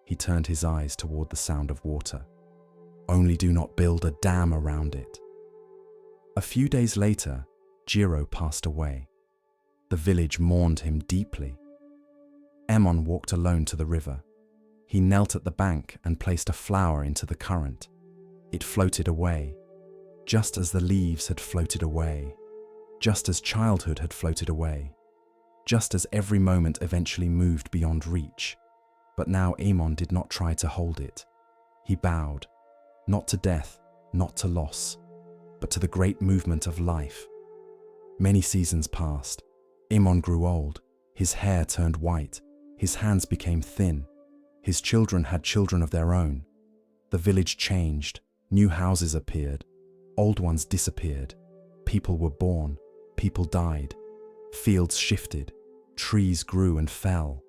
He turned his eyes toward the sound of water. Only do not build a dam around it. A few days later, Jiro passed away. The village mourned him deeply. Aemon walked alone to the river. He knelt at the bank and placed a flower into the current. It floated away, just as the leaves had floated away, just as childhood had floated away, just as every moment eventually moved beyond reach. But now Aemon did not try to hold it. He bowed, not to death, not to loss, but to the great movement of life. Many seasons passed. Aemon grew old. His hair turned white. His hands became thin. His children had children of their own. The village changed. New houses appeared. Old ones disappeared. People were born. People died. Fields shifted. Trees grew and fell.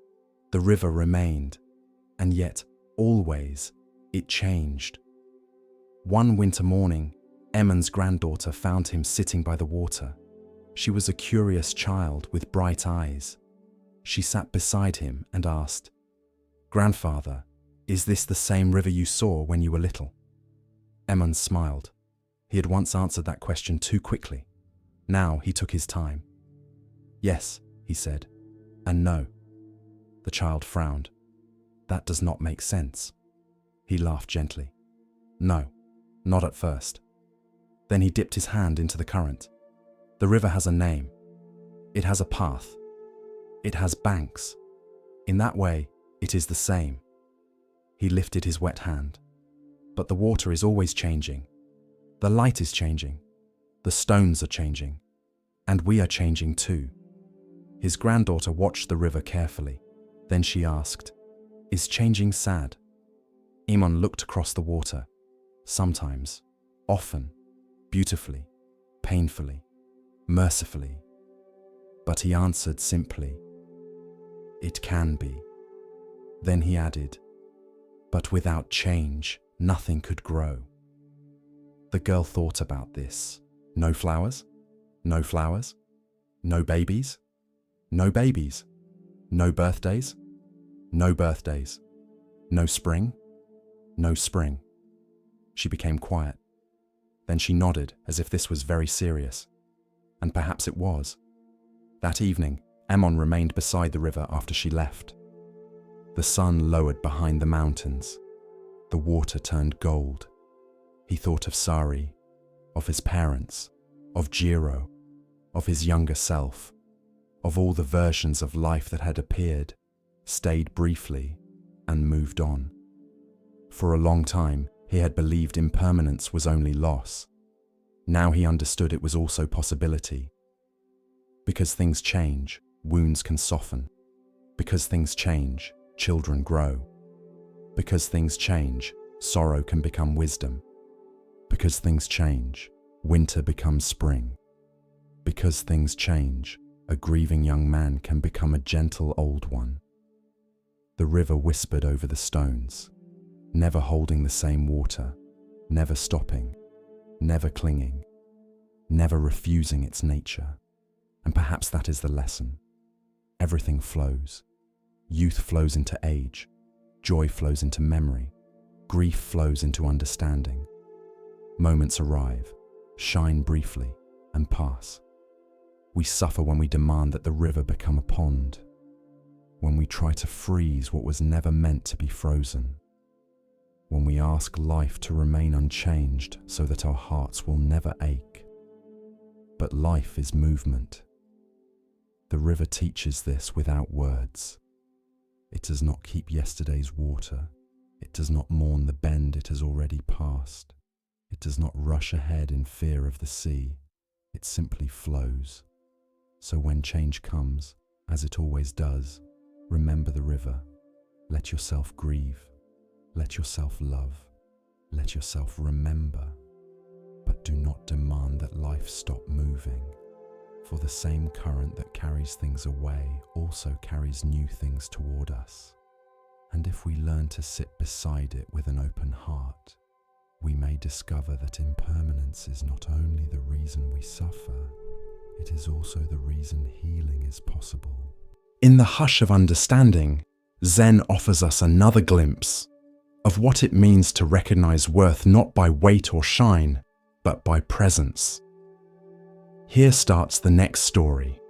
The river remained. And yet, always, it changed. One winter morning, Aemon's granddaughter found him sitting by the water. She was a curious child with bright eyes. She sat beside him and asked, Grandfather, is this the same river you saw when you were little? Aemon smiled. He had once answered that question too quickly. Now he took his time. Yes, he said, and no. The child frowned. That does not make sense. He laughed gently. No, not at first. Then he dipped his hand into the current. The river has a name. It has a path. It has banks. In that way, it is the same. He lifted his wet hand. But the water is always changing. The light is changing. The stones are changing. And we are changing too. His granddaughter watched the river carefully. Then she asked, Is changing sad? Aemon looked across the water. Sometimes, often, beautifully, painfully, mercifully. But he answered simply, It can be. Then he added, But without change, nothing could grow. The girl thought about this. No flowers? No flowers? No babies? No babies? No birthdays? No birthdays? No spring? No spring. She became quiet. Then she nodded as if this was very serious. And perhaps it was. That evening, Aemon remained beside the river after she left. The sun lowered behind the mountains. The water turned gold. He thought of Sari, of his parents, of Jiro, of his younger self, of all the versions of life that had appeared, stayed briefly, and moved on. For a long time, he had believed impermanence was only loss. Now he understood it was also possibility. Because things change, wounds can soften. Because things change, children grow. Because things change, sorrow can become wisdom. Because things change, winter becomes spring. Because things change, a grieving young man can become a gentle old one. The river whispered over the stones, never holding the same water, never stopping, never clinging, never refusing its nature. And perhaps that is the lesson. everything flows. Youth flows into age, joy flows into memory, grief flows into understanding. Moments arrive, shine briefly, and pass. We suffer when we demand that the river become a pond, when we try to freeze what was never meant to be frozen, when we ask life to remain unchanged so that our hearts will never ache. But life is movement. The river teaches this without words. It does not keep yesterday's water. It does not mourn the bend it has already passed. It does not rush ahead in fear of the sea. It simply flows. So when change comes, as it always does, remember the river. Let yourself grieve. Let yourself love. Let yourself remember. But do not demand that life stop moving, for the same current that carries things away also carries new things toward us. And if we learn to sit beside it with an open heart, we may discover that impermanence is not only the reason we suffer, it is also the reason healing is possible. In the hush of understanding, Zen offers us another glimpse of what it means to recognize worth not by weight or shine, but by presence. Here starts the next story,